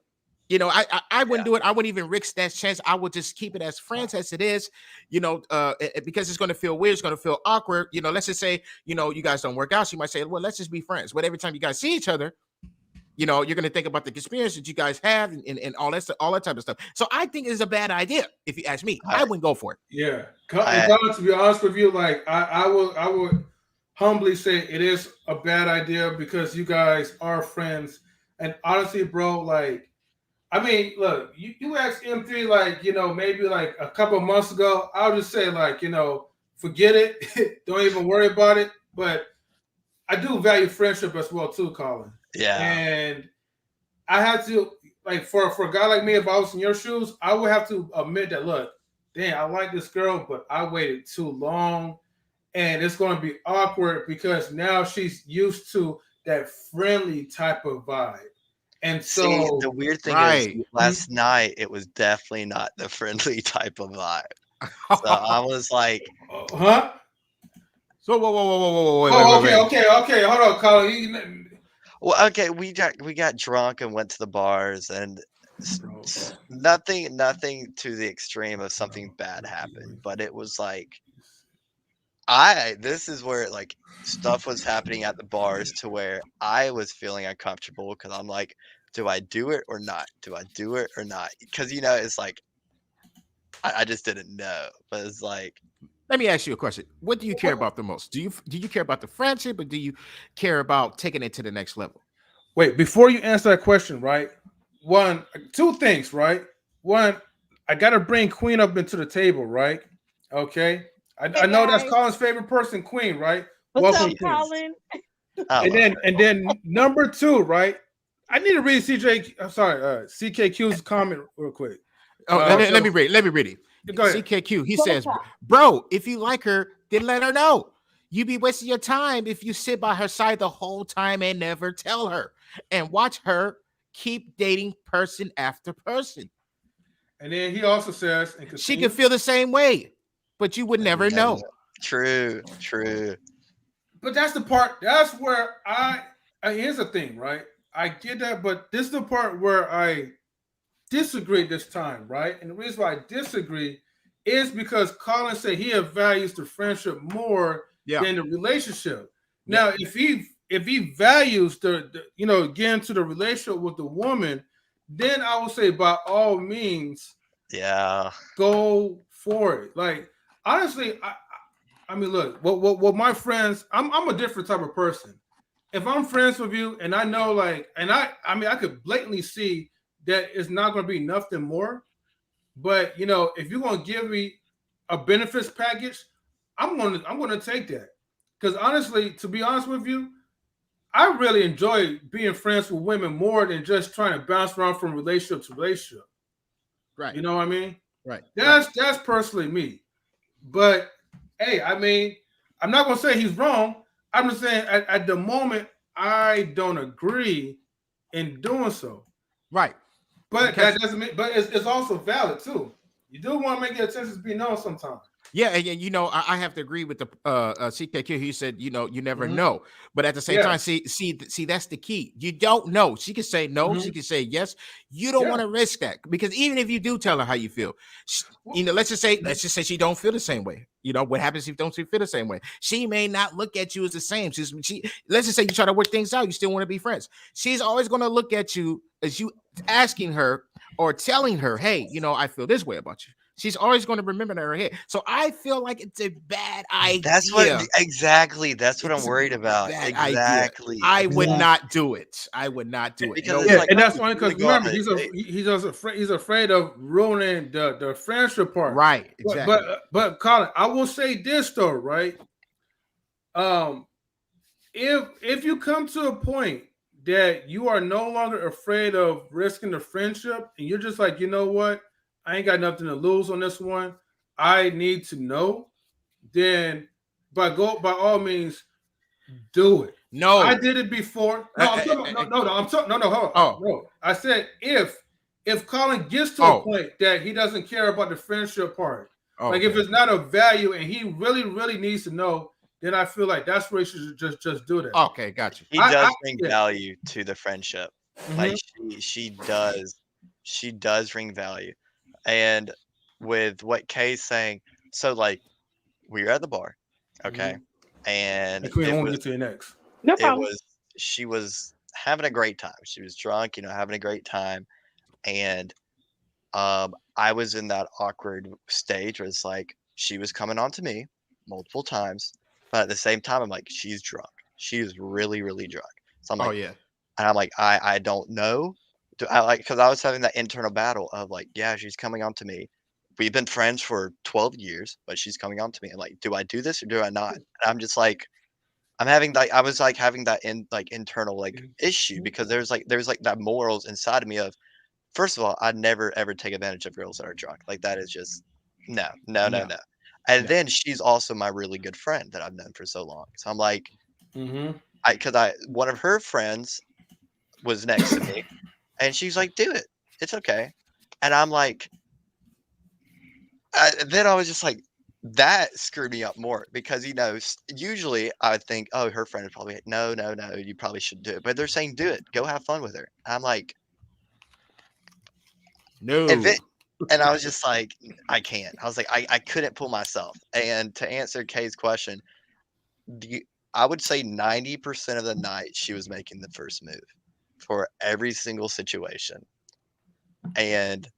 I wouldn't do it. I wouldn't even risk that chance. I would just keep it as friends as it is, because it's going to feel weird. It's going to feel awkward. Let's just say, you guys don't work out. So you might say, well, let's just be friends. But every time you guys see each other, you're going to think about the experience that you guys have and all that type of stuff. So I think it's a bad idea. If you ask me, I wouldn't go for it.
Yeah. To be honest with you, like I would humbly say it is a bad idea because you guys are friends. And honestly, bro, like, I mean, look, you asked M3 like, maybe like a couple of months ago, I'll just say like, forget it. Don't even worry about it. But I do value friendship as well too, Colin.
Yeah.
And I have to, like, for a guy like me, if I was in your shoes, I would have to admit that, look, damn, I like this girl, but I waited too long. And it's going to be awkward because now she's used to that friendly type of vibe. And so
the weird thing is last night it was definitely not the friendly type of vibe. So I was like,
huh?
So whoa,
okay. Hold on, Colin.
Well, okay, we got drunk and went to the bars and nothing to the extreme of something bad happened, but it was like this is where like stuff was happening at the bars to where I was feeling uncomfortable because I'm like, do I do it or not? Do I do it or not? Because it's like I just didn't know, but it's like.
Let me ask you a question. What do you care about the most? Do you care about the friendship or do you care about taking it to the next level?
Wait, before you answer that question, right? Two things, right? One, I got to bring Queen up into the table, right? Okay. I know that's Colin's favorite person, Queen, right?
Welcome, Colin.
And then number two, right? I need to read CKQ's comment real quick.
Let me read it.
Go ahead.
CKQ, he says, bro, if you like her, then let her know. You be wasting your time if you sit by her side the whole time and never tell her and watch her keep dating person after person.
And then he also says,
she could feel the same way, but you would never know.
True.
But that's the part. That's where here's the thing, right? I get that, but this is the part where I disagree this time, right? And the reason why I disagree is because Colin said he values the friendship more than the relationship. Now, if he values the get into the relationship with the woman, then I would say by all means, go for it. Like honestly, I mean, look, what my friends, I'm a different type of person. If I'm friends with you and I know I could blatantly see that it's not going to be nothing more. But if you're going to give me a benefits package, I'm gonna take that because honestly, to be honest with you, I really enjoy being friends with women more than just trying to bounce around from relationship to relationship.
Right.
You know what I mean?
Right.
That's personally me. But hey, I mean, I'm not gonna say he's wrong. I'm just saying at the moment I don't agree in doing so.
Right.
But
Because
that doesn't mean. But it's also valid too. You do want to make your intentions be known sometimes.
yeah, and you know, I have to agree with the CKQ. He said, you know, you never
Mhm.
know, but at the same
Yeah.
time, see, that's the key. You don't know. She can say no. She
Mhm.
can say yes. You don't
Yeah.
want to risk that because even if you do tell her how you feel, you know, let's just say she don't feel the same way. You know, what happens if don't she feel the same way? She may not look at you as the same. She let's just say you try to work things out. You still want to be friends. She's always going to look at you as you asking her or telling her, hey, you know, I feel this way about you. She's always going to remember that in her head. So I feel like it's a bad
That's what
idea.
exactly. That's what I'm
It's a
worried about.
bad idea.
Exactly.
I would
Yeah.
not do it. I would not do it.
Because
No
it's
Yeah,
way.
like,
and
oh,
that's
if
funny
you really
because
go out
remember
on a date.
he's afraid of ruining the friendship part.
Right.
But
Exactly.
but Colin, I will say this though, right? Um, if you come to a point that you are no longer afraid of risking the friendship, and you're just like, you know what, I ain't got nothing to lose on this one. I need to know. Then, by all means, do it. I
No.
did it before.
Uh,
No, I'm
uh,
talking
uh,
about
uh,
no. I'm talking no. Hold on.
oh.
No, I said if Colin gets to a
Oh.
point that he doesn't care about the friendship part,
Oh.
like if
Okay.
it's not of value and he really needs to know, then I feel like that's where he should just do that.
Okay. Got you.
He
I
does bring
yeah.
value to the friendship. Like
Mhm.
she does bring value. And with what Kay's saying, so like we were at the bar, okay,
Mhm.
and
And Queen, I want to get to your next.
No
it
problem.
was she was having a great time. She was drunk, you know, having a great time, and I was in that awkward stage where it's like she was coming on to me multiple times, but at the same time, I'm like, she's drunk. She's really drunk. So I'm
Oh
like,
yeah.
and I'm like, I don't know. Do I like because I was having that internal battle of like, yeah, she's coming on to me. We've been friends for 12 years, but she's coming on to me. And like, do I do this or do I not? And I'm just like, I'm having like I was like having that internal like issue because there's like that morals inside of me of first of all, I'd never ever take advantage of girls that are drunk. Like that is just no.
No.
And
No.
then she's also my really good friend that I've known for so long. So I'm like,
Mm-hmm.
I one of her friends was next to me, and she's like, "Do it, it's okay." And I'm like, then I was just like, that screwed me up more because you know usually I would think, oh, her friend would probably no, you probably should do it, but they're saying do it, go have fun with her. I'm like, and
No.
then and I was just like, I can't. I was like, I couldn't pull myself. And to answer Kay's question, the I would say 90% of the night she was making the first move for every single situation. And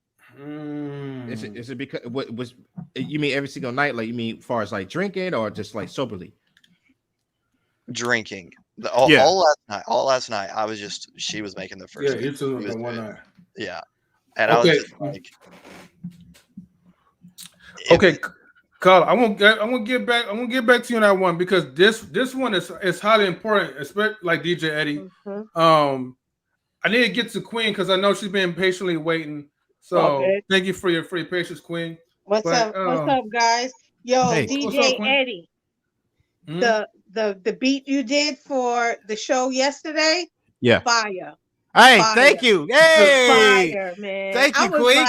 Is it because what was you mean every single night? Like you mean far as like drinking or just like soberly?
drinking.
Yeah.
All last night, I was just she was making the
Yeah,
first move.
you two
She was
on one
doing,
night.
yeah, and I was
Okay.
just like,
Okay,
it,
Carl, I won't get back. I won't get back to you on that one because this one is highly important, especially like DJ Eddie.
Mhm.
I need to get to Queen because I know she's been patiently waiting.
It's all
So
good.
thank you for your patience, Queen.
What's
But
up? What's up, guys? Yo,
Hey.
what's up,
DJ
Queen?
Eddie,
Mhm.
the beat you did for the show yesterday,
Yeah.
fire,
Hey, thank
fire,
you. Hey,
fire, man.
thank you, Queen.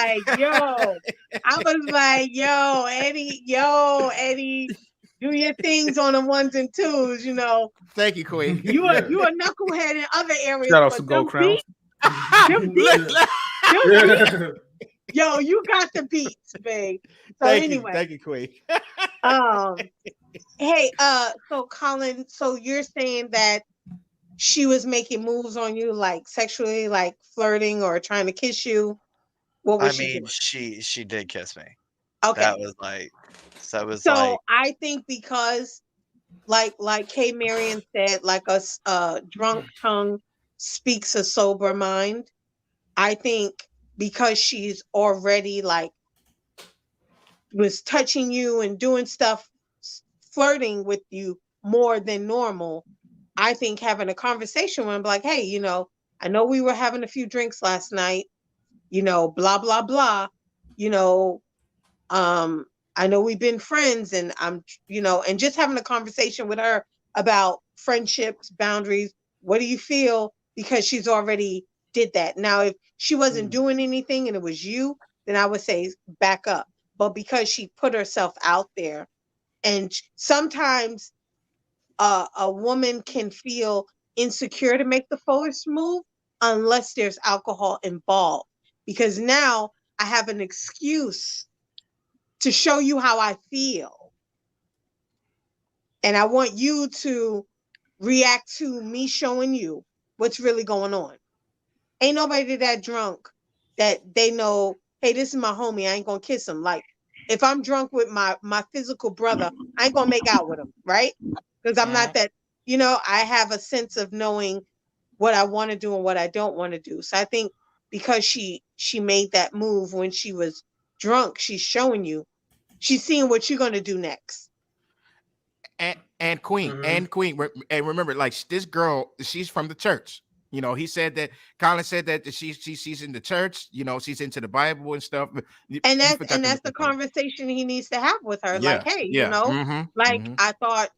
I was like, yo, Eddie, do your things on the ones and twos. You know,
Thank you, Queen.
you
Yeah.
a knucklehead in other areas,
Shout out to
but
Gold Crowns.
them
Look,
beats,
look.
them beats, yo, you got the beats, babe. So anyway,
Thank you, Queen.
um, hey, so Colin, so you're saying that she was making moves on you, like sexually, like flirting or trying to kiss you? What
I
was she
mean,
doing?
she did kiss me. That
Okay,
was like, so it was
so
like,
I think because, like Kay Marion said, like a drunk tongue speaks a sober mind. I think because she's already like was touching you and doing stuff flirting with you more than normal, I think having a conversation with him, like, hey, I know we were having a few drinks last night, blah, blah, blah, you know, I know we've been friends and and just having a conversation with her about friendships, boundaries. What do you feel? Because she's already did that. Now, if she wasn't doing anything and it was you, then I would say back up. But because she put herself out there, and sometimes a woman can feel insecure to make the first move unless there's alcohol involved. Because now I have an excuse to show you how I feel. And I want you to react to me showing you what's really going on. Ain't nobody that drunk that they know, hey, this is my homie, I ain't gonna kiss him. Like, if I'm drunk with my physical brother, I ain't gonna make out with him, right? Because I'm not that, I have a sense of knowing what I want to do and what I don't want to do. So I think because she made that move when she was drunk, she's showing you, she's seeing what you're gonna do next.
And Queen, and remember, like, this girl, she's from the church. He said that, Colin said that she's in the church, she's into the Bible and stuff.
And that's the conversation he needs to have with her.
Yeah,
like, hey,
yeah.
I thought,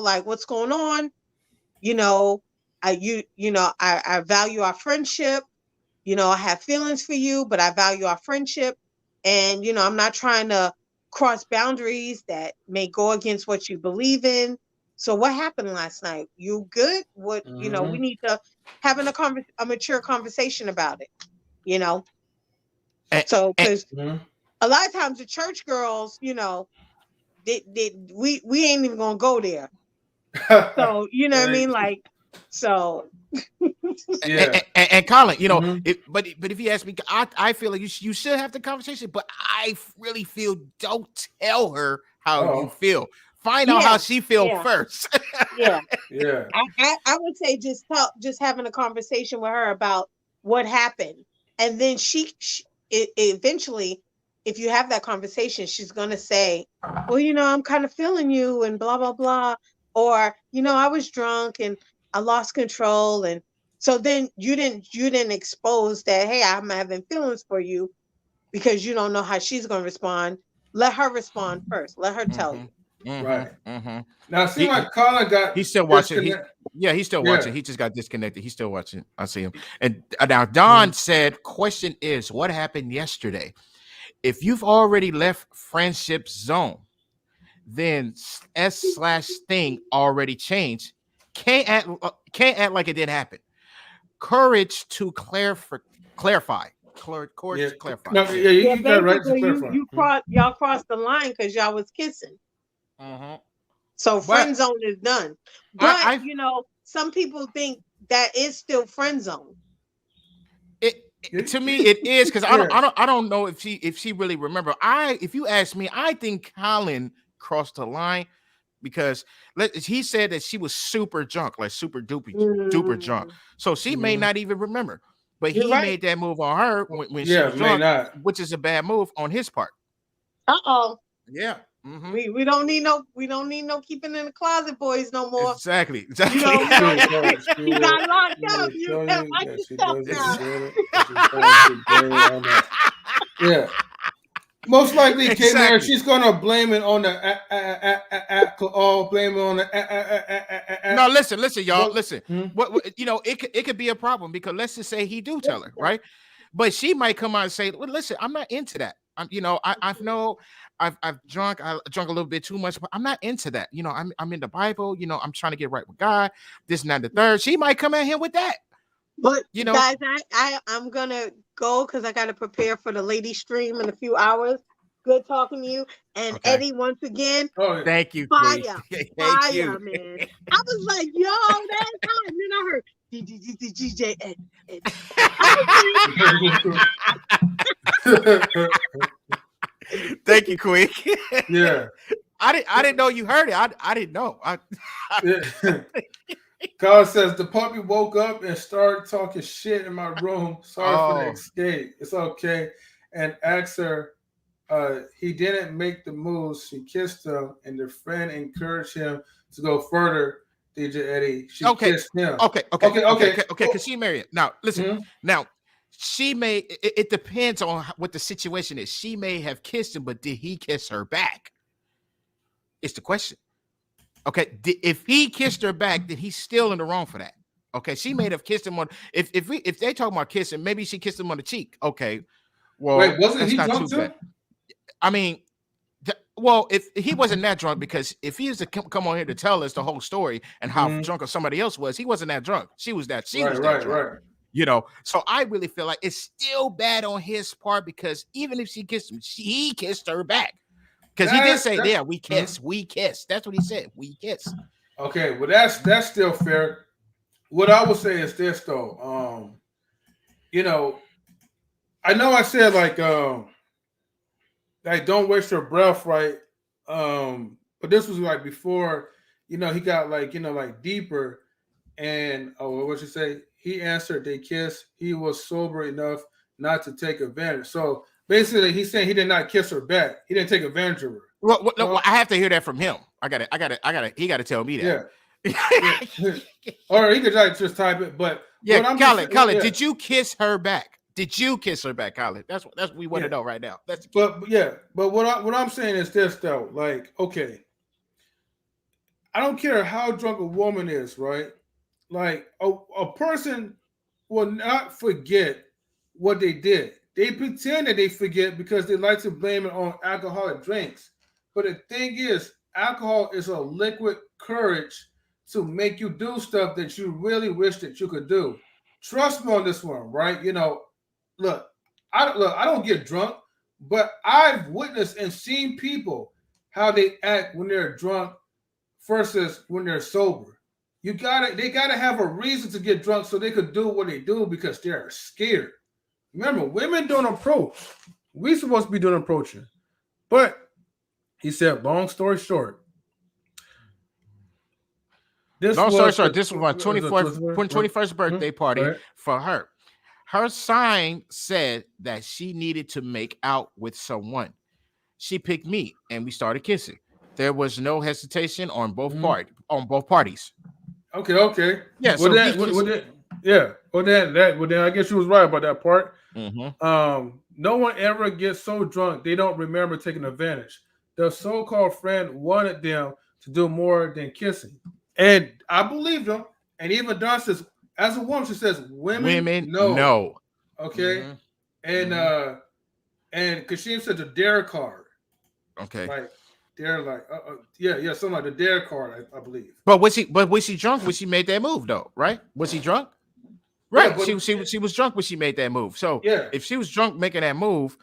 like, what's going on? I value our friendship. I have feelings for you, but I value our friendship. And, I'm not trying to cross boundaries that may go against what you believe in. So what happened last night? You good? What, we need to have a mature conversation about it, So, because a lot of times the church girls, we ain't even gonna go there. So, you know what I mean? Like, so.
Yeah. And Colin, but if you ask me, I feel like you should have the conversation, but I really feel, don't tell her how you feel. Find out how she feels first.
Yeah. I would say just having a conversation with her about what happened, and then she eventually, if you have that conversation, she's gonna say, well, I'm kind of feeling you and blah blah blah, or I was drunk and I lost control, and so then you didn't expose that, hey, I'm having feelings for you, because you don't know how she's gonna respond. Let her respond first. Let her tell you.
Right. Now, it seems like Colin got.
He's still watching. He's still watching. He just got disconnected. He's still watching. I see him. And now Don said, question is, what happened yesterday? If you've already left friendship zone, then S/thing already changed. Can't act like it didn't happen. Courage to clarify. Courage to clarify.
No, you got right to clarify.
Y'all crossed the line because y'all was kissing. So friend zone is done. But some people think that is still friend zone.
To me, it is, because I don't know if she really remember. If you ask me, I think Colin crossed the line, because he said that she was super drunk, like super duper drunk. So she may not even remember. But he made that move on her when she was drunk, which is a bad move on his part. Yeah.
We don't need no keeping in the closet boys no more.
Exactly.
You got locked up. You can't watch yourself now.
Yeah. Most likely, K-Mary, she's gonna blame it on the alcohol, blame it on the.
No, listen, y'all, listen. What it could be a problem, because let's just say he do tell her, right? But she might come out and say, well, listen, I'm not into that. I've drunk a little bit too much, but I'm not into that. I'm in the Bible. I'm trying to get right with God. This and that, the third. She might come at him with that.
But guys, I'm gonna go because I gotta prepare for the lady stream in a few hours. Good talking to you. And Eddie, once again,
thank you.
Fire, man. I was like, yo, that's hot. And then I heard DJ Ed.
Thank you, Quick.
Yeah.
I didn't know you heard it. I didn't know.
Carl says the puppy woke up and started talking shit in my room. Sorry for the escape. It's okay. And asked her he didn't make the moves. She kissed him, and the friend encouraged him to go further. DJ Eddie, she
Okay,
kissed him.
okay, okay,
Okay,
okay,
okay.
okay. Because she married. Now, listen.
Mhm.
Now, she may. It depends on what the situation is. She may have kissed him, but did he kiss her back? It's the question. Okay, if he kissed her back, then he's still in the wrong for that. Okay, she may have kissed him on. If they talk about kissing, maybe she kissed him on the cheek. Okay, well,
Wait, wasn't
that's
he
not
drunk
too bad.
too?
I mean, well, if he wasn't that drunk, because if he was to come on here to tell us the whole story and how
Mhm.
drunk somebody else was, he wasn't that drunk. She was that
Right.
drunk. You know, so I really feel like it's still bad on his part, because even if she kissed him, he kissed her back. Because he did say, "Yeah, we kiss." That's what he said. We kiss.
Okay, well that's still fair. What I would say is this though. You know, I know I said like don't waste your breath, right? But this was like before, he got like deeper, and what you say? He answered they kissed. He was sober enough not to take advantage. So basically, he's saying he did not kiss her back. He didn't take advantage of her.
Well, I have to hear that from him. I got it. He got to tell me that.
Yeah. Or he could just type it. But
yeah,
what I'm
Colin,
yeah.
did you kiss her back? Did you kiss her back, Colin? That's what we want to know right now. That's
but what I'm saying is this though. Like, okay, I don't care how drunk a woman is, right? Like a person will not forget what they did. They pretend that they forget because they like to blame it on alcoholic drinks. But the thing is, alcohol is a liquid courage to make you do stuff that you really wish that you could do. Trust me on this one, right? Look, I don't get drunk, but I've witnessed and seen people how they act when they're drunk versus when they're sober. They gotta have a reason to get drunk so they could do what they do because they're scared. Remember, women don't approach. We supposed to be doing approaching. But he said, long story short.
This was my 21st birthday party for her. Her sign said that she needed to make out with someone. She picked me and we started kissing. There was no hesitation on both parties.
Okay.
Yeah.
Well, then I guess you was right about that part. No one ever gets so drunk they don't remember taking advantage. The so-called friend wanted them to do more than kissing, and I believe them. And even Don says, as a woman, she says, "Women know." Okay, and Kashim said the dare card.
Okay,
like they're like, something like the dare card, I believe.
But was she drunk when she made that move though? Right? Was he drunk? Right. Yeah, she was drunk when she made that move. So if she was drunk making that move,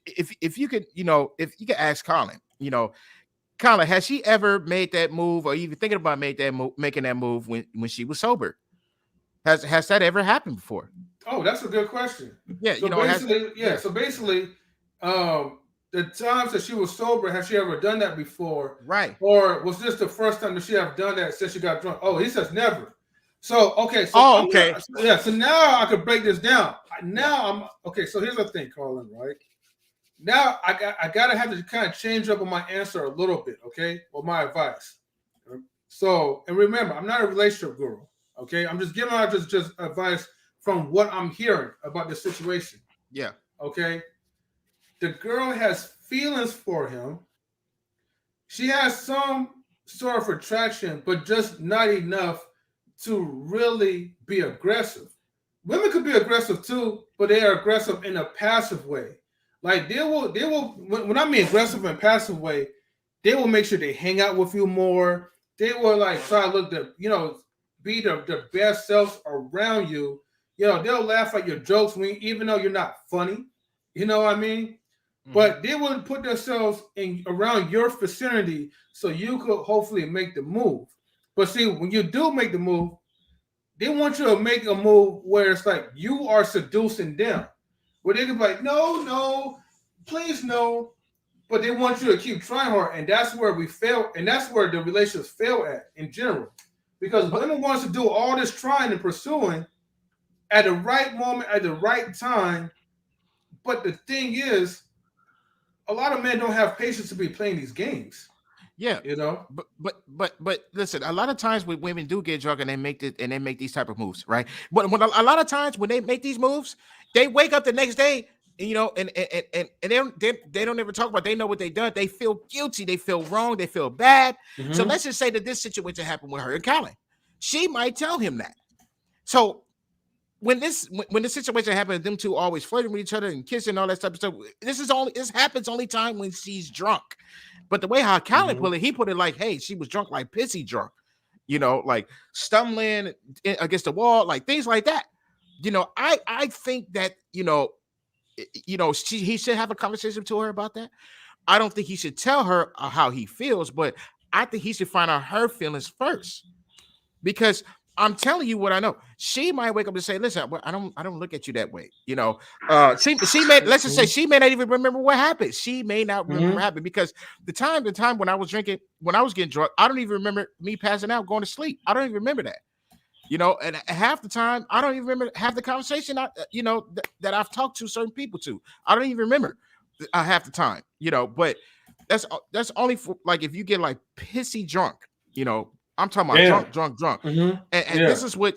if you could, if you could ask Colin, Colin, has she ever made that move or even thinking about making that move when she was sober? Has that ever happened before?
Oh, that's a good question.
Yeah,
So basically, the times that she was sober, has she ever done that before?
Right.
Or was this the first time that she have done that since she got drunk? Oh, he says never. So okay. So So now I could break this down. Now So here's the thing, Colin. Right now, I gotta have to kind of change up on my answer a little bit. Okay, or my advice. So, and remember, I'm not a relationship guru. Okay, I'm just giving out just advice from what I'm hearing about the situation.
Yeah.
Okay. The girl has feelings for him. She has some sort of attraction, but just not enough to really be aggressive. Women could be aggressive too, but they are aggressive in a passive way. Like they will when I mean aggressive and passive way, they will make sure they hang out with you more. They will like try to look be the best selves around you. They'll laugh at your jokes even though you're not funny. You know what I mean? But they would put themselves in around your vicinity so you could hopefully make the move. But see, when you do make the move, they want you to make a move where it's like you are seducing them. Where they can be like, no, please no. But they want you to keep trying hard. And that's where we fail. And that's where the relationships fail at in general. Because women wants to do all this trying and pursuing at the right moment, at the right time. But the thing is, a lot of men don't have patience to be playing these games.
Yeah,
you know.
But listen, a lot of times when women do get drunk and they make these type of moves, right? But when a lot of times when they make these moves, they wake up the next day, you know, and they don't ever talk about. They know what they done. They feel guilty. They feel wrong. They feel bad.
Mm-hmm.
So let's just say that this situation happened with her and Colin. She might tell him that. So when the situation happens, them two always flirting with each other and kissing and all that type of stuff. This happens only time when she's drunk. But the way how Colin put it, he put it like, hey, she was drunk, like pissy drunk, you know, like stumbling against the wall, like things like that. You know, I think that, you know, he should have a conversation to her about that. I don't think he should tell her how he feels, but I think he should find out her feelings first. Because I'm telling you what I know. She might wake up and say, "Listen, I don't look at you that way." You know, she may, let's just say, she may not even remember what happened. She may not remember what happened because the time when I was drinking, when I was getting drunk, I don't even remember me passing out, going to sleep. I don't even remember that. You know, and half the time, I don't even remember half the conversation that I've talked to certain people to. I don't even remember half the time. You know, but that's only for like if you get like pissy drunk. You know. I'm talking about drunk. Mm-hmm. And this is what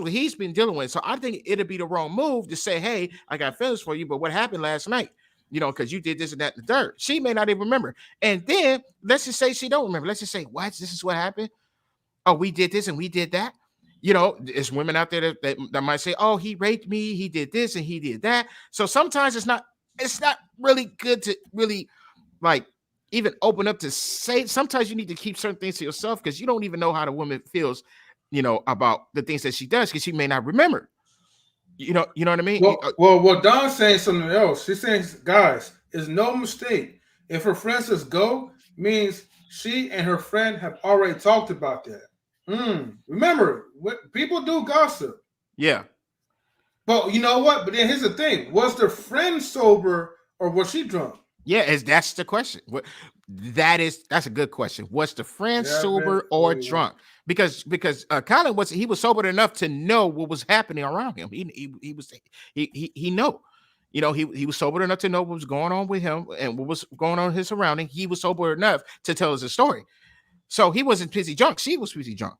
he's been dealing with. So I think it'd be the wrong move to say, hey, I got feelings for you, but what happened last night? You know, because you did this and that and the third. She may not even remember. And then let's just say she don't remember. Let's just say, what? This is what happened? Oh, we did this and we did that. You know, there's women out there that might say, oh, he raped me, he did this and he did that. So sometimes it's not really good to really like even open up to say. Sometimes you need to keep certain things to yourself because you don't even know how the woman feels, you know, about the things that she does because she may not remember. You know what I mean?
Well, Don's saying something else. She's saying, guys, it's no mistake. If her friend says go, means she and her friend have already talked about that. Remember, people do gossip.
Yeah.
But you know what? But then here's the thing. Was the friend sober or was she drunk?
Yeah, that's the question. That's a good question. Was the friend sober or drunk? Because Colin was sober enough to know what was happening around him. He know. You know, he was sober enough to know what was going on with him and what was going on in his surrounding. He was sober enough to tell us a story. So he wasn't pissy drunk. She was pissy drunk.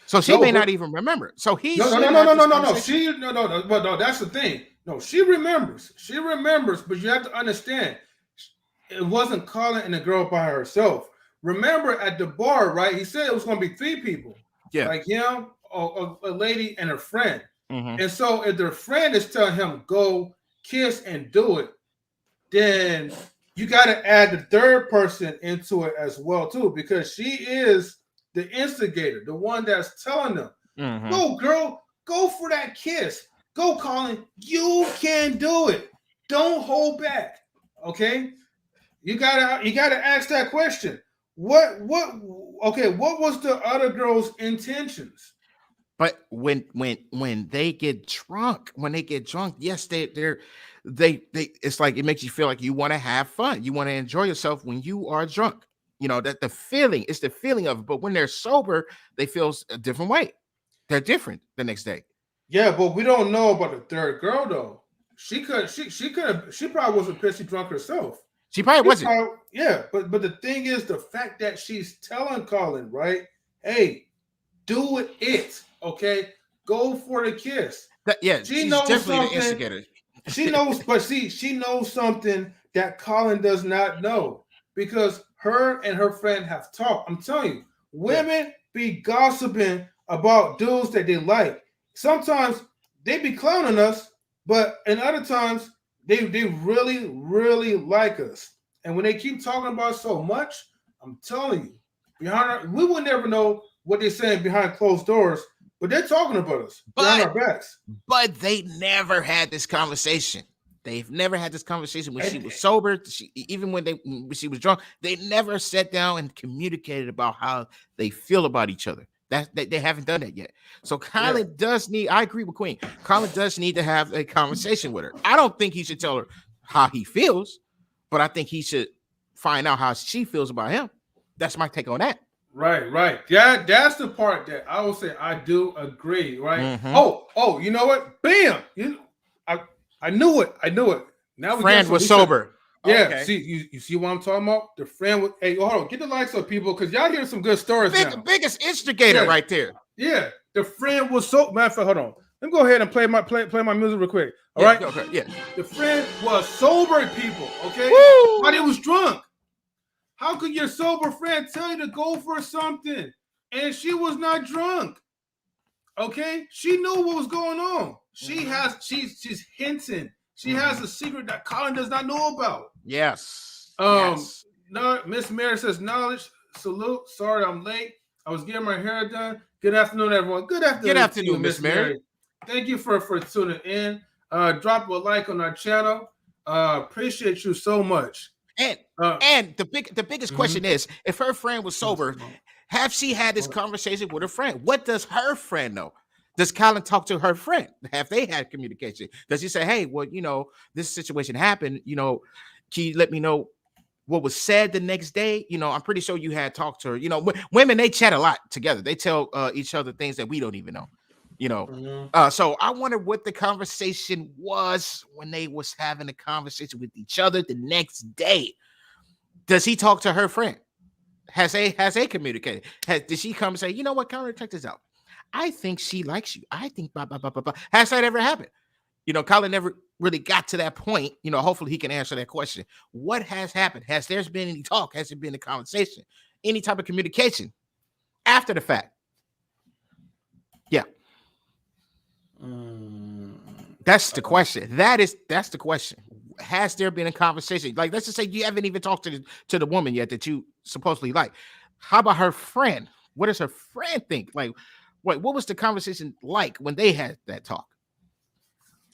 So she may not even remember. So he
no. She no. That's the thing. No, she remembers. She remembers, but you have to understand. It wasn't Colin and the girl by herself. Remember at the bar, right? He said it was going to be 3 people.
Yeah.
Like him, a lady, and a friend. Mm-hmm. And so if their friend is telling him, go kiss and do it, then you got to add the third person into it as well, too, because she is the instigator, the one that's telling them, go, girl, go for that kiss. Go, Colin. You can do it. Don't hold back. Okay? You gotta ask that question. What was the other girl's intentions?
But when they get drunk, yes, they it's like it makes you feel like you want to have fun. You want to enjoy yourself when you are drunk. You know, that the feeling of it. But when they're sober, they feel a different way. They're different the next day.
Yeah, but we don't know about the third girl though. She probably wasn't pissy drunk herself.
She probably wasn't.
But the thing is the fact that she's telling Colin, right? Hey, do it, okay? Go for the kiss.
She knows definitely the instigator.
She knows, but she knows something that Colin does not know because her and her friend have talked. I'm telling you, women be gossiping about dudes that they like. Sometimes they be clowning us, but in other times they really, really like us. And when they keep talking about so much, I'm telling you, we will never know what they're saying behind closed doors, but they're talking about us behind our backs.
But they never had this conversation. They've never had this conversation when she was sober. Even when she was drunk, they never sat down and communicated about how they feel about each other. They haven't done that yet. So Colin does need. I agree with Queen. Colin does need to have a conversation with her. I don't think he should tell her how he feels, but I think he should find out how she feels about him. That's my take on that.
Right. That's the part that I will say I do agree. Right. Mm-hmm. Oh, you know what? Bam! I knew it. Now
friend was sober.
Yeah,
Okay.
see, you see what I'm talking about? The friend with hey, hold on, get the likes up, people, because y'all hearing some good stories now.
Biggest instigator right there.
Yeah, the friend was so matter of fact, hold on. Let me go ahead and play my music real quick. All right.
Okay. Yeah.
The friend was sober, people. Okay.
Woo!
But he was drunk. How could your sober friend tell you to go for something? And she was not drunk. Okay, she knew what was going on. She's hinting. She has a secret that Colin does not know about.
Yes.
No, Miss Mary says knowledge. Salute. Sorry, I'm late. I was getting my hair done. Good afternoon, everyone. Good afternoon, Miss Mary. Thank you for tuning in. Drop a like on our channel. Appreciate you so much.
And the biggest question is, if her friend was sober, have she had this conversation with her friend? What does her friend know? Does Colin talk to her friend? Have they had communication? Does he say, hey, well, this situation happened, can you let me know what was said the next day? I'm pretty sure you had talked to her. Women, they chat a lot together. They tell each other things that we don't even know. So I wonder what the conversation was when they was having a conversation with each other the next day. Does he talk to her friend? Has they communicated? Did she come and say, you know what, Colin, check this out. I think she likes you. I think blah, blah, blah, blah, blah. Has that ever happened? Colin never really got to that point. Hopefully he can answer that question. What has happened? Has there been any talk? Has there been a conversation? Any type of communication after the fact? Yeah. That's the question. That's the question. Has there been a conversation? Like, let's just say you haven't even talked to the woman yet that you supposedly like. How about her friend? What does her friend think? Like, what was the conversation like when they had that talk?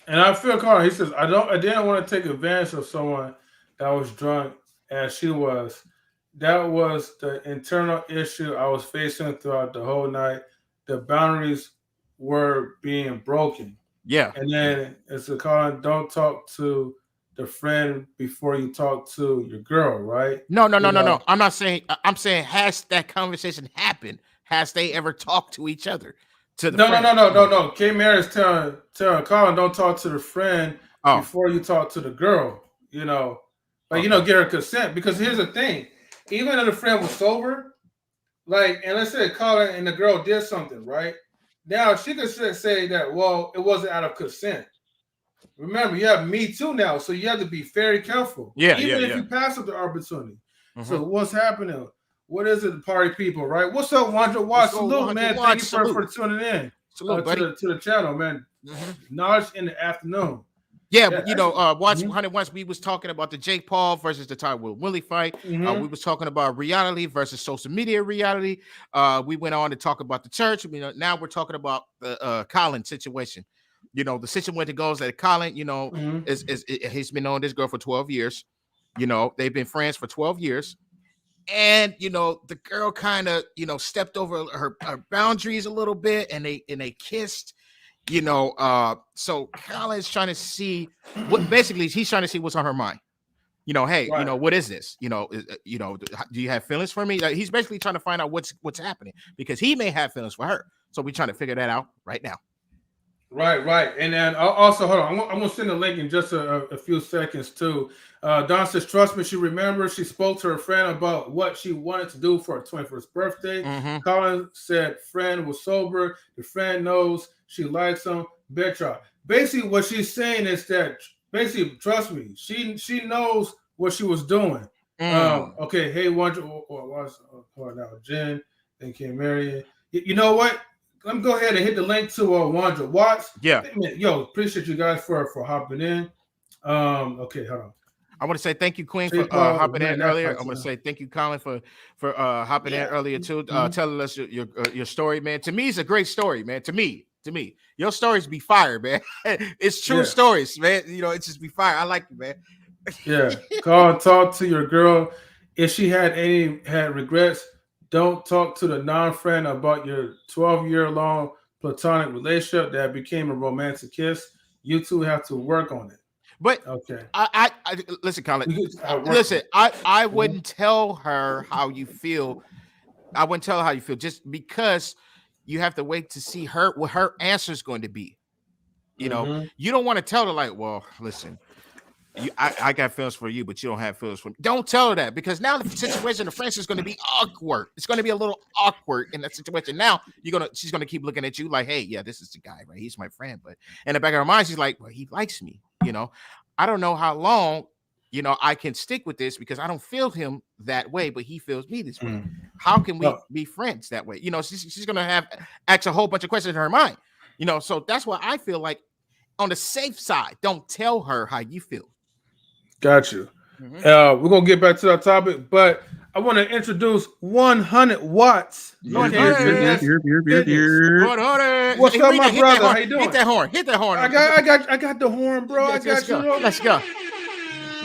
And I feel Colin, he says, I didn't want to take advantage of someone that was drunk as she was. That was the internal issue I was facing throughout the whole night. The boundaries were being broken.
Yeah.
And then it's a Colin, don't talk to the friend before you talk to your girl, right?
No. I'm not saying. I'm saying, has that conversation happened? Has they ever talked to each other?
No. K Mary is telling Colin, don't talk to the friend before you talk to the girl. Get her consent. Because here's the thing: even if the friend was sober, and let's say Colin and the girl did something, right? Now she could say that, well, it wasn't out of consent. Remember, you have Me Too now, so you have to be very careful. Even if you pass up the opportunity. So what's happening? What is it, party people, right? What's up, Wanda Watch? Salute, man. Thank you for tuning in to the channel, man. Knowledge in the afternoon.
Watch 100 once we was talking about the Jake Paul versus the Ty Will Willie fight. We was talking about reality versus social media reality. We went on to talk about the church. Now we're talking about the Colin situation. The situation goes that Colin, he's been knowing this girl for 12 years. They've been friends for 12 years. And the girl kind of stepped over her boundaries a little bit, and they kissed. So Colin's trying to see he's trying to see what's on her mind. Hey, right. What is this? Do you have feelings for me? He's basically trying to find out what's happening, because he may have feelings for her. So we're trying to figure that out right now.
Right. And then also, hold on. I'm going to send a link in just a few seconds, too. Don says, trust me, she remembers she spoke to her friend about what she wanted to do for her 21st birthday. Colin said friend was sober. The friend knows she likes him. Betcha. Basically, what she's saying is that, trust me, she knows what she was doing. Okay, hey, Jen, and Kim Marion. You know what? Let me go ahead and hit the link to Wanda Watts.
Yeah.
Yo, appreciate you guys for hopping in. Okay, hold on.
I want to say thank you, Queen, for hopping in earlier. I want to say thank you, Colin, for hopping in earlier too, telling us your story, man. To me, it's a great story, man. To me, your stories be fire, man. It's true stories, man. It's just be fire. I like you, man.
Yeah, call and talk to your girl. If she had regrets, don't talk to the non-friend about your 12-year-long platonic relationship that became a romantic kiss. You two have to work on it.
But
okay,
I listen, Colin. Listen, I wouldn't tell her how you feel. I wouldn't tell her how you feel, just because you have to wait to see what her answer is going to be. You don't want to tell her, like, well, listen, I got feelings for you, but you don't have feelings for me. Don't tell her that, because now the situation, the friendship is going to be awkward. It's going to be a little awkward in that situation. Now she's gonna keep looking at you like, hey, yeah, this is the guy, right? He's my friend. But in the back of her mind, she's like, well, he likes me. I don't know how long, I can stick with this, because I don't feel him that way, but he feels me this way. How can we be friends that way? She's gonna ask a whole bunch of questions in her mind. So that's why I feel like, on the safe side, don't tell her how you feel.
Got you. We're gonna get back to that topic, but I want to introduce 100 watts.
What's up,
my brother? How you doing?
Hit that horn.
I got the horn, bro.
Let's go.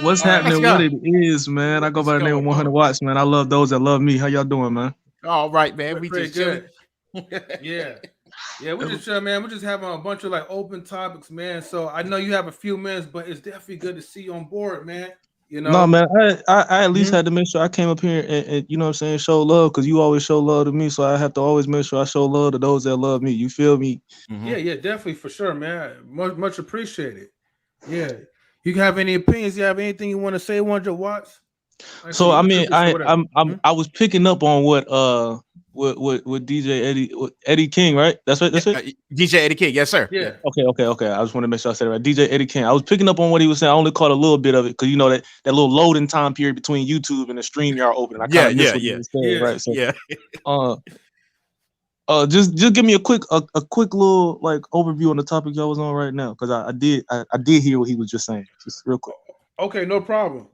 What's happening? What it is, man? I go by the name of 100 watts, man. I love those that love me. How y'all doing, man?
All right, man. We just
good. Yeah, we're just man. We're just having a bunch of open topics, man. So I know you have a few minutes, but it's definitely good to see you on board, man.
No, man. I at least had to make sure I came up here and you know what I'm saying, show love, because you always show love to me. So I have to always make sure I show love to those that love me. You feel me?
Yeah, definitely, for sure, man. Much appreciated. Yeah. You have any opinions? You have anything you want to say, 100 watts?
So I mean, I was picking up on what DJ Eddie King, right? That's right.
DJ Eddie King, yes, sir.
Yeah.
Okay. I just want to make sure I said it right. DJ Eddie King. I was picking up on what he was saying. I only caught a little bit of it, because that little loading time period between YouTube and the StreamYard opening. Right. So, just give me a quick little overview on the topic y'all was on right now, because I did hear what he was just saying. Just real quick.
Okay, no problem.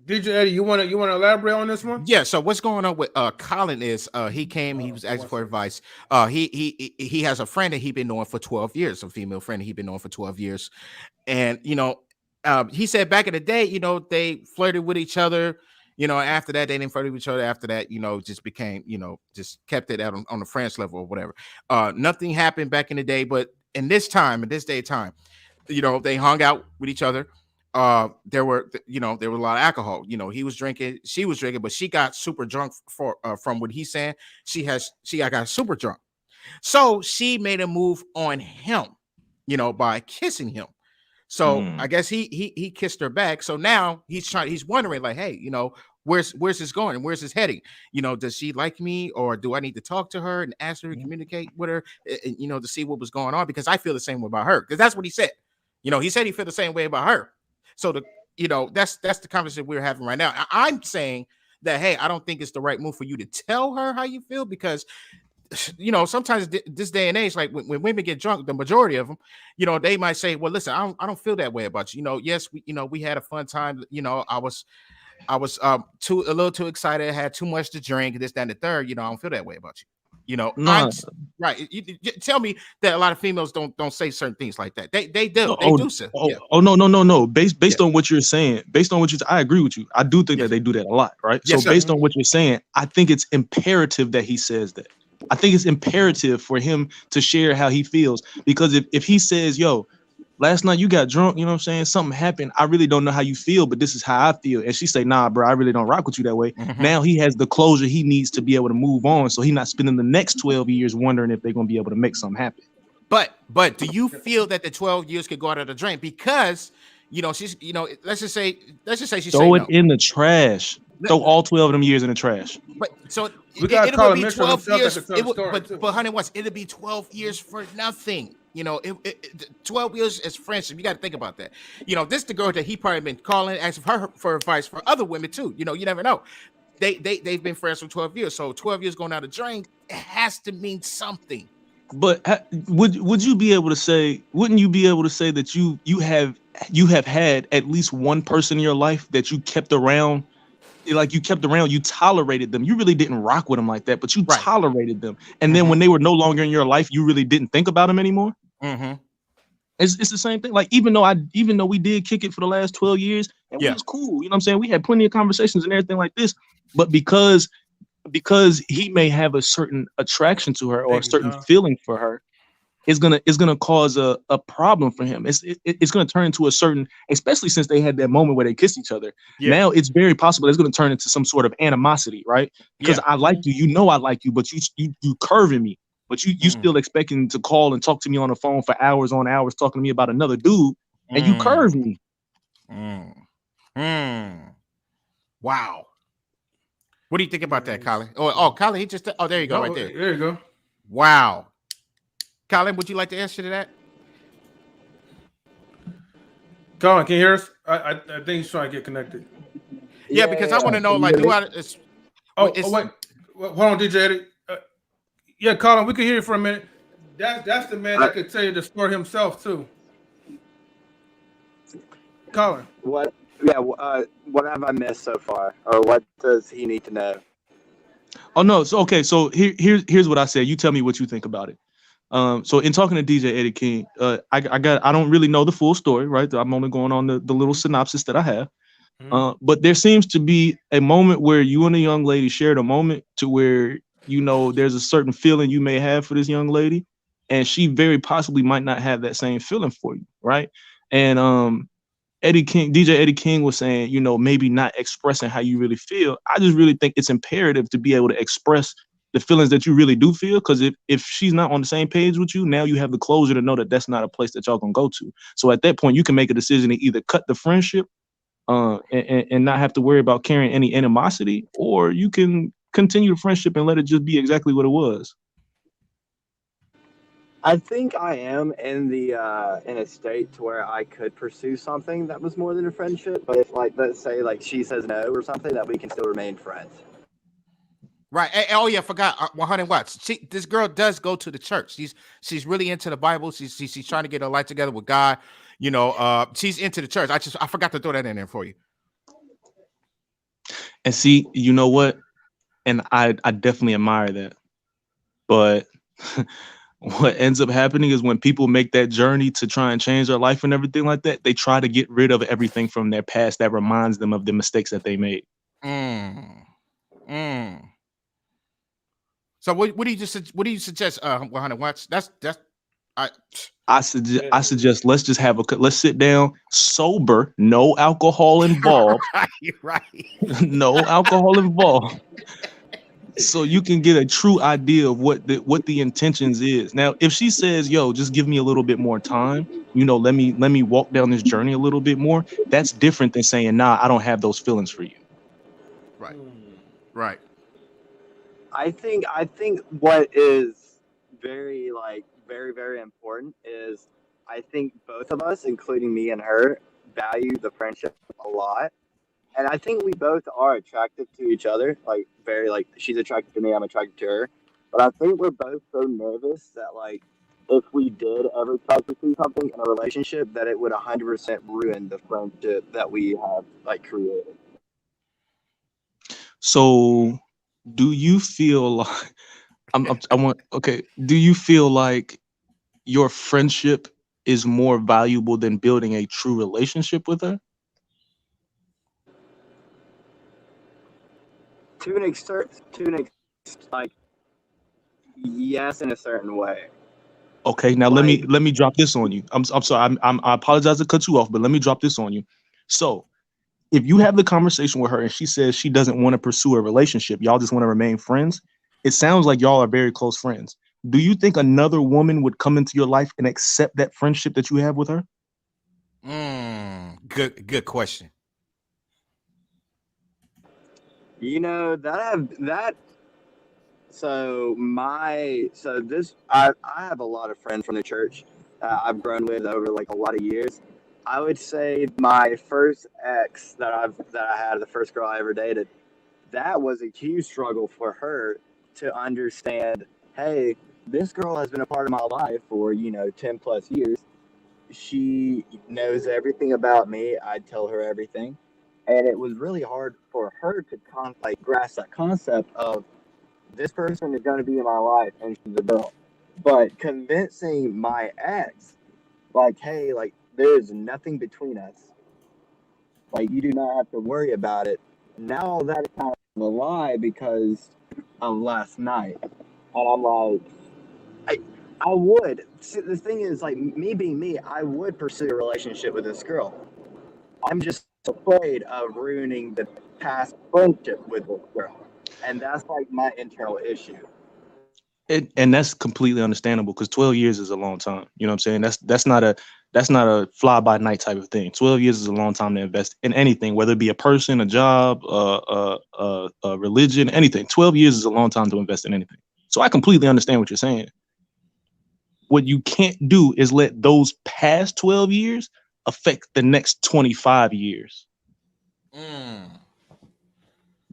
DJ Eddie, you want to elaborate on this one?
Yeah. So what's going on with Colin is he came, he was asking for advice. He has a friend that he's been knowing for 12 years, a female friend that he's been knowing for 12 years, and he said back in the day, they flirted with each other. After that, they didn't flirt with each other. After that, just became, just kept it out on the friends level or whatever. Nothing happened back in the day, but in this day time, they hung out with each other. There were a lot of alcohol. He was drinking, she was drinking, but she got super drunk from what he's saying. She got super drunk. So she made a move on him, by kissing him. So I guess he kissed her back. So now he's wondering, like, hey, where's this going and where's this heading? Does she like me, or do I need to talk to her and ask her to communicate with her, to see what was going on? Because I feel the same way about her. Because that's what he said. He said he felt the same way about her. So that's the conversation we're having right now. I'm saying that, hey, I don't think it's the right move for you to tell her how you feel, because sometimes this day and age, like when women get drunk, the majority of them, they might say, well, listen, I don't feel that way about you. Yes, we had a fun time. I was a little too excited, had too much to drink, this, that, and the third. I don't feel that way about you. Right. You tell me that a lot of females don't say certain things like that. They do. They do so.
No. Based on what you're saying, I agree with you. I do think that they do that a lot, right?
Yes,
so based on what you're saying, I think it's imperative that he says that. I think it's imperative for him to share how he feels, because if he says, yo, last night you got drunk, you know what I'm saying? Something happened. I really don't know how you feel, but this is how I feel. And she say, nah, bro, I really don't rock with you that way. Now he has the closure he needs to be able to move on. So he's not spending the next 12 years wondering if they're going to be able to make something happen.
But do you feel that the 12 years could go out of the drain? Because, she's, let's just say she's
throw it in the trash. Throw all 12 of them years in the trash.
But so
we got to be
12 years. But honey, it'll be 12 years for nothing. 12 years as friendship. You got to think about that. This is the girl that he probably been calling, asking her for advice for other women too. You never know. They've been friends for 12 years. So 12 years going out the drain, it has to mean something.
But would you be able to say? Wouldn't you be able to say that you have had at least one person in your life that you kept around? Like you kept around, you tolerated them. You really didn't rock with them like that, but you tolerated them. And then when they were no longer in your life, you really didn't think about them anymore. It's the same thing. Like even though we did kick it for the last 12 years, and it was cool. You know what I'm saying? We had plenty of conversations and everything like this. But because he may have a certain attraction to her or a certain feeling for her, it's gonna cause a problem for him. It's gonna turn into a certain, especially since they had that moment where they kissed each other. Now it's very possible it's gonna turn into some sort of animosity, right? Because I like you, I like you, but you curving me, but you still expecting to call and talk to me on the phone for hours on hours, talking to me about another dude, and you curve me.
Wow. What do you think about that, Colin? Oh, Colin, he just there you go, right there.
There you go.
Wow. Colin, would you like to answer to that?
Colin, can you hear us? I think he's trying to get connected.
Yeah, because I want to know, like, do I?
Wait, hold on, DJ Eddie. Yeah, Colin, we can hear you for a minute. That's the man that could tell you the story himself too. Colin.
What? Yeah. What have I missed so far, or what does he need to know?
Oh no. So okay. So here's what I said. You tell me what you think about it. So in talking to DJ Eddie King, I don't really know the full story, right? I'm only going on the little synopsis that I have. But there seems to be a moment where you and a young lady shared a moment to where, you know, there's a certain feeling you may have for this young lady, and she very possibly might not have that same feeling for you, right? And DJ Eddie King was saying, you know, maybe not expressing how you really feel. I just really think it's imperative to be able to express the feelings that you really do feel, because if she's not on the same page with you, now you have the closure to know that that's not a place that y'all gonna go to. So at that point, you can make a decision to either cut the friendship and not have to worry about carrying any animosity, or you can continue the friendship and let it just be exactly what it was.
I think I am in a state to where I could pursue something that was more than a friendship. But if, like, let's say, like, she says no or something, that we can still remain friends.
Right. Oh yeah, I forgot. 100 watts. This girl does go to the church. She's really into the Bible. She's trying to get her life together with God. You know, she's into the church. I forgot to throw that in there for you.
And see, you know what? And I definitely admire that. But what ends up happening is when people make that journey to try and change their life and everything like that, they try to get rid of everything from their past that reminds them of the mistakes that they made.
So what do you suggest? 100 watts.
I suggest let's just let's sit down sober, no alcohol involved.
right.
No alcohol involved. So you can get a true idea of what the intentions is. Now, if she says, "Yo, just give me a little bit more time," you know, let me walk down this journey a little bit more, that's different than saying, "Nah, I don't have those feelings for you."
Right.
I think what is very, very important is, I think both of us, including me and her, value the friendship a lot. And I think we both are attracted to each other, she's attracted to me, I'm attracted to her. But I think we're both so nervous that, like, if we did ever try to do something in a relationship, that it would 100% ruin the friendship that we have, like, created.
So, do you feel like do you feel like your friendship is more valuable than building a true relationship with her?
To an extent, like, yes, in a certain way.
Okay, now let me drop this on you. I'm sorry. I apologize to cut you off, but let me drop this on you. So, if you have the conversation with her and she says she doesn't want to pursue a relationship, y'all just want to remain friends, it sounds like y'all are very close friends. Do you think another woman would come into your life and accept that friendship that you have with her?
Good question.
You know, I have a lot of friends from the church I've grown with over, like, a lot of years. I would say my first ex that I had, the first girl I ever dated, that was a huge struggle for her to understand, hey, this girl has been a part of my life for, 10 plus years. She knows everything about me. I'd tell her everything. And it was really hard for her to grasp that concept of, this person is going to be in my life and she's a girl. But convincing my ex, like, hey, like, there is nothing between us. Like, you do not have to worry about it. Now that is kind of a lie because of last night. And I'm like, I would. See, the thing is, like, me being me, I would pursue a relationship with this girl. I'm just afraid of ruining the past friendship with this girl. And that's, like, my internal issue.
And that's completely understandable, because 12 years is a long time. You know what I'm saying? That's not That's not a fly by night type of thing. 12 years is a long time to invest in anything, whether it be a person, a job, a religion, anything. 12 years is a long time to invest in anything. So I completely understand what you're saying. What you can't do is let those past 12 years affect the next 25 years.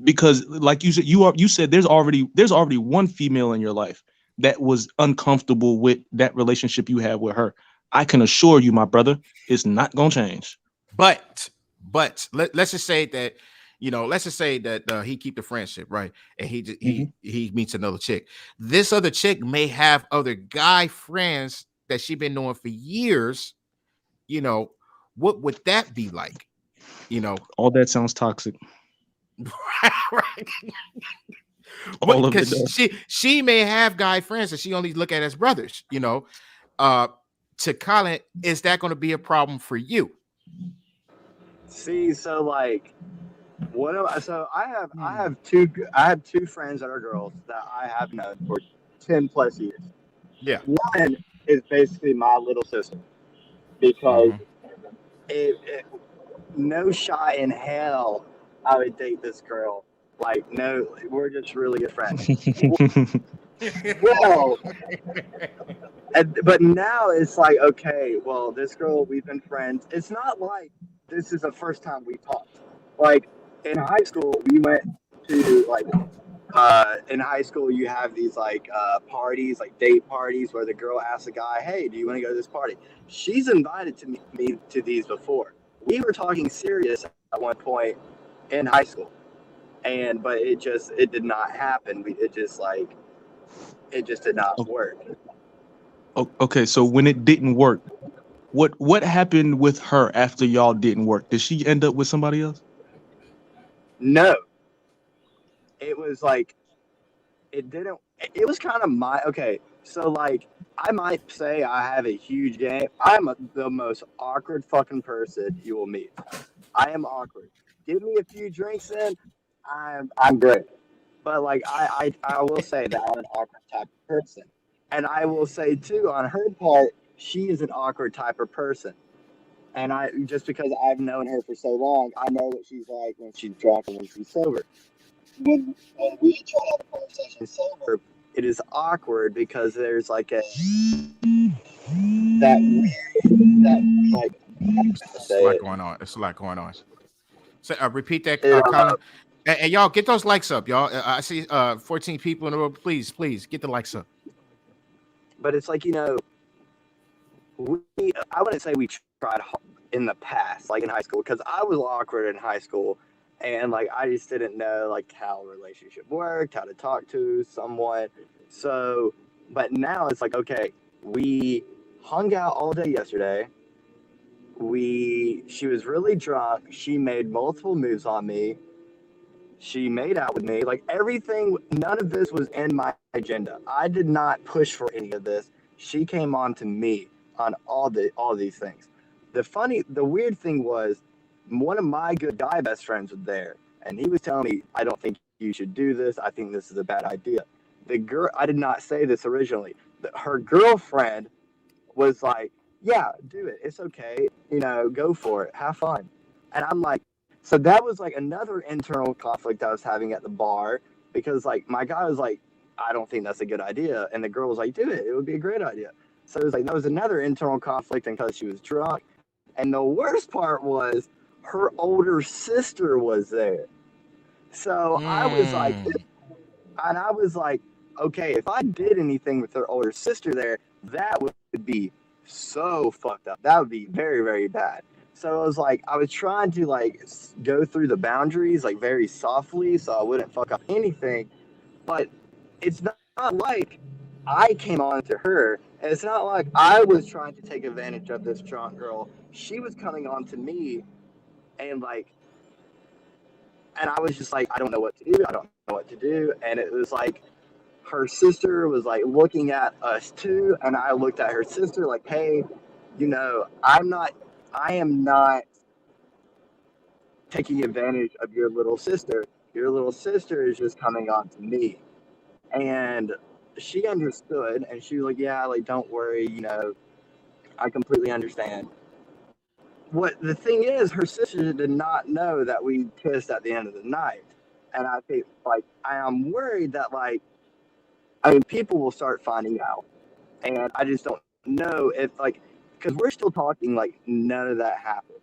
Because like you said there's already one female in your life that was uncomfortable with that relationship you had with her. I can assure you, my brother, it's not gonna change.
But let's just say that, let's just say that he keep the friendship, right? And he meets another chick. This other chick may have other guy friends that she been knowing for years. What would that be like?
All that sounds toxic.
Right.
All of it
Because
does.
she may have guy friends that she only look at as brothers. To Colin, is that going to be a problem for you?
See, so like, I have two friends that are girls that I have known for 10+ years.
Yeah.
One is basically my little sister because it no shot in hell I would date this girl. Like, no, we're just really good friends. Well, but now it's like, okay, well, this girl, we've been friends. It's not like this is the first time we talked. Like, in high school, we went to, like, in high school, you have these, like, parties, like date parties, where the girl asks a guy, hey, do you want to go to this party? She's invited me to these before. We were talking serious at one point in high school. But it did not happen. It just did not work.
Okay, so when it didn't work, what happened with her after y'all didn't work? Did she end up with somebody else?
No, it was like it didn't. It was kind of okay. So like, I might say I have a huge game. The most awkward fucking person you will meet. I am awkward. Give me a few drinks in, I'm great. But like, I will say that I'm an awkward type of person, and I will say too, on her part, she is an awkward type of person. And I just because I've known her for so long, I know what she's like when she's drunk and when she's sober. When we try to have a conversation sober, it is awkward because there's like that weird that like
It's a lot going on. It's a lot going on. So repeat that,
it,
Colin. And y'all get those likes up, y'all. I see 14 people in the room. Please get the likes up.
but it's like, I wouldn't say we tried in the past, like in high school, because I was awkward in high school, and like I just didn't know like how a relationship worked, how to talk to someone. So, but now it's like, okay, we hung out all day yesterday. She was really drunk. She made multiple moves on me. She made out with me. Like everything, none of this was in my agenda. I did not push for any of this. She came on to me on all these things. The weird thing was, one of my good guy best friends was there, and he was telling me, I don't think you should do this. I think this is a bad idea. The girl, I did not say this originally. Her girlfriend was like, yeah, do it. It's okay. Go for it. Have fun. And I'm like, so that was like another internal conflict I was having at the bar, because like my guy was like, I don't think that's a good idea. And the girl was like, do it. It would be a great idea. So it was like, that was another internal conflict, and because she was drunk. And the worst part was her older sister was there. So I was like, okay, if I did anything with her older sister there, that would be so fucked up. That would be very, very bad. So I was like, I was trying to like go through the boundaries like very softly, so I wouldn't fuck up anything. But it's not like I came on to her, and it's not like I was trying to take advantage of this drunk girl. She was coming on to me, and like, and I was just like, I don't know what to do. I don't know what to do. And it was like, her sister was like looking at us too, and I looked at her sister like, hey, I am not taking advantage of your little sister. Your little sister is just coming on to me. And she understood, and she was like, yeah, like, don't worry, I completely understand. What the thing is, her sister did not know that we kissed at the end of the night, and I think like I am worried that like I mean people will start finding out, and I just don't know if like because we're still talking like none of that happened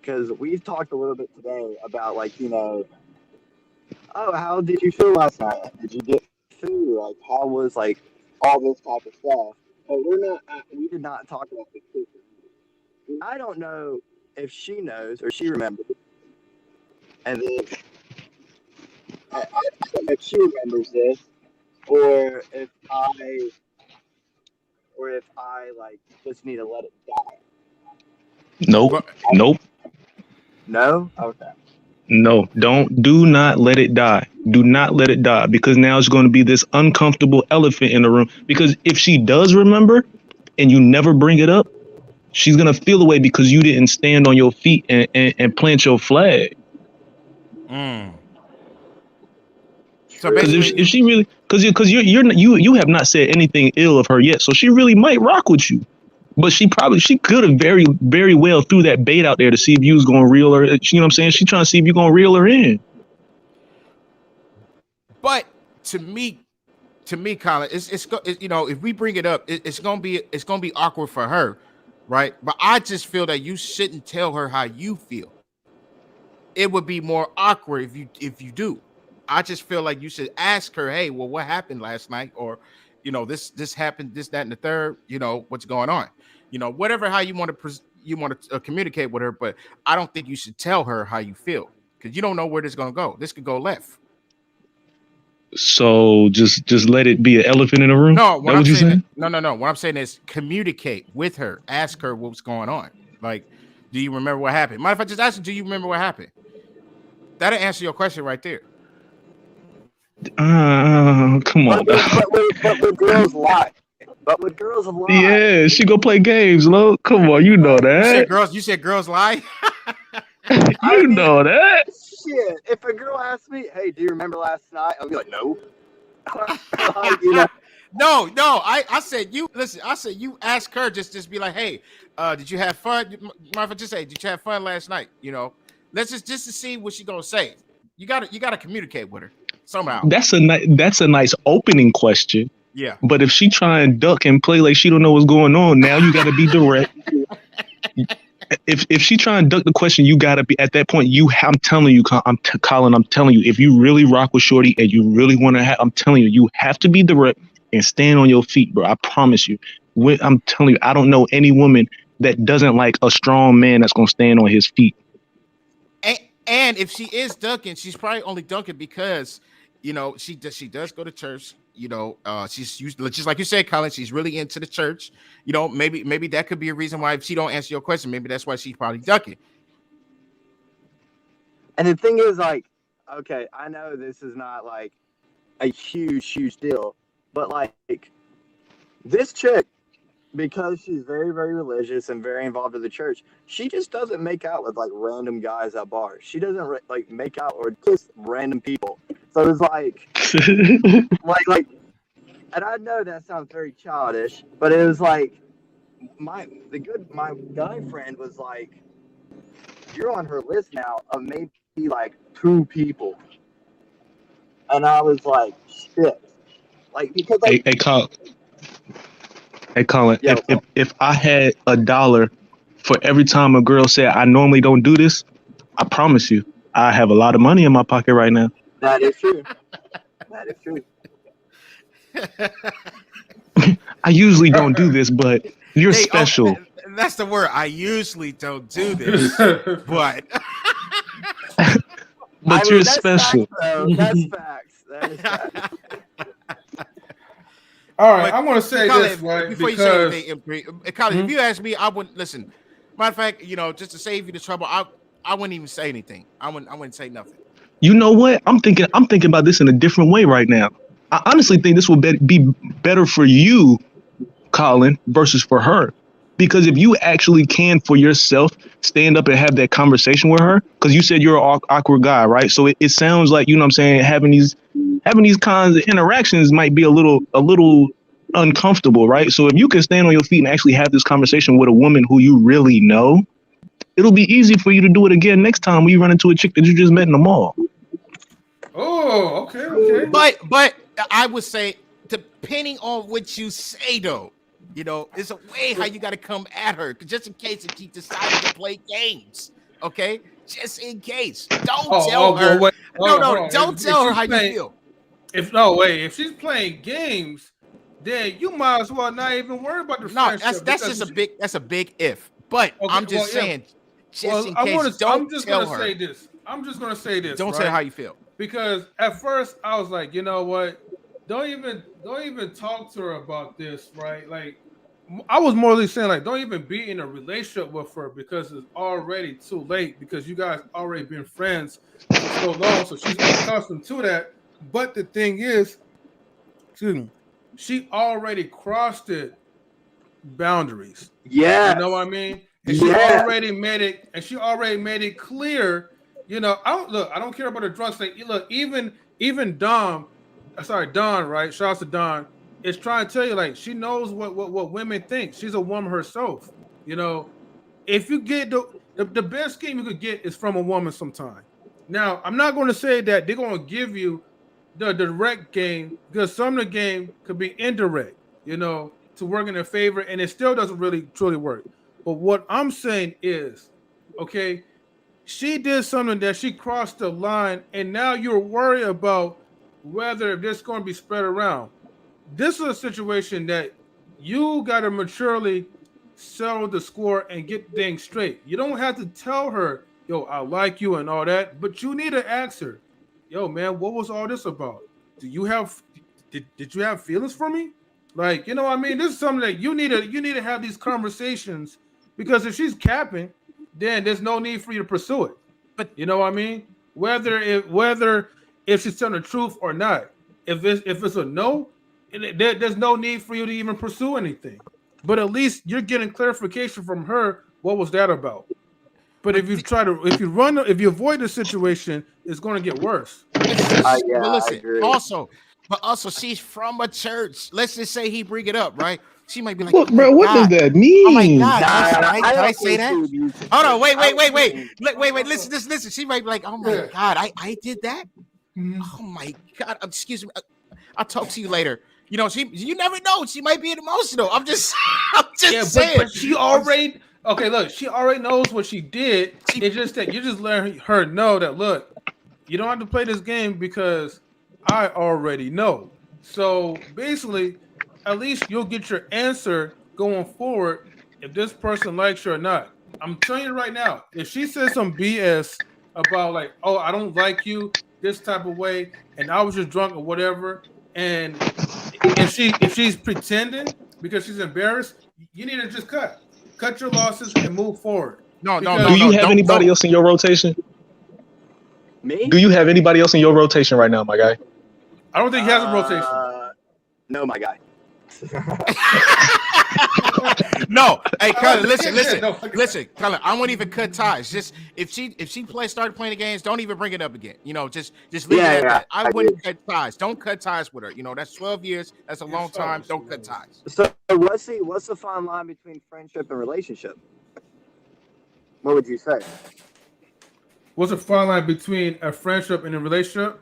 because we've talked a little bit today about like oh how did you feel last night? Did you get food? Like how was like all this type of stuff? But we did not talk about the kitchen. I don't know if she knows or she remembers, and then I don't know if she remembers this, or if I like just need to let it die.
Nope.
Well,
Nope.
No, okay.
No, do not let it die. Do not let it die because now it's going to be this uncomfortable elephant in the room. Because if she does remember and you never bring it up, she's going to feel away because you didn't stand on your feet and plant your flag.
So
Because
basically,
if she really, because you have not said anything ill of her yet, so she really might rock with you. But she could have very well threw that bait out there to see if you was gonna reel her. You know what I'm saying? She trying to see if you're gonna reel her in.
but to me, Colin, it's if we bring it up, it's gonna be awkward for her, right? But I just feel that you shouldn't tell her how you feel. It would be more awkward if you do. I just feel like you should ask her, hey, well, what happened last night? Or, this happened, this, that, and the third, what's going on? Whatever, how you want to communicate with her, but I don't think you should tell her how you feel because you don't know where this is going to go. This could go left.
So just let it be an elephant in the room.
No, what
that
I'm
what
saying,
saying?
no. What I'm saying is communicate with her. Ask her what's going on. Like, do you remember what happened? Mind if I just ask you, do you remember what happened? That'll answer your question right there.
Come on.
But would girls lie? But would girls lie?
Yeah, she go play games, Lo. Come on, you know that.
You said girls lie.
You know that.
Shit, if a girl asks me, "Hey, do you remember last night?" I'll be like, "No."
No. I said you listen. I said you ask her just be like, "Hey, did you have fun?" Martha, just say, "Did you have fun last night?" Let's just to see what she gonna say. You gotta communicate with her somehow.
That's a nice opening question.
Yeah.
But if she try and duck and play like she don't know what's going on, now you got to be direct. If she try and duck the question, you got to be at that point. I'm telling you, Colin. I'm telling you, if you really rock with Shorty and you really want to, I'm telling you, you have to be direct and stand on your feet, bro. I promise you. I'm telling you, I don't know any woman that doesn't like a strong man that's gonna stand on his feet.
And if she is dunking, she's probably only dunking because she does go to church. She's used, just like you said, Colin. She's really into the church. Maybe that could be a reason why if she don't answer your question, maybe that's why she's probably ducking.
And the thing is, like, okay, I know this is not like a huge deal, but like this chick, because she's very, very religious and very involved with the church, she just doesn't make out with like random guys at bars. She doesn't like make out or kiss random people. So it's like, and I know that sounds very childish, but it was like my guy friend was like, "You're on her list now of maybe like 2 people," and I was like, "Shit," like because like,
Hey, Colin,
yeah,
if I had $1 for every time a girl said I normally don't do this, I promise you, I have a lot of money in my pocket right now.
That is true. That is true.
I usually don't do this, but you're special.
That's the word. I usually don't do this, but
you're special.
That's facts. That is facts.
All right, I want to say
Colin,
this, right?
Before you say anything, Colin, if you ask me, I wouldn't listen. Matter of fact, just to save you the trouble, I wouldn't even say anything. I wouldn't say nothing.
You know what? I'm thinking about this in a different way right now. I honestly think this will be better for you, Colin, versus for her. Because if you actually can for yourself stand up and have that conversation with her, because you said you're an awkward guy, right? So it sounds like, you know what I'm saying, having these kinds of interactions might be a little uncomfortable, right? So if you can stand on your feet and actually have this conversation with a woman who you really know, it'll be easy for you to do it again next time when you run into a chick that you just met in the mall.
Oh, okay.
But I would say, depending on what you say, though, it's a way how you got to come at her, just in case if she decided to play games. Okay, just in case. Don't tell her.
Wait,
don't tell her how you feel.
If she's playing games, then you might as well not even worry about the friendship.
That's just a big if. But I'm just saying, just in case. I'm just gonna say this.
Don't
tell her how you feel.
Because at first I was like, you know what? Don't even talk to her about this, right? Like, I was morally saying, like, don't even be in a relationship with her because it's already too late because you guys already been friends for so long, so she's accustomed to that. But the thing is, excuse me, she already crossed it boundaries.
Yeah,
you know what I mean. And she already made it, clear. I don't care about the drugs thing. Look, even Don, right? Shout out to Don. Is trying to tell you, like, she knows what women think. She's a woman herself. If you get the best game you could get is from a woman sometime. Now, I'm not going to say that they're going to give you the direct game because some of the game could be indirect, to work in their favor, and it still doesn't really truly work. But what I'm saying is, okay, she did something that she crossed the line, and now you're worried about whether this is going to be spread around. This is a situation that you got to maturely settle the score and get things straight. You don't have to tell her, yo, I like you and all that, but you need to ask her, yo, man, what was all this about? Did you have feelings for me? Like, you know what I mean? This is something that you need to have these conversations, because if she's capping, then there's no need for you to pursue it. But you know what I mean? Whether if she's telling the truth or not. If it's a no, there's no need for you to even pursue anything. But at least you're getting clarification from her. What was that about? But if you avoid the situation, it's going to get worse.
But also, she's from a church. Let's just say he bring it up, right? She might be like,
"What, bro? What does that mean?"
Oh my God! Did I say that? Hold on, wait. Listen. She might be like, "Oh my God, I did that." Oh my God! Excuse me. I'll talk to you later. You never know. She might be emotional. I'm just saying.
But she already she already knows what she did. It's just that you just let her know that, look, you don't have to play this game because I already know. So basically, at least you'll get your answer going forward if this person likes you or not. I'm telling you right now, if she says some BS about, like, oh, I don't like you this type of way, and I was just drunk or whatever, and if she's pretending because she's embarrassed, you need to just cut your losses and move forward.
No. Do you have anybody else in your rotation?
Me?
Do you have anybody else in your rotation right now, my guy?
I don't think he has a rotation.
No, my guy.
No, hey, Colin, listen, Colin. I won't even cut ties. Just if she started playing the games, don't even bring it up again. Just leave it at that. I wouldn't cut ties. Don't cut ties with her. That's 12 years. That's a long time. Don't cut ties.
So what's the fine line between friendship and relationship? What would you say?
What's the fine line between a friendship and a relationship?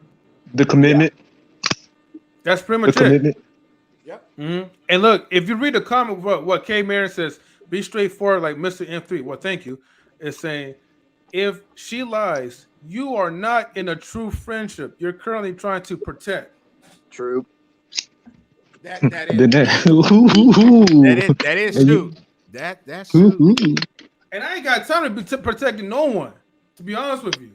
The commitment.
That's pretty much
the commitment.
Yep. Mm-hmm. And look, if you read the comment, what K. Marion says, be straightforward like Mr. M3. Well, thank you. Is saying, if she lies, you are not in a true friendship. You're currently trying to protect.
True.
That is true. That's true.
And I ain't got time to be protecting no one, to be honest with you.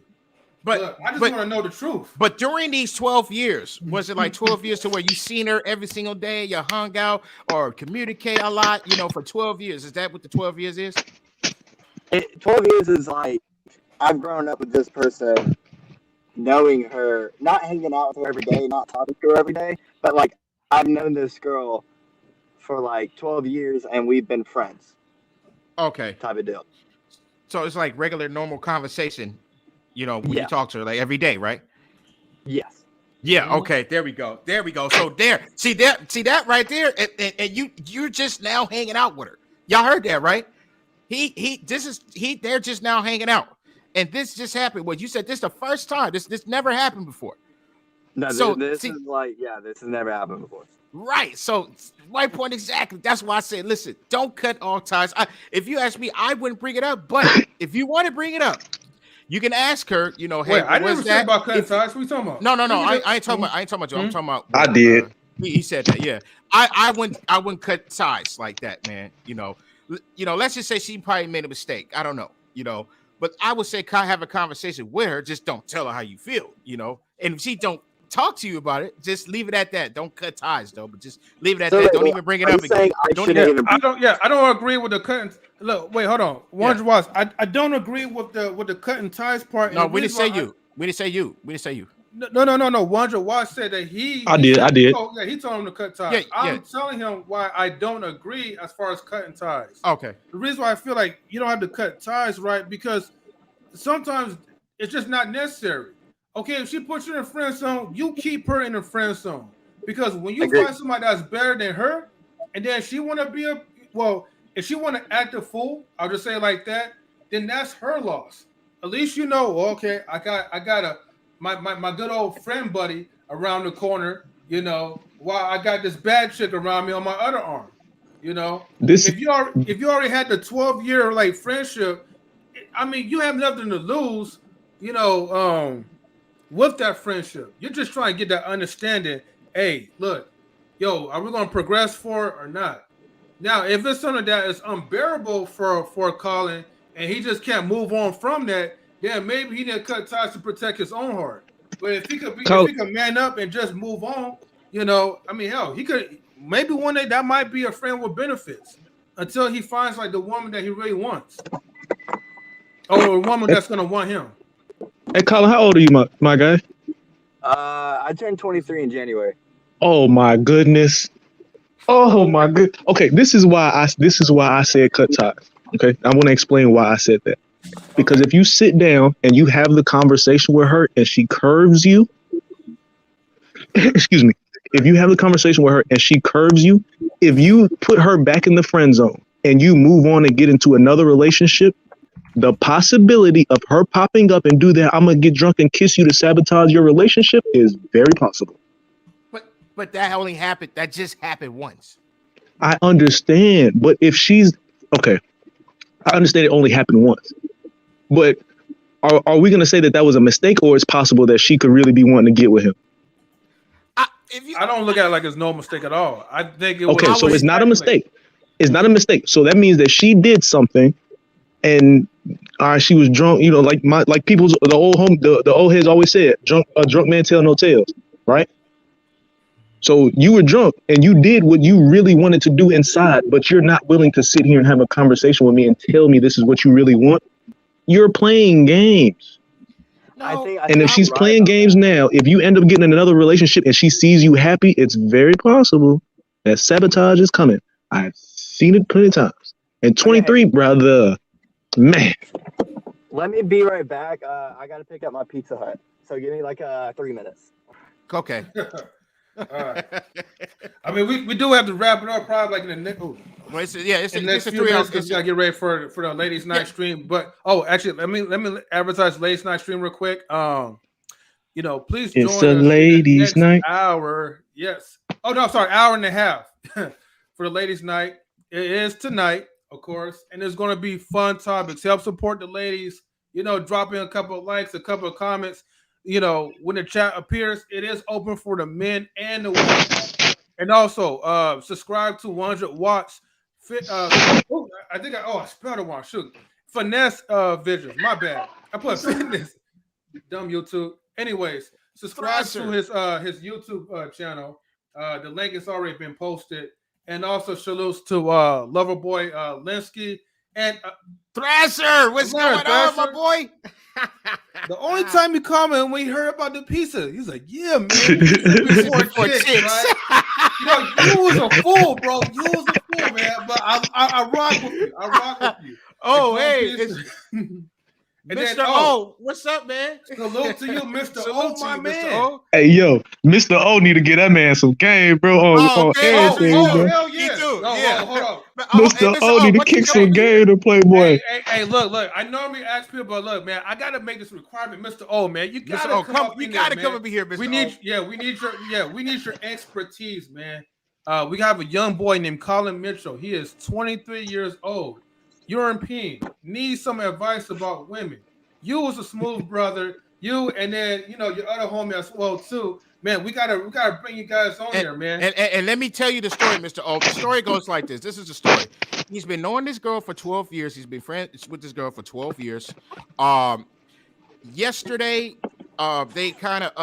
But look, I just want to know the truth.
But during these 12 years, was it like 12 years to where you seen her every single day, you hung out or communicate a lot, for 12 years? Is that what the 12 years is?
12 years is like, I've grown up with this person, knowing her, not hanging out with her every day, not talking to her every day, but like, I've known this girl for like 12 years and we've been friends.
Okay.
Type of deal.
So it's like regular, normal conversation. When you talk to her, like every day, right?
Yes.
Yeah. Okay. There we go. So see that right there, and you're just now hanging out with her. Y'all heard that, right? They're just now hanging out, and this just happened. Well, you said this the first time. This never happened before.
No,
So
this is this has never happened before.
Right. So my point exactly. That's why I said, listen, don't cut all ties. If you ask me, I wouldn't bring it up. But if you want to bring it up, you can ask her. You know, hey,
wait, I never said about cutting ties. What are you talking about?
No. I ain't talking about. I ain't talking about you. I'm talking about.
I did.
He said that. Yeah. I wouldn't cut ties like that, man. You know. Let's just say she probably made a mistake. I don't know. But I would say have a conversation with her. Just don't tell her how you feel. And if she don't talk to you about it, just leave it at that. Don't cut ties though, but just leave it at that. Don't even bring it up again.
I don't agree with the cutting. Look, wait, hold on. I don't agree with the cutting ties part.
No, we didn't say you. We didn't say you.
No. Wandra Watts said that
I did.
he told him to cut ties. I'm telling him why I don't agree as far as cutting ties.
Okay.
The reason why I feel like you don't have to cut ties, right? Because sometimes it's just not necessary. Okay, if she puts you in a friend zone, you keep her in the friend zone. Because when you find somebody that's better than her, and then she want to if she want to act a fool, I'll just say it like that, then that's her loss. At least okay, I got my good old friend buddy around the corner, while I got this bad chick around me on my other arm. If you already had the 12-year friendship, I mean, you have nothing to lose, with that friendship. You're just trying to get that understanding. Hey, look, are we going to progress for it or not? Now, if it's something that is unbearable for Colin and he just can't move on from that, then maybe he didn't cut ties to protect his own heart. But if he could man up and just move on, I mean, hell, he could maybe one day that might be a friend with benefits until he finds the woman that he really wants, or a woman that's going to want him.
Hey, Colin, how old are you, my guy?
I turned 23 in January.
Oh my goodness. Oh my good. Okay, this is why I said cut ties. Okay, I want to explain why I said that. Because if you sit down and you have the conversation with her and she curves you, excuse me, if you have the conversation with her and she curves you, if you put her back in the friend zone and you move on and get into another relationship, the possibility of her popping up and do that, I'm going to get drunk and kiss you to sabotage your relationship is very possible.
But that only happened. That just happened once.
I understand. But if she's okay, I understand it only happened once. But are we going to say that was a mistake, or it's possible that she could really be wanting to get with him?
I don't look at it like it's no mistake at all. I think
so it's not a mistake. It's not a mistake. So that means that she did something, and she was drunk. Like people's the old heads always said, a drunk man tell no tales, right? So you were drunk and you did what you really wanted to do inside, but you're not willing to sit here and have a conversation with me and tell me this is what you really want. You're playing games.
No,
and if she's playing games now, if you end up getting in another relationship and she sees you happy, it's very possible that sabotage is coming. I've seen it plenty of times. And 23, brother, man.
Let me be right back. I got to pick up my Pizza Hut. So give me 3 minutes.
Okay.
All right. I mean, we do have to wrap it up probably in the next.
It's a
3 hours because we gotta get ready for the ladies' night stream. But actually, let me advertise ladies' night stream real quick. Please join
us. It's a ladies' night
hour. Yes. Oh no, sorry, hour and a half for the ladies' night. It is tonight, of course, and there's going to be fun topics. Help support the ladies. Drop in a couple of likes, a couple of comments. When the chat appears, it is open for the men and the women. And also, subscribe to 100 Watts. I spelled it wrong. Shoot. Finesse Visions. My bad. I put fitness. Dumb YouTube. Anyways, subscribe to his YouTube channel. The link has already been posted. And also, salutes to Loverboy Linsky. And
Thrasher, what's going on, my boy?
The only time you comment when he heard about the pizza, he's like, "Yeah, man, before chicks, right? You was a fool, bro. You was a fool, man. But I rock with you. I rock with you."
Oh, hey,
And
Mr.
then,
O, what's up, man?
Salute to you, Mr.
Salute
O,
to
my
you,
man.
Mr. O.
Hey, yo, Mr. O need to get that man some game, bro, on everything, bro.
Hell yeah.
He do.
No,
Yeah.
hold on.
Mr. O need to kick some game to Playboy.
Hey, look. I normally ask people, but look, man, I gotta make this requirement, Mr. O, man. You gotta
Mr. O,
come up
you gotta come up here, Mr.
We need,
O.
we need your expertise, man. We have a young boy named Colin Mitchell. He is 23 years old. European. Needs some advice about women. You was a smooth brother. You and then your other homie as well too. Man, we gotta bring you guys on here, man.
And let me tell you the story, Mr. O. The story goes like this. This is the story. He's been knowing this girl for 12 years. He's been friends with this girl for 12 years. Yesterday, they kind of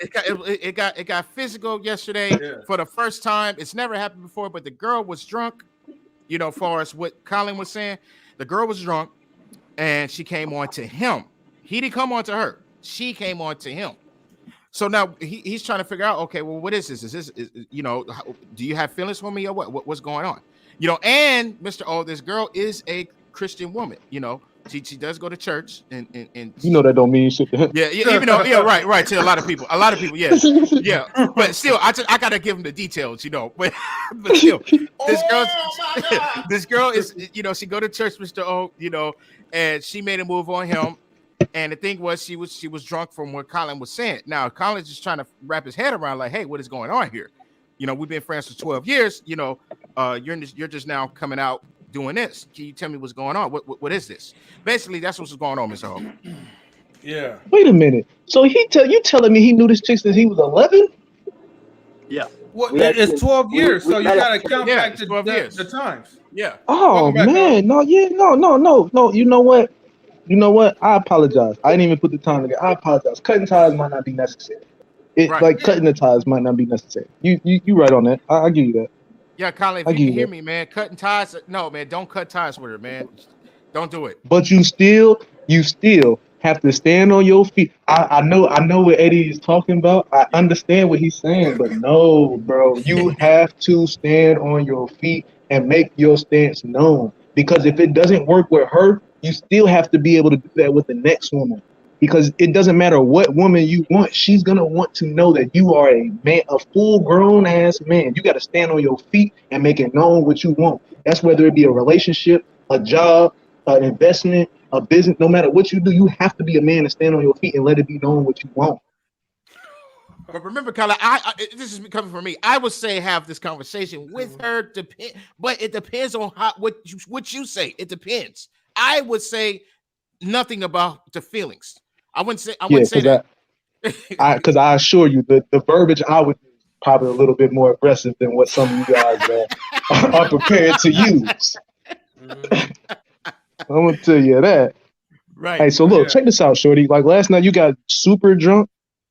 it got physical yesterday for the first time. It's never happened before, but the girl was drunk. Far as what Colin was saying, the girl was drunk and she came on to him. He didn't come on to her. She came on to him. So now he's trying to figure out, okay, well, what is this? Is this, do you have feelings for me or what's going on? And Mr. O, this girl is a Christian woman. She does go to church and
that don't mean shit to him.
Yeah, even though, right. To a lot of people, yes, yeah. But still, I gotta give him the details, But still, this girl is, she go to church, Mr. O, and she made a move on him. And the thing was, she was drunk from what Colin was saying. Now, Colin's just trying to wrap his head around, like, hey, what is going on here? We've been friends for 12 years. You're just now coming out doing this. Can you tell me what's going on? What is this? Basically, that's what's going on, Mr. Ho.
Yeah.
Wait a minute. So you telling me he knew this chick since he was 11?
Yeah.
Well, it's 12 years, so you gotta count back to
12 years.
The times.
Yeah.
Oh man, no. You know what? I apologize. I didn't even put the time together. I apologize. Cutting ties might not be necessary. Cutting the ties might not be necessary. You right on that. I give you that.
Yeah, Colin, if you can hear me, man, cutting ties. No, man, don't cut ties with her, man. Don't do it.
But you still have to stand on your feet. I know what Eddie is talking about. I understand what he's saying, but no, bro, you have to stand on your feet and make your stance known. Because if it doesn't work with her, you still have to be able to do that with the next woman. Because it doesn't matter what woman you want, she's gonna want to know that you are a man, a full-grown ass man. You got to stand on your feet and make it known what you want. That's whether it be a relationship, a job, an investment, a business. No matter what you do, you have to be a man and stand on your feet and let it be known what you want.
But remember, Colin, this is coming from me. I would say have this conversation with her, but it depends on what you say. It depends. I would say nothing about the feelings. I wouldn't say that.
Because I assure you, the verbiage I would use is probably a little bit more aggressive than what some of you guys are prepared to use. I'm gonna tell you that.
Right.
Hey, so look, check this out, shorty. Like last night, you got super drunk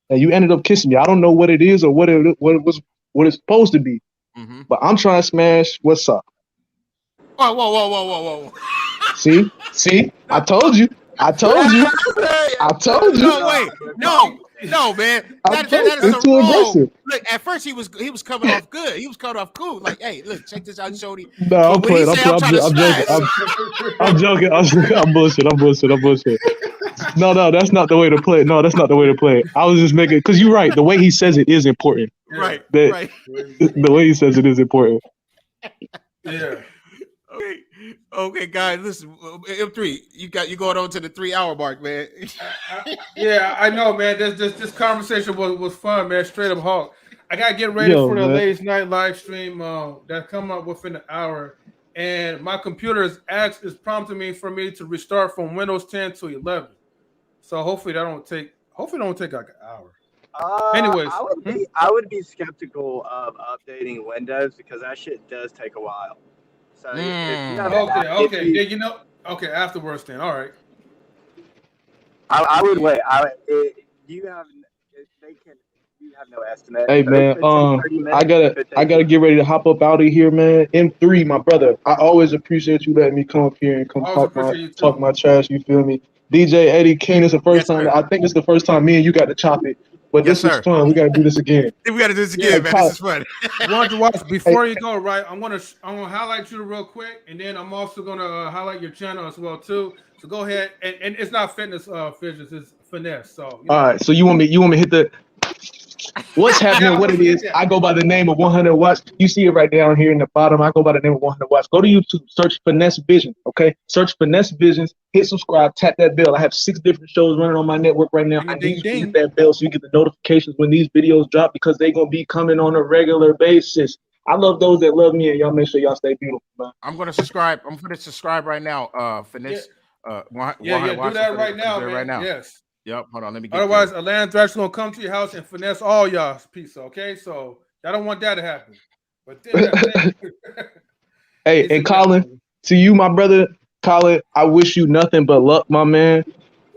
and you ended up kissing me. I don't know what it is or what it's supposed to be, but I'm trying to smash. What's up?
Whoa.
See, I told you. No,
man. That is too aggressive. Look, at first he was coming off good. He was coming off cool. Like, hey, look, check this out, Shorty.
No, I'm playing. I'm joking. I'm bullshit. No, that's not the way to play it. I was just making, because you're right. The way he says it is important.
Right.
The way he says it is important.
Yeah.
Okay, guys, listen. M3, you going on to the 3-hour mark, man.
Yeah, I know, man. This conversation was fun, man. Straight up Hawk. I gotta get ready for the ladies' night live stream that come up within an hour, and my computer is prompting me to restart from Windows 10 to 11. So hopefully that don't take like an hour. Anyways,
I would be skeptical of updating Windows because that shit does take a while. So
okay. Yeah, afterwards then. All right.
I would wait. You have no estimate.
Hey man, I gotta get ready to hop up out of here, man. M3, my brother. I always appreciate you letting me come up here and talk my trash. You feel me? DJ Eddie King is the first time. I think it's the first time me and you got to chop it But this was fun. We got to do this again.
We got to do this again, man. This is fun.
Want to watch before you go, right? I'm gonna highlight you real quick, and then I'm also gonna highlight your channel as well too. So go ahead, and it's not fitness fidgets, it's finesse. So
all right. So you want me to hit the what's happening? What it is? I go by the name of 100 watts. You see it right down here in the bottom. I go by the name of 100 watts. Go to YouTube, search Finesse Vision. Okay, search Finesse Visions. Hit subscribe. Tap that bell. I have 6 different shows running on my network right now. I need you to hit that bell so you get the notifications when these videos drop because they're gonna be coming on a regular basis. I love those that love me, and y'all make sure y'all stay beautiful, man.
I'm gonna subscribe. I'm gonna subscribe right now. Finesse.
Do that right now, man. Right now. Yes.
Yep. Hold on. Let me get
otherwise, a land thrasher gonna come to your house and finesse all y'all's pizza. Okay, so I don't want that to happen. But then,
hey, and Colin, to you, my brother, Colin, I wish you nothing but luck, my man.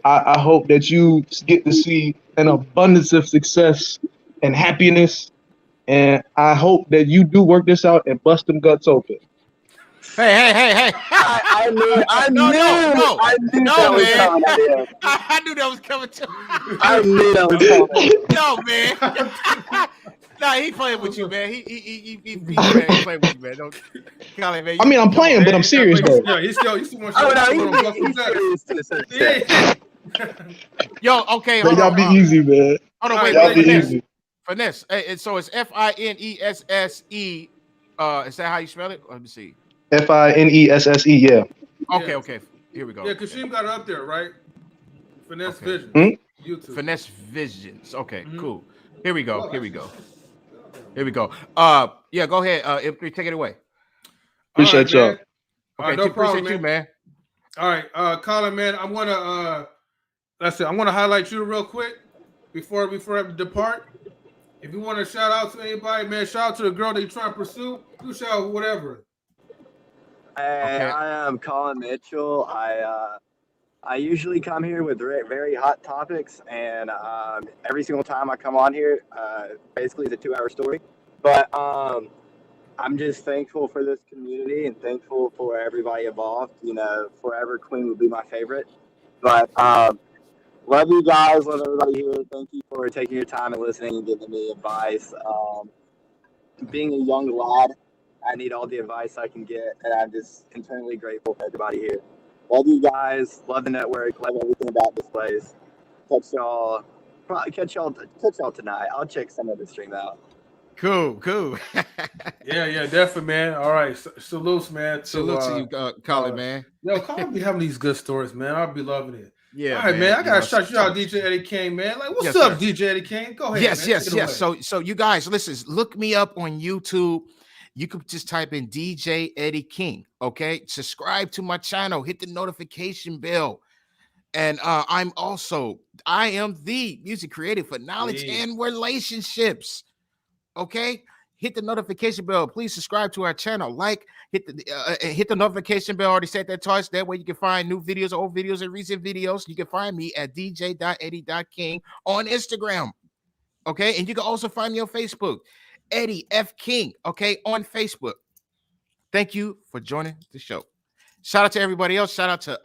I hope that you get to see an abundance of success and happiness, and I hope that you do work this out and bust them guts open.
Hey!
I knew
that was coming too.
I knew that was coming.
No, man. Nah, he playing with you, man. He playing with you, man. Don't, Colin, man.
I mean, I'm playing, but I'm serious though.
Yeah, he's still
he's serious.
Yo, okay,
hold on. Y'all be easy, man.
Hold on, wait,
y'all be easy.
Finesse. So it's FINESSE. Is that how you spell it? Let me see.
FINESSE, yeah.
Okay. Here we go.
Yeah, Kashim got it up there, right? Finesse Visions. YouTube.
Finesse Visions. Okay, cool. Here we go. Yeah, go ahead. M3, take it away.
Appreciate y'all.
Okay, no problem,
appreciate you, man.
All right, Colin, man, I'm gonna highlight you real quick before I depart. If you want to shout out to anybody, man, shout out to the girl that you're trying to pursue. Do shout out whatever.
Hey, I am Colin Mitchell. I usually come here with very hot topics, and every single time I come on here, basically it's a 2-hour story. But I'm just thankful for this community and thankful for everybody involved. You know, Forever Queen would be my favorite. But love you guys, love everybody here. Thank you for taking your time and listening and giving me advice. Being a young lad, I need all the advice I can get, and I'm just internally grateful for everybody here. Love you guys. Love the network. Love everything about this place. Catch y'all tonight. I'll check some of the stream out.
Cool.
yeah, definitely, man. All right, salutes, man.
Salute to you, Colin, man.
Yo, Colin be having these good stories, man. I'll be loving it.
Yeah,
all right, man. I gotta shout you out, DJ Eddie King, man. Like, what's up, DJ Eddie King? Go ahead.
Yes. So you guys, listen. Look me up on YouTube. You could just type in DJ Eddie King. Okay, subscribe to my channel. Hit the notification bell. And I am the music creator for knowledge and relationships. Okay, hit the notification bell. Please subscribe to our channel. Hit the notification bell. Already said that twice. That way you can find new videos, old videos, and recent videos. You can find me at dj.eddie.king on Instagram. Okay, and you can also find me on Facebook, Eddie F. King. Okay, on Facebook. Thank you for joining the show. Shout out to everybody else. Shout out to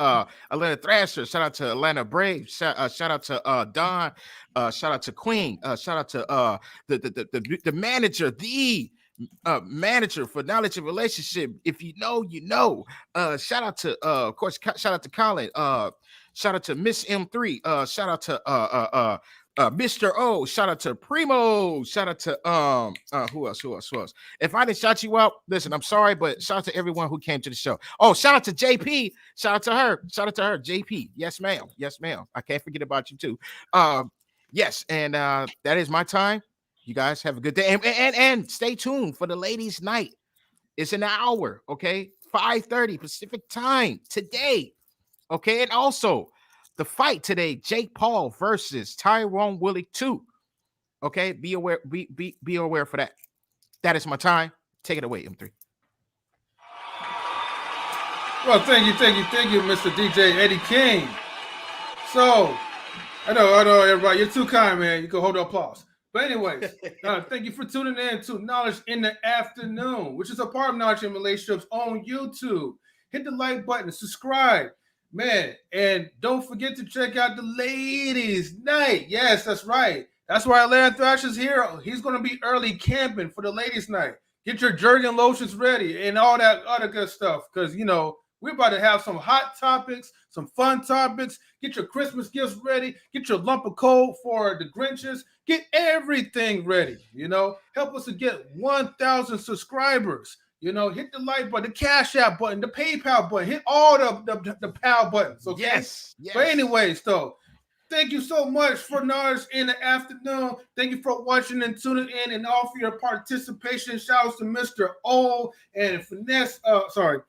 Atlanta Thrasher. Shout out to Atlanta Brave. Shout out to Don. Shout out to Queen. Shout out to the manager, manager for knowledge and relationship. If you know, you know. Shout out to of course. Shout out to Colin. Shout out to Miss M3. Shout out to Mr. O, shout out to Primo, shout out to who else? If I didn't shout you out, listen, I'm sorry, but shout out to everyone who came to the show. Oh, shout out to JP, shout out to her, JP. Yes, ma'am. I can't forget about you too. Yes, and that is my time. You guys have a good day, and stay tuned for the ladies' night. It's an hour, okay, 5:30 Pacific time today, okay, and also. The fight today, Jake Paul versus Tyrone Willie 2. Okay, be aware for that. That is my time. Take it away, M3.
Well, thank you, Mr. DJ Eddie King. So, I know, everybody, you're too kind, man. You can hold the applause. But anyways, thank you for tuning in to Knowledge in the Afternoon, which is a part of Knowledge and Relationships on YouTube. Hit the like button, subscribe. Man, and don't forget to check out the ladies' night. Yes, that's right. That's why Atlanta Thrasher's here. He's going to be early camping for the ladies' night. Get your Jergen lotions ready and all that other good stuff because, you know, we're about to have some hot topics, some fun topics. Get your Christmas gifts ready. Get your lump of coal for the Grinches. Get everything ready, you know. Help us to get 1,000 subscribers. You know, hit the like button, the Cash App button, the PayPal button. Hit all the PAL buttons, okay?
Yes.
But anyways, though, thank you so much for Nars in the afternoon. Thank you for watching and tuning in and all for your participation. Shout out to Mr. O and Finesse.
100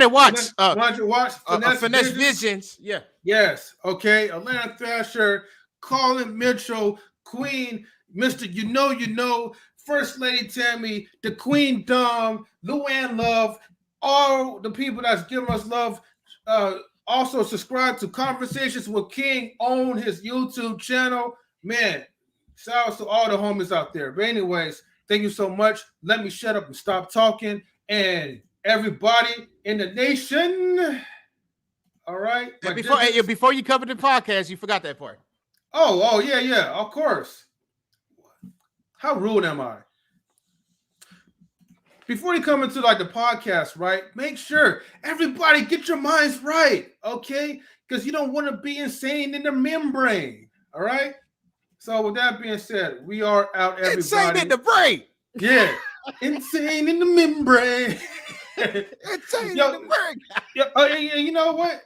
watts.
100 watts.
Finesse Visions. Yeah.
Yes. Okay. Atlanta Thrasher, Colin Mitchell, Queen, Mr. You know, First Lady Tammy, the Queen Dom, Luann Love, all the people that's giving us love. Also subscribe to Conversations with King on his YouTube channel. Man, shout out to all the homies out there. But anyways, thank you so much. Let me shut up and stop talking. And everybody in the nation. All right.
Before you cover the podcast, you forgot that part.
Oh, yeah, of course. How rude am I? Before you come into like the podcast, right? Make sure everybody get your minds right, okay? Because you don't want to be insane in the membrane, all right? So with that being said, we are out, everybody.
Insane in the brain.
Yeah, insane in the membrane.
Insane in the brain.
You know what?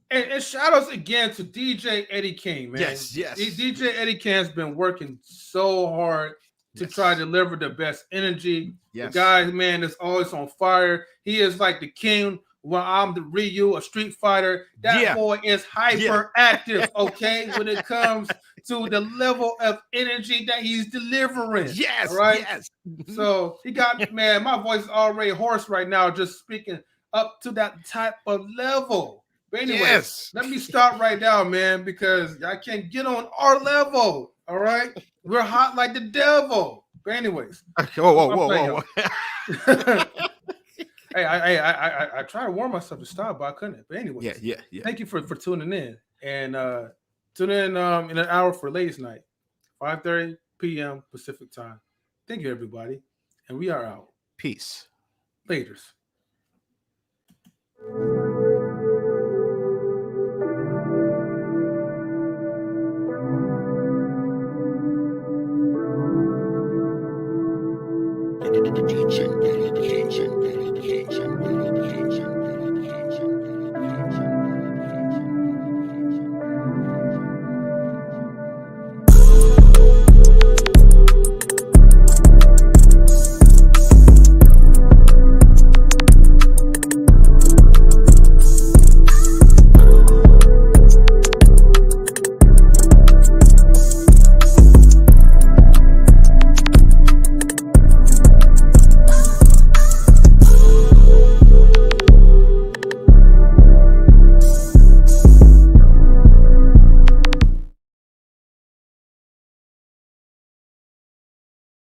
And shout outs again to DJ Eddie King, man.
Yes.
DJ Eddie King has been working so hard to try to deliver the best energy.
Yes.
The guy, man, is always on fire. He is like the king when I'm the Ryu, a Street Fighter. That boy is hyperactive, okay, when it comes to the level of energy that he's delivering.
Yes,
right?
yes.
So he got, man, my voice is already hoarse right now, just speaking up to that type of level. But anyway, let me start right now, man, because I can't get on our level. All right, we're hot like the devil. But anyways,
whoa.
Hey, I tried to warn myself to stop, but I couldn't. But anyways,
yeah.
Thank you for tuning in, and tune in an hour for ladies' night, 5:30 p.m. Pacific time. Thank you, everybody, and we are out.
Peace.
Laters.